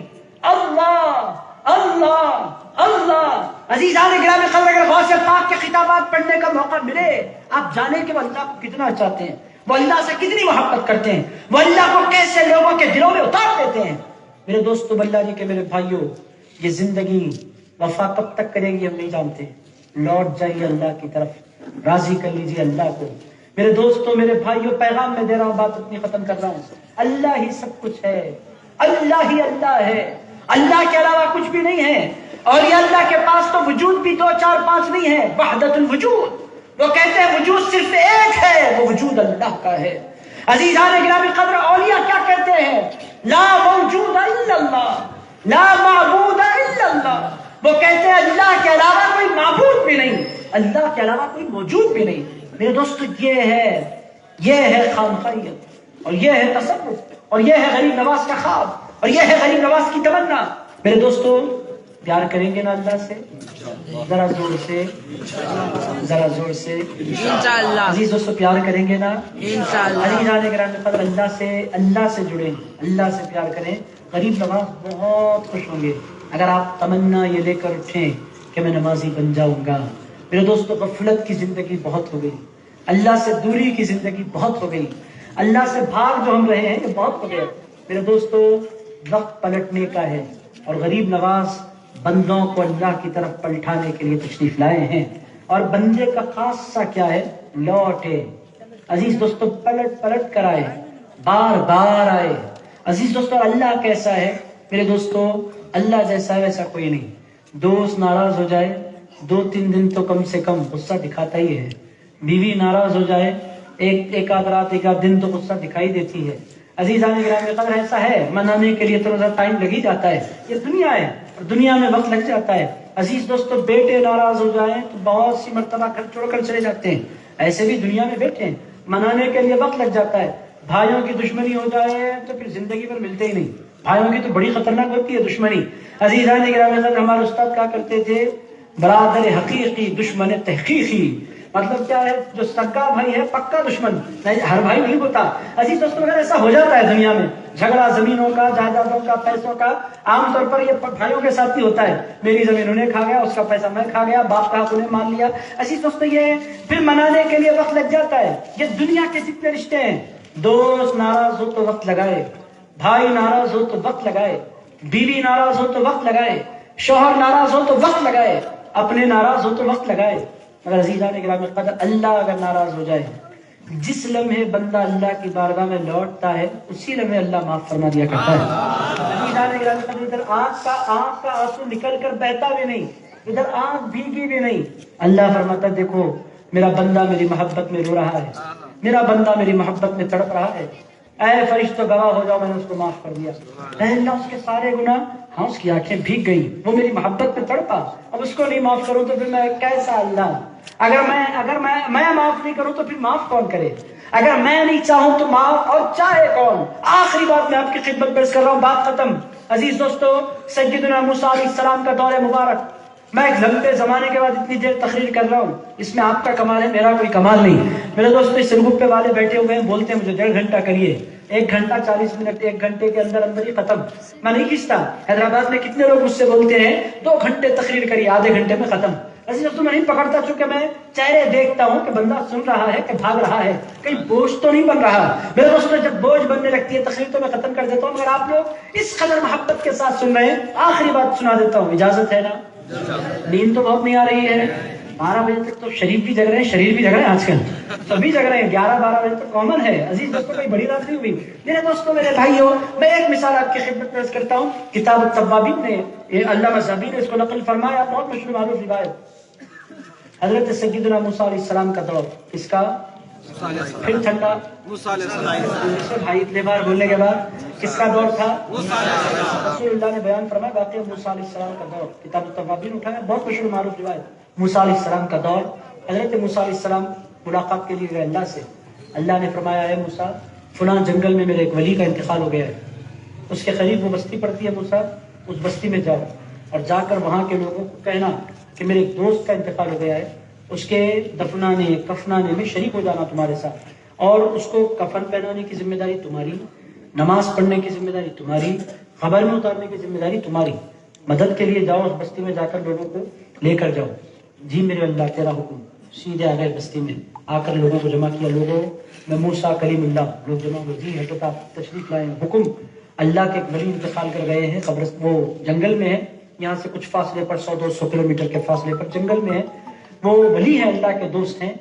اللہ اللہ اللہ۔ عزیزان گرامی قدر اگر غوث پاک کے خطابات پڑھنے کا موقع ملے آپ جانیں کہ وہ اللہ کو کتنا چاہتے ہیں، وہ اللہ سے کتنی محبت کرتے ہیں، وہ اللہ کو کیسے لوگوں کے دلوں میں اتار دیتے ہیں۔ میرے دوستو اللہ جی کے میرے بھائیوں، یہ زندگی وفا کب تک کرے گی ہم نہیں جانتے، لوٹ جائیے اللہ کی طرف، راضی کر لیجیے اللہ کو۔ میرے دوستو میرے بھائیوں پیغام میں دے رہا ہوں، بات اپنی ختم کر رہا ہوں۔ اللہ ہی سب کچھ ہے، اللہ ہی اللہ ہے، اللہ کے علاوہ کچھ بھی نہیں ہے، اور یہ اللہ کے پاس تو وجود بھی 2 4 5 نہیں ہے، وحدت الوجود۔ وہ کہتے ہیں وجود صرف ایک ہے، وہ وجود اللہ کا ہے۔ عزیزان گرامی قدر اولیاء کیا کہتے ہیں؟ لا موجود الا اللہ، لا معبود الا اللہ۔ وہ کہتے ہیں اللہ کے علاوہ کوئی معبود بھی نہیں، اللہ کے علاوہ کوئی موجود بھی نہیں۔ میرے دوستو یہ ہے خامخائیت، اور یہ ہے تصوف، اور یہ ہے غریب نواز کا خواب، اور یہ ہے غریب نواز کی تمنا۔ میرے دوستو پیار کریں گے نا اللہ سے؟ ذرا زور سے، ذرا زور سے انشاءاللہ۔ عزیز دوستو پیار کریں گے نا انشاءاللہ؟ عزیزان گرامی قدر اللہ سے جڑیں، اللہ سے پیار کریں۔ غریب نواز بہت خوش ہوں گے اگر آپ تمنا یہ لے کر اٹھیں کہ میں نمازی بن جاؤں گا۔ میرے دوستو غفلت کی زندگی بہت ہو گئی، اللہ سے دوری کی زندگی بہت ہو گئی، اللہ سے بھاگ جو ہم رہے ہیں یہ بہت ہو گیا۔ میرے دوستو وقت پلٹنے کا ہے، اور غریب نواز بندوں کو اللہ کی طرف پلٹانے کے لیے تشریف لائے ہیں، اور بندے کا خاصہ کیا ہے؟ لوٹے۔ عزیز دوستو پلٹ کر آئے، بار بار آئے۔ عزیز دوستو اللہ کیسا ہے؟ میرے دوستو اللہ جیسا ہے ویسا کوئی نہیں۔ دوست ناراض ہو جائے 2-3 دن تو کم سے کم غصہ دکھاتا ہی ہے، بیوی ناراض ہو جائے ایک آدھ رات ایک آدھ دن تو غصہ دکھائی دیتی ہے۔ عزیزان گرامی قدر ایسا ہے، منانے کے لیے تھوڑا سا ٹائم لگ ہی جاتا ہے، یہ دنیا ہے اور دنیا میں وقت لگ جاتا ہے۔ عزیز دوستو بیٹے ناراض ہو جائیں تو بہت سی مرتبہ گھر چھوڑ کر چلے جاتے ہیں، ایسے بھی دنیا میں بیٹھے ہیں، منانے کے لیے وقت لگ جاتا ہے۔ بھائیوں کی دشمنی ہو جائے تو پھر زندگی پر ملتے ہی نہیں، بھائیوں کی تو بڑی خطرناک ہوتی ہے دشمنی۔ عزیزان گرامی قدر ہمارے استاد کہا کرتے تھے برادر حقیقی دشمن تحقیقی، مطلب کیا ہے؟ جو سگا بھائی ہے پکا دشمن، ہر بھائی نہیں ہوتا۔ عزیز دوستو اگر ایسا ہو جاتا ہے دنیا میں، جھگڑا زمینوں کا، جائیدادوں کا، پیسوں کا، عام طور پر یہ بھائیوں کے ساتھ ہی ہوتا ہے، میری زمین انہیں کھا گیا، اس کا پیسہ میں کھا گیا، باپ کا حق انہیں مان لیا۔ عزیز دوستو یہ پھر منانے کے لیے وقت لگ جاتا ہے۔ یہ دنیا کے جتنے رشتے ہیں، دوست ناراض ہو تو وقت لگائے، بھائی ناراض ہو تو وقت لگائے، بیوی ناراض ہو تو وقت لگائے، شوہر ناراض ہو تو وقت لگائے، اپنے ناراض ہو تو وقت لگائے، مگر عزیزان گرامی قدر اللہ اگر ناراض ہو جائے، جس لمحے بندہ اللہ کی بارگاہ میں لوٹتا ہے اسی لمحے اللہ معاف فرما دیا کرتا ہے۔ عزیزان گرامی قدر ادھر آنکھ کا آنسو نکل کر بہتا بھی نہیں، ادھر آنکھ بھیگی بھی نہیں، اللہ فرماتا دیکھو میرا بندہ میری محبت میں رو رہا ہے، میرا بندہ میری محبت میں تڑپ رہا ہے، اے فرشتوں گواہ ہو جاؤ میں نے اس کو معاف کر دیا۔ اے اللہ اس کے سارے گناہ، ہاں اس کی آنکھیں بھیگ گئیں، وہ میری محبت میں تڑپا، اب اس کو نہیں معاف کروں تو پھر میں کیسا اللہ؟ اگر میں معاف نہیں کروں تو پھر معاف کون کرے؟ اگر میں نہیں چاہوں تو معاف اور چاہے کون. آخری بات میں آپ کی خدمت پیش کر رہا ہوں, بات ختم. عزیز دوستو, سیدنا موسیٰ علیہ السلام کا دور مبارک, میں ایک لمبے زمانے کے بعد اتنی دیر تقریر کر رہا ہوں. اس میں آپ کا کمال ہے, میرا کوئی کمال نہیں. میرے دوستو اس گروپ پہ والے بیٹھے ہوئے ہیں, بولتے ہیں مجھے 1.5 گھنٹہ کریے, 1 گھنٹہ 40 منٹ, 1 گھنٹے کے اندر اندر ہی ختم. میں نہیں کھینچتا. حیدرآباد میں کتنے لوگ مجھ سے بولتے ہیں 2 گھنٹے تقریر کریے, آدھے گھنٹے میں ختم. عزیز دوستو میں نہیں پکڑتا, چونکہ میں چہرے دیکھتا ہوں کہ بندہ سن رہا ہے کہ بھاگ رہا ہے, کہیں بوجھ تو نہیں بن رہا. میرے دوستو جب بوجھ بننے لگتی ہے تقریر تو میں ختم کر دیتا ہوں. مگر آپ لوگ اس قدر محبت کے ساتھ سن رہے ہیں, آخری بات سنا دیتا ہوں, اجازت ہے نا؟ نیند تو بہت نہیں آ رہی ہے. 12 بجے تک تو شریف بھی جگ رہے ہیں, شریر بھی جگ رہے ہیں, آج کل سبھی جگ رہے ہیں. 11-12 بجے تک کامن ہے. عزیز دوستوں کوئی بڑی رات نہیں ہوئی. میرے دوستوں, میرے بھائیوں, میں ایک مثال آپ کی خدمت پیش کرتا ہوں. کتاب التوابین نے, علامہ ذہبی نے اس کو نقل فرمایا, بہت مشہور معروف روایت. حضرت سیدنا موسیٰ علیہ السلام کا دور, کس کا؟ پھر ٹھنڈا بھائی اتنے بار بولنے کے بعد کس کا دور تھا؟ رسول اللہ نے بیان فرمایا واقعہ موسیٰ علیہ السلام کا دور. کتاب التوابین اٹھایا, بہت مشہور معروف روایت. موسیٰ علیہ السلام کا دور. حضرت موسیٰ علیہ السلام ملاقات کے لیے گئے اللہ سے. اللہ نے فرمایا, اے موسیٰ, فلاں جنگل میں میرے ایک ولی کا انتقال ہو گیا ہے, اس کے قریب وہ بستی پڑتی ہے موسیٰ, اس بستی میں جاؤ اور جا کر وہاں کے لوگوں کو کہنا کہ میرے ایک دوست کا انتقال ہو گیا ہے, اس کے دفنانے کفنانے میں شریک ہو جانا تمہارے ساتھ, اور اس کو کفن پہنانے کی ذمہ داری تمہاری, نماز پڑھنے کی ذمہ داری تمہاری, قبر میں اتارنے کی ذمہ داری تمہاری. مدد کے لیے جاؤ, اس بستی میں جا کر لوگوں کو لے کر جاؤ. جی میرے اللہ, تیرا حکم. سیدھے آ گئے بستی میں, آ کر لوگوں کو جمع کیا. لوگوں میں موسیٰ کلیم اللہ, لوگ جمع ہوئے. جی حضرت آپ تشریف لائے, حکم. اللہ کے ایک ولی انتقال کر گئے ہیں, قبر وہ جنگل میں ہے, یہاں سے کچھ فاصلے پر 100-200 کلومیٹر کے فاصلے پر جنگل میں ہے. وہ ولی ہیں, اللہ کے دوست ہیں.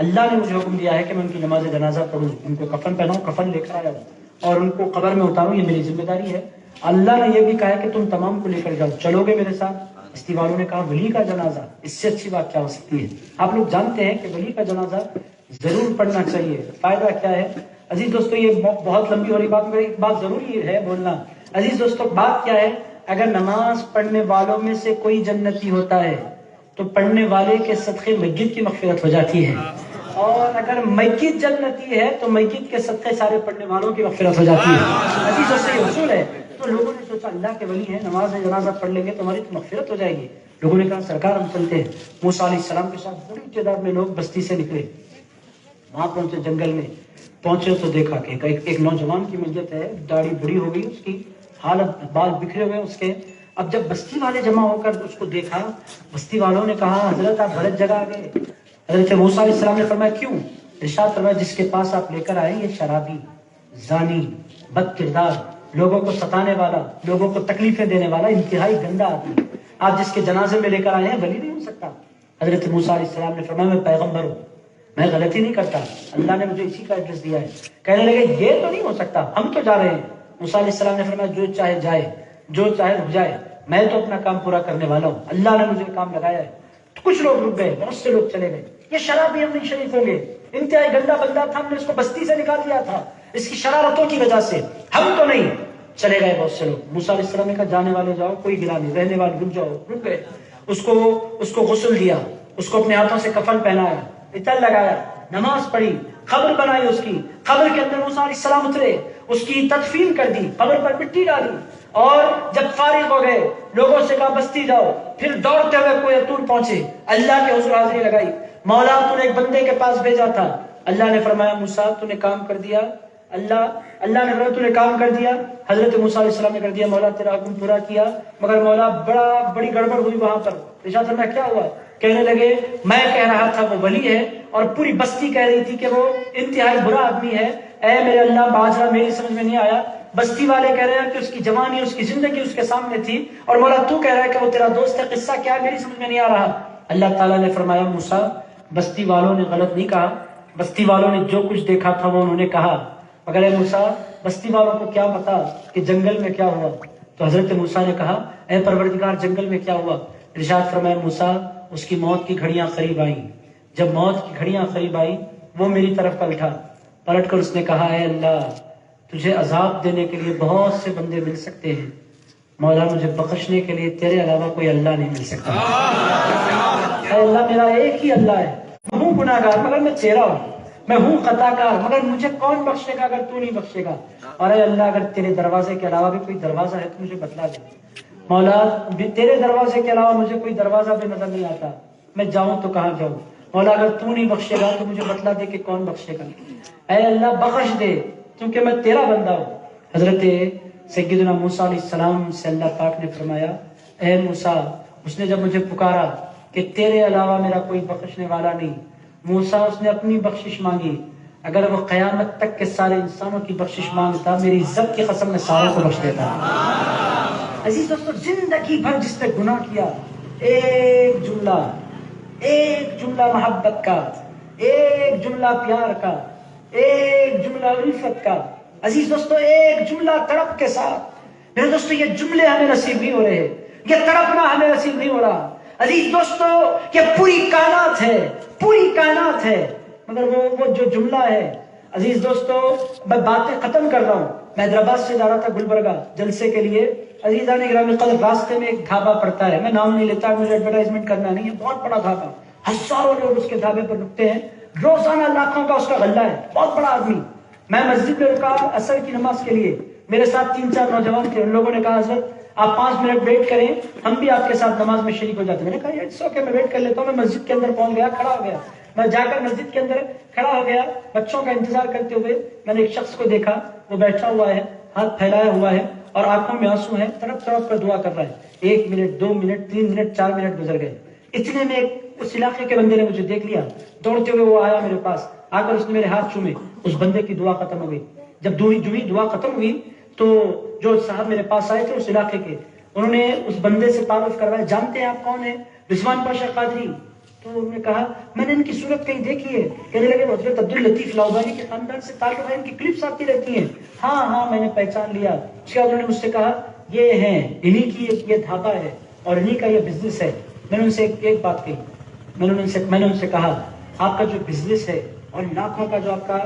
اللہ نے مجھے حکم دیا ہے کہ میں ان کی نماز جنازہ پڑھوں, ان کو کفن پہناؤں, کفن لے کر آیا ہوں, اور ان کو قبر میں اتاروں, یہ میری ذمہ داری ہے. اللہ نے یہ بھی کہا ہے کہ تم تمام کو لے کر جاؤ, چلو گے میرے ساتھ؟ بستی والوں نے کہا ولی کا جنازہ, اس سے اچھی بات کیا ہو سکتی ہے. آپ لوگ جانتے ہیں کہ ولی کا جنازہ ضرور پڑھنا چاہیے. فائدہ کیا ہے؟ عزیز دوستو یہ بہت لمبی ہو رہی بات, میری ایک بات ضروری ہے بولنا. عزیز دوستو بات کیا ہے, اگر نماز پڑھنے والوں میں سے کوئی جنتی ہوتا ہے تو پڑھنے والے کے صدقے میت کی مغفرت ہو جاتی ہے, اور اگر میت جنتی ہے تو میت کے صدقے سارے پڑھنے والوں کی مغفرت ہو جاتی ہے. عزیز دوستو یہ اصول ہے. تو لوگوں نے سوچا اللہ کے ولی ہیں, نماز جنازہ پڑھ لیں گے تو ہماری تو مغفرت ہو جائے گی. لوگوں نے کہا سرکار ہم چلتے ہیں. موسیٰ علیہ السلام کے ساتھ بڑی تعداد میں لوگ بستی سے نکلے, وہاں پہنچے, جنگل میں پہنچے تو دیکھا کہ ایک نوجوان کی میت ہے, داڑھی بڑی ہو گئی, اس کی حالت, بال بکھرے ہوئے اس کے. اب جب بستی والے جمع ہو کر اس کو دیکھا, بستی والوں نے کہا حضرت آپ غلط جگہ آ گئے. حضرت موسیٰ علیہ السلام نے فرمایا کیوں؟ ارشاد فرمایا جس کے پاس آپ لے کر آئے یہ شرابی, زانی, بد کردار, لوگوں کو ستانے والا, لوگوں کو تکلیفیں دینے والا, انتہائی گندا آدمی. آپ جس کے جنازے میں لے کر آئے ہیں ولی نہیں ہو سکتا. حضرت موسیٰ علیہ السلام نے فرمایا میں پیغمبر ہوں, میں غلطی نہیں کرتا, اللہ نے مجھے اسی کا ایڈریس دیا ہے. کہنے لگے یہ تو نہیں ہو سکتا, ہم تو جا رہے ہیں. موسیٰ علیہ السلام نے فرمایا جو چاہے جائے, جو چاہے رک جائے, میں تو اپنا کام پورا کرنے والا ہوں, اللہ نے مجھے کام لگایا ہے. کچھ لوگ رک گئے, بہت سے لوگ چلے گئے. یہ شرابی ہم نہیں شریف ہوں گے, انتہائی گندا بندہ تھا, ہم نے اس کو بستی سے نکال دیا تھا اس کی شرارتوں کی وجہ سے, ہم تو نہیں. چلے گئے بہت سے لوگ. موسیٰ علیہ السلام نے کہا جانے والے جاؤ, کوئی گلا نہیں, رہنے والے رک جاؤ. رک گئے. اس کو غسل دیا, اس کو اپنے ہاتھوں سے کفن پہنایا, عطر لگایا, نماز پڑھی, قبر بنائی اس کی. قبر کے اندر موسیٰ علیہ السلام اترے, اس کی تدفین کر دی, قبر پر مٹی ڈالی, اور جب فارغ ہو گئے لوگوں سے کہا بستی جاؤ. پھر دوڑتے ہوئے کوہ طور پہنچے, اللہ کے حضور حاضری لگائی. مولا تو نے ایک بندے کے پاس بھیجا تھا. اللہ نے فرمایا موسیٰ تو نے کام کر دیا. اللہ نے فرمایا تو نے کام کر دیا. حضرت موسیٰ علیہ السلام نے کر دیا. مولا تیرا حکم پورا کیا, مگر مولا بڑی گڑبڑ ہوئی وہاں پر. ارشاد فرمایا کیا ہوا؟ کہنے لگے میں کہہ رہا تھا وہ ولی ہے, اور پوری بستی کہہ رہی تھی کہ وہ انتہائی برا آدمی ہے. اے میرے اللہ باجرا میری سمجھ میں نہیں آیا. بستی والے کہہ رہے ہیں کہ اس کی جوانی, اس کی زندگی اس کے سامنے تھی, اور مولا تو کہہ رہا ہے کہ وہ تیرا دوست ہے, قصہ کیا ہے میری سمجھ میں نہیں آ رہا. اللہ تعالیٰ نے فرمایا موسیٰ بستی والوں نے غلط نہیں کہا, بستی والوں نے جو کچھ دیکھا تھا وہ انہوں نے کہا, مگر اے موسیٰ بستی والوں کو کیا پتا کہ جنگل میں کیا ہوا. تو حضرت موسیٰ نے کہا اے پروردگار جنگل میں کیا ہوا؟ ارشاد فرمایا موسیٰ اس کی موت کی گھڑیاں قریب آئیں. جب موت کی گھڑیاں قریب آئیں وہ میری طرف پلٹا, پلٹ کر اس نے کہا اے اللہ تجھے عذاب دینے کے لیے بہت سے بندے مل سکتے ہیں, مولا مجھے بخشنے کے لیے تیرے علاوہ کوئی اللہ نہیں مل سکتا. اے اللہ میرا ایک ہی اللہ ہے, میں ہوں گناہگار مگر میں تیرا ہوں, میں ہوں خطا کار، مگر مجھے کون بخشے گا اگر تو نہیں بخشے گا؟ اور اے اللہ اگر تیرے دروازے کے علاوہ بھی کوئی دروازہ ہے تو مجھے بتلا دے مولا، تیرے دروازے کے علاوہ مجھے کوئی دروازہ بھی نظر نہیں آتا، میں جاؤں تو کہاں جاؤں؟ مولا اگر تو نہیں بخشے گا تو مجھے بتلا دے کہ کون بخشے گا۔ اے اللہ بخش دے کیونکہ میں تیرا بندہ ہوں۔ حضرت سیدنا موسیٰ علیہ السلام سے اللہ پاک نے فرمایا اے موسیٰ، اس نے جب مجھے پکارا کہ تیرے علاوہ میرا کوئی بخشنے والا نہیں، موسیٰ اس نے اپنی بخشش مانگی، اگر وہ قیامت تک کے سارے انسانوں کی بخشش مانگتا میری عزت کی قسم میں ساروں کو بخش دیتا۔ عزیز دوستو، زندگی بھر جس نے گناہ کیا، ایک جملہ محبت کا، ایک جملہ پیار کا، ایک جملہ الفت کا، عزیز دوستو ایک جملہ تڑپ کے ساتھ، میرے دوستو یہ جملے ہمیں نصیب نہیں ہو رہے، یہ تڑپنا ہمیں نصیب نہیں ہو رہا۔ عزیز دوستو یہ پوری کائنات ہے مگر وہ جو جملہ ہے، عزیز دوستو میں باتیں ختم کر رہا ہوں۔ میں حیدرآباد سے جا رہا تھا گلبرگہ جلسے کے لیے، عزیزان گرامی قدر، راستے میں ایک ڈھابا پڑتا ہے، میں نام نہیں لیتا، مجھے ایڈورٹائزمنٹ کرنا نہیں ہے، بہت بڑا ڈھابا، ہزاروں لوگ اس کے ڈھابے پر رکتے ہیں، روزانہ لاکھوں کا اس کا غلہ ہے، بہت بڑا آدمی۔ میں مسجد میں رکا عصر کی نماز کے لیے، میرے ساتھ 3-4 نوجوان تھے، ان لوگوں نے کہا حضرت آپ 5 منٹ ویٹ کریں، ہم بھی آپ کے ساتھ نماز میں شریک ہو جاتے ہیں۔ میں نے کہا اٹس اوکے، میں ویٹ کر لیتا ہوں۔ میں مسجد کے اندر پہنچ گیا، کھڑا ہو گیا، میں جا کر مسجد کے اندر کھڑا ہو گیا، بچوں کا انتظار کرتے ہوئے میں نے ایک شخص کو دیکھا، وہ بیٹھا ہوا ہے، ہاتھ پھیلایا ہوا ہے اور آنکھوں میں آنسو ہیں، تڑپ تڑپ کر دعا کر رہا ہے۔ 1 منٹ 2 منٹ 3 منٹ 4 منٹ گزر گئے، اتنے میں اس علاقے کے بندے نے مجھے دیکھ لیا، دوڑتے ہوئے وہ آیا میرے پاس، آ کر اس نے میرے ہاتھ چومے، اس بندے کی دعا ختم ہو گئی۔ جب دعا ختم ہوئی تو جو صاحب میرے پاس آئے تھے اس علاقے کے، انہوں نے اس بندے سے تعارف کروایا، جانتے ہیں آپ کون ہیں؟ رضوان پاشا قادری۔ تو انہوں نے کہا میں نے ان کی صورت کہیں دیکھی ہے، کہنے لگے حضرت عبداللطیف لاؤبانی کے خاندان سے تعلق ہے، ان کی کلپس آتی رہتی ہیں۔ ہاں میں نے پہچان لیا۔ اس کے بعد انہوں نے مجھ سے کہا یہ ہیں، انہی کی یہ ڈھابا ہے اور انہی کا یہ بزنس ہے۔ میں نے ان سے ایک بات کہی، میں نے ان سے کہا آپ کا جو بزنس ہے اور لاکھوں کا جو آپ کا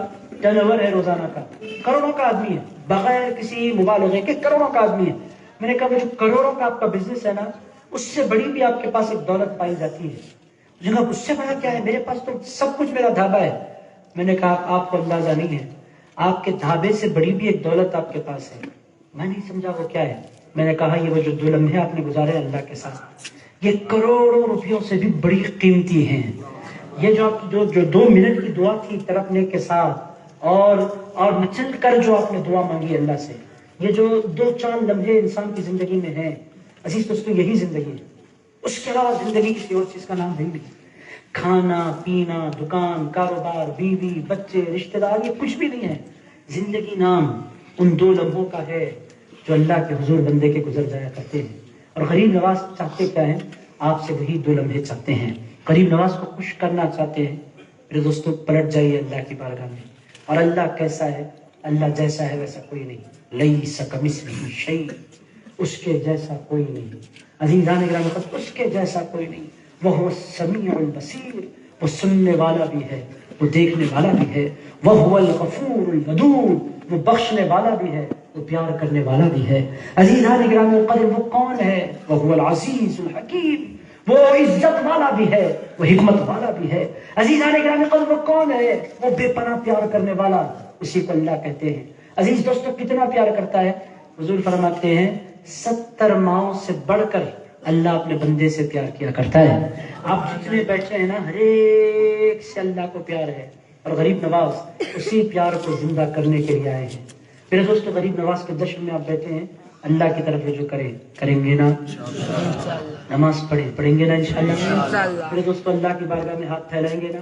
ٹرن اوور ہے روزانہ کا، کروڑوں کا آدمی ہے، بغیر کسی مبالغے کے کروڑوں کا آدمی ہے۔ میں نے کہا وہ جو کروڑوں کا آپ کا بزنس ہے نا، اس سے بڑی بھی آپ کے پاس ایک دولت پائی جاتی ہے۔ مجھے کہا اس سے بڑا کیا ہے؟ میرے پاس تو سب کچھ میرا ڈھابا ہے۔ میں نے کہا آپ کو اندازہ نہیں ہے، آپ کے ڈھابے سے بڑی بھی ایک دولت آپ کے پاس ہے۔ میں نہیں سمجھا وہ کیا ہے۔ میں نے کہا یہ وہ جو 2 لمحے آپ نے گزارے اللہ کے ساتھ، یہ کروڑوں روپیوں سے بھی بڑی قیمتی ہیں۔ یہ جو 2 منٹ کی دعا تھی تڑپنے کے ساتھ اور مچل کر جو آپ نے دعا مانگی اللہ سے، یہ جو 2-4 لمحے انسان کی زندگی میں ہیں، عزیز دوستو یہی زندگی ہے۔ اس کے علاوہ زندگی کسی اور چیز کا نام نہیں۔ کھانا پینا، دکان، کاروبار، بیوی، بچے، رشتہ دار، یہ کچھ بھی نہیں ہے۔ زندگی نام ان 2 لمحوں کا ہے جو اللہ کے حضور بندے کے گزر جایا کرتے ہیں۔ اور غریب نواز چاہتے کیا ہیں؟ آپ سے وہی 2 لمحے چاہتے ہیں۔ غریب نواز کو خوش کرنا چاہتے ہیں۔ میرے دوستو پلٹ جائیے اللہ کی بارگاہ میں، اور اللہ کیسا ہے؟ اللہ جیسا ہے ویسا کوئی نہیں، لیس کمثلہ شیء، اس کے جیسا کوئی نہیں۔ عزیزان گرامی، اس کے جیسا کوئی نہیں۔ وہ السمیع البصیر، وہ سننے والا بھی ہے، وہ دیکھنے والا بھی ہے۔ وہ الغفور الودود، وہ بخشنے والا بھی ہے، وہ پیار کرنے والا بھی ہے۔ عزیزان گرامی قدر، وہ کون ہے؟ وہ العزیز الحکیم، وہ عزت والا بھی ہے، وہ حکمت والا بھی ہے۔ عزیزان گرامی قدر، وہ کون ہے؟ وہ بے پناہ پیار کرنے والا، اسی کو اللہ کہتے ہیں۔ عزیز دوستو کتنا پیار کرتا ہے؟ حضور فرماتے ہیں 70 ماؤں سے بڑھ کر اللہ اپنے بندے سے پیار کیا کرتا ہے۔ آپ جتنے بیٹھے ہیں نا، ہر ایک سے اللہ کو پیار ہے، اور غریب نواز اسی پیار کو زندہ کرنے کے لیے آئے ہیں۔ میرے دوستو غریب نواز کے جشن میں آپ بیٹھے ہیں، اللہ کی طرف رجوع کریں گے نا؟ نماز پڑھیں گے نا انشاءاللہ؟ میرے دوستو اللہ کی بارگاہ میں ہاتھ پھیلائیں گے نا؟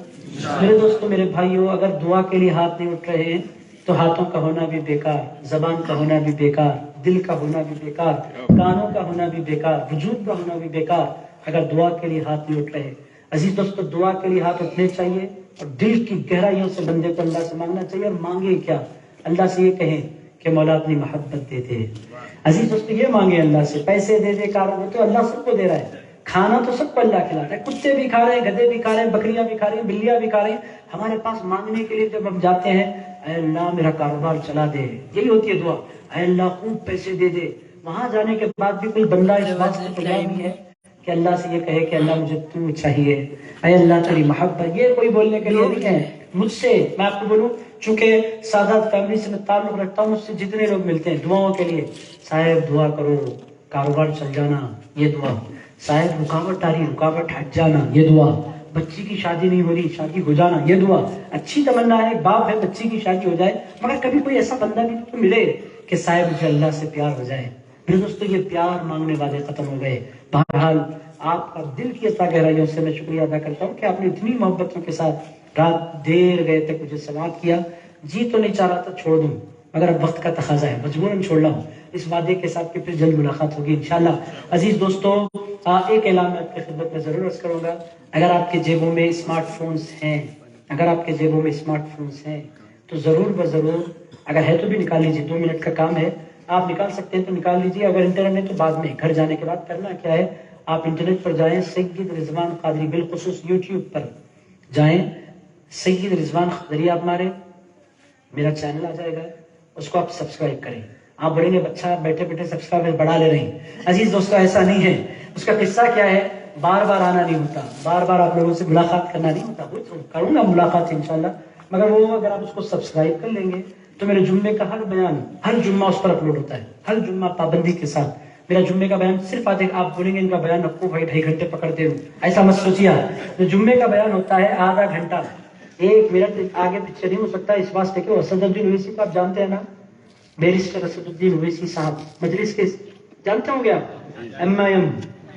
میرے دوستو میرے بھائیو، اگر دعا کے لیے ہاتھ نہیں اٹھ رہے ہیں تو ہاتھوں کا ہونا بھی بیکار، زبان کا ہونا بھی بیکار، دل کا ہونا بھی بیکار، کانوں کا ہونا بھی بیکار، وجود کا ہونا بھی بیکار، اگر دعا کے لیے ہاتھ نہیں اٹھ رہے۔ عزیز دوستو دعا کے لیے ہاتھ اٹھنے چاہیے، اور دل کی گہرائیوں سے بندے کو اللہ سے مانگنا چاہیے، اور مانگے کیا؟ اللہ سے یہ کہیں کہ مولا اپنی محبت دے دے۔ عزیز دوستو یہ مانگے اللہ سے، پیسے دے دے، کاروبار، تو اللہ سب کو دے رہا ہے، کھانا تو سب کو اللہ کھلاتا ہے، کتے بھی کھا رہے ہیں، گدھے بھی کھا رہے ہیں، بکریاں بھی کھا رہی ہیں، بلیاں بھی کھا رہی ہیں۔ ہمارے پاس مانگنے کے لیے جب ہم جاتے ہیں، اے اللہ میرا کاروبار چلا دے، یہی ہوتی ہے دعا، اے اللہ خوب پیسے دے دے۔ وہاں جانے کے بعد بھی کوئی بندہ اس بات سے تیار نہیں ہے کہ اللہ سے یہ کہے کہ اللہ مجھے تو چاہیے، اے اللہ تیری محبت، یہ کوئی بولنے کے لیے نہیں ہے مجھ سے میں آپ کو بولوں، چونکہ سادات فیملی سے میں تعلق رکھتا ہوں، مجھ سے جتنے لوگ ملتے ہیں دعاؤں کے لیے، صاحب دعا کرو کاروبار چل جانا، یہ دعا، صاحب رکاوٹ آ رہی رکاوٹ ہٹ جانا، یہ دعا، بچی کی شادی نہیں ہو رہی شادی ہو جانا، یہ دعا۔ اچھی تمنا ہے، باپ ہے بچی کی شادی ہو جائے، مگر کبھی کوئی ایسا بندہ بھی تو ملے کہ صاحب مجھے اللہ سے پیار ہو جائے۔ میرے دوستو یہ پیار مانگنے والے ختم ہو گئے۔ بہرحال آپ کا دل کی عطا گہرائیوں سے میں شکریہ ادا کرتا ہوں کہ آپ نے اتنی محبتوں کے ساتھ رات دیر گئے تک مجھے سماعت کیا۔ جی تو نہیں چاہ رہا تھا چھوڑ دوں، مگر اب وقت کا تقاضا ہے، مجبوراً چھوڑ رہا ہوں، اس وعدے کے ساتھ کہ پھر جلد ملاقات ہوگی انشاءاللہ۔ عزیز دوستو، ایک اعلان میں آپ کی خدمت میں ضرور عرض کروں گا۔ اگر آپ کے جیبوں میں اسمارٹ فونز ہیں، اگر آپ کے جیبوں میں اسمارٹ فونز ہیں تو ضرور بضرور، اگر ہے تو بھی نکال لیجیے، 2 منٹ کا کام ہے، آپ نکال سکتے ہیں تو نکال لیجیے، اگر انٹرنیٹ ہے تو بعد میں گھر جانے کے بعد کرنا کیا ہے، آپ انٹرنیٹ پر جائیں، سید رضوان قادری، بالخصوص یوٹیوب پر جائیں، سید رضوان قادری آپ مارے، میرا چینل آ جائے گا، اس کو آپ سبسکرائب کریں۔ آپ بولیں گے بچہ بیٹھے بیٹھے سبسکرائبر بڑھا لے رہے ہیں، عزیز دوستو ایسا نہیں ہے۔ اس کا قصہ کیا ہے، بار بار آنا نہیں ہوتا، بار بار آپ لوگوں سے ملاقات کرنا نہیں ہوتا، وہ کروں گا ملاقات انشاءاللہ، مگر وہ اگر آپ اس کو سبسکرائب کر لیں گے تو میرے جمعے کا ہر بیان ہر جمعہ اس پر اپلوڈ ہوتا ہے، ہر جمعہ پابندی کے ساتھ میرا جمعے کا بیان صرف آدھے، آپ بولیں گے ان کا بیان ابو بھائی 2.5 گھنٹے پکڑتے ہوں، ایسا مت سوچیے۔ جو جمعے کا بیان ہوتا ہے آدھا گھنٹہ، 1 منٹ آگے پیچھے نہیں ہو سکتا، اس واسطے کہ اسد الدین اویسی کو آپ جانتے ہیں نا، بیرسٹر اسد الدین اویسی صاحب مجلس کے جانتے ہوں گے آپ، MIM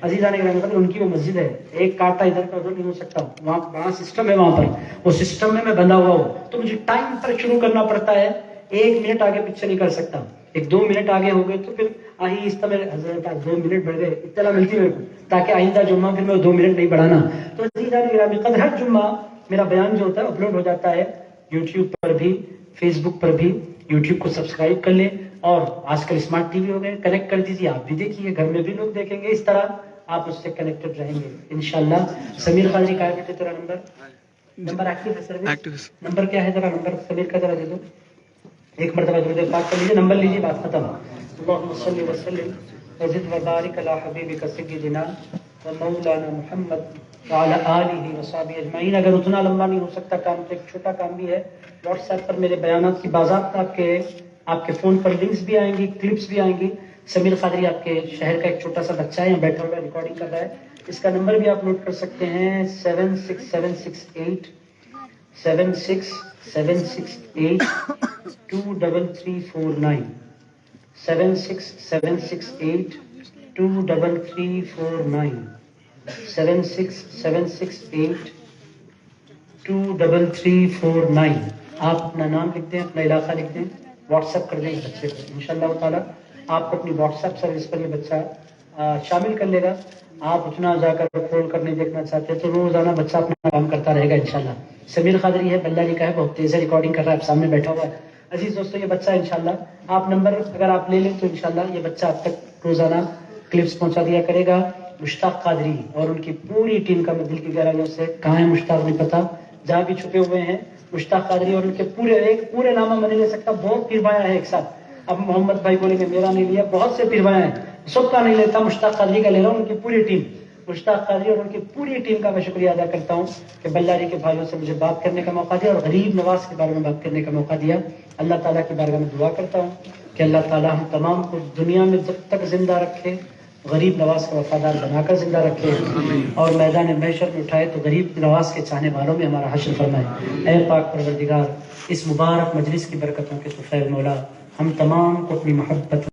عزیزان گرامی، ان کی وہ مسجد ہے، ایک کانٹا ادھر کا ادھر نہیں ہو سکتا، وہاں سسٹم ہے، وہاں پر وہ سسٹم میں بندھا ہوا ہوں، تو مجھے ٹائم پر شروع کرنا پڑتا ہے، 1 منٹ آگے پیچھے نہیں کر سکتا، 1-2 منٹ آگے ہو گئے تو پھر آہستہ میں حضرت 2 منٹ بڑھ گئے، اطلاع ملتی میرے کو، تاکہ آئندہ جمعہ پھر میں 2 منٹ نہیں بڑھانا۔ تو عزیزان گرامی قدر ہر جمعہ میرا بیان جو ہوتا ہے اپلوڈ ہو جاتا ہے یوٹیوب پر بھی، فیس بک پر بھی، یوٹیوب کو سبسکرائب کر لیں، اور آج کل اسمارٹ ٹی وی ہو گئے، کنیکٹ کر دیجیے، آپ بھی دیکھیے، گھر میں بھی لوگ دیکھیں گے، اس طرح آپ اس سے کنیکٹڈ رہیں گے انشاءاللہ۔ سمیر قادری کا ہے بیٹے تیرا نمبر ایکٹیو ہے سروس، نمبر کیا ہے ذرا، نمبر سمیر کا ذرا دے دو، ایک مرتبہ درود پاک کر لیجیے، نمبر لیجیے، بات ختم۔ اللہم صلی وسلم وزد وبارک علی حبیبک سیدنا و مولانا محمد وعلی آلہ وصحبہ اجمعین۔ اگر اتنا لمبا نہیں ہو سکتا کام تو ایک چھوٹا کام بھی ہے، واٹس ایپ پر میرے بیانات کی باضابطہ آپ کے فون پر لنکس بھی آئیں گی، کلپس بھی آئیں گی۔ سمیر قادری آپ کے شہر کا ایک چھوٹا سا بچہ ہے، یہاں بیٹھا ہوا ریکارڈنگ کر رہا ہے، اس کا نمبر بھی آپ نوٹ کر سکتے ہیں، 76768 23349 76768 23349 76768 23349۔ آپ اپنا نام لکھ دیں، اپنا علاقہ لکھ دیں، واٹس ایپ کر دیں اس بچے کو، انشاءاللہ تعالیٰ آپ کو اپنی واٹس ایپ سروس پر یہ بچہ شامل کر لے گا۔ آپ اتنا جا کر کھول کر نہیں دیکھنا چاہتے تو روزانہ بچہ اپنا کام کرتا رہے گا انشاءاللہ۔ سمیر قادری ہے، بلاری کا ہے، بہت تیز ہے، ریکارڈنگ کر رہا ہے، آپ سامنے بیٹھا ہوا ہے۔ عزیز دوستو یہ بچہ انشاءاللہ آپ نمبر اگر آپ لے لیں تو انشاءاللہ یہ بچہ آپ تک روزانہ کلپس پہنچا دیا کرے گا۔ مشتاق قادری اور ان کی پوری ٹیم کا میں دل کی گہرائیوں سے، کہاں ہے مشتاق نہیں پتا، جہاں بھی چھپے ہوئے ہیں، مشتاق قادری اور ان کے پورے نامہ میں نہیں لے سکتا، بہت پیروایا ہے ایک ساتھ، اب محمد بھائی بولیں گے میرا نہیں لیا، بہت سے پیروایا ہیں، سب کا نہیں لیتا، مشتاق قادری کا لے رہا ہوں، ان کی پوری ٹیم، مشتاق قادری اور ان کی پوری ٹیم کا میں شکریہ ادا کرتا ہوں کہ بلاری کے بھائیوں سے مجھے بات کرنے کا موقع دیا اور غریب نواز کے بارے میں بات کرنے کا موقع دیا۔ اللہ تعالیٰ کی بارگاہ میں دعا کرتا ہوں کہ اللہ تعالیٰ ہم تمام کو دنیا میں جب تک زندہ رکھے غریب نواز کا وفادار بنا کر زندہ رکھے، اور میدان محشر میں اٹھائے تو غریب نواز کے چاہنے والوں میں ہمارا حشر فرمائے۔ اے پاک پروردگار، اس مبارک مجلس کی برکتوں کے تو خیر مولا ہم تمام کو اپنی محبت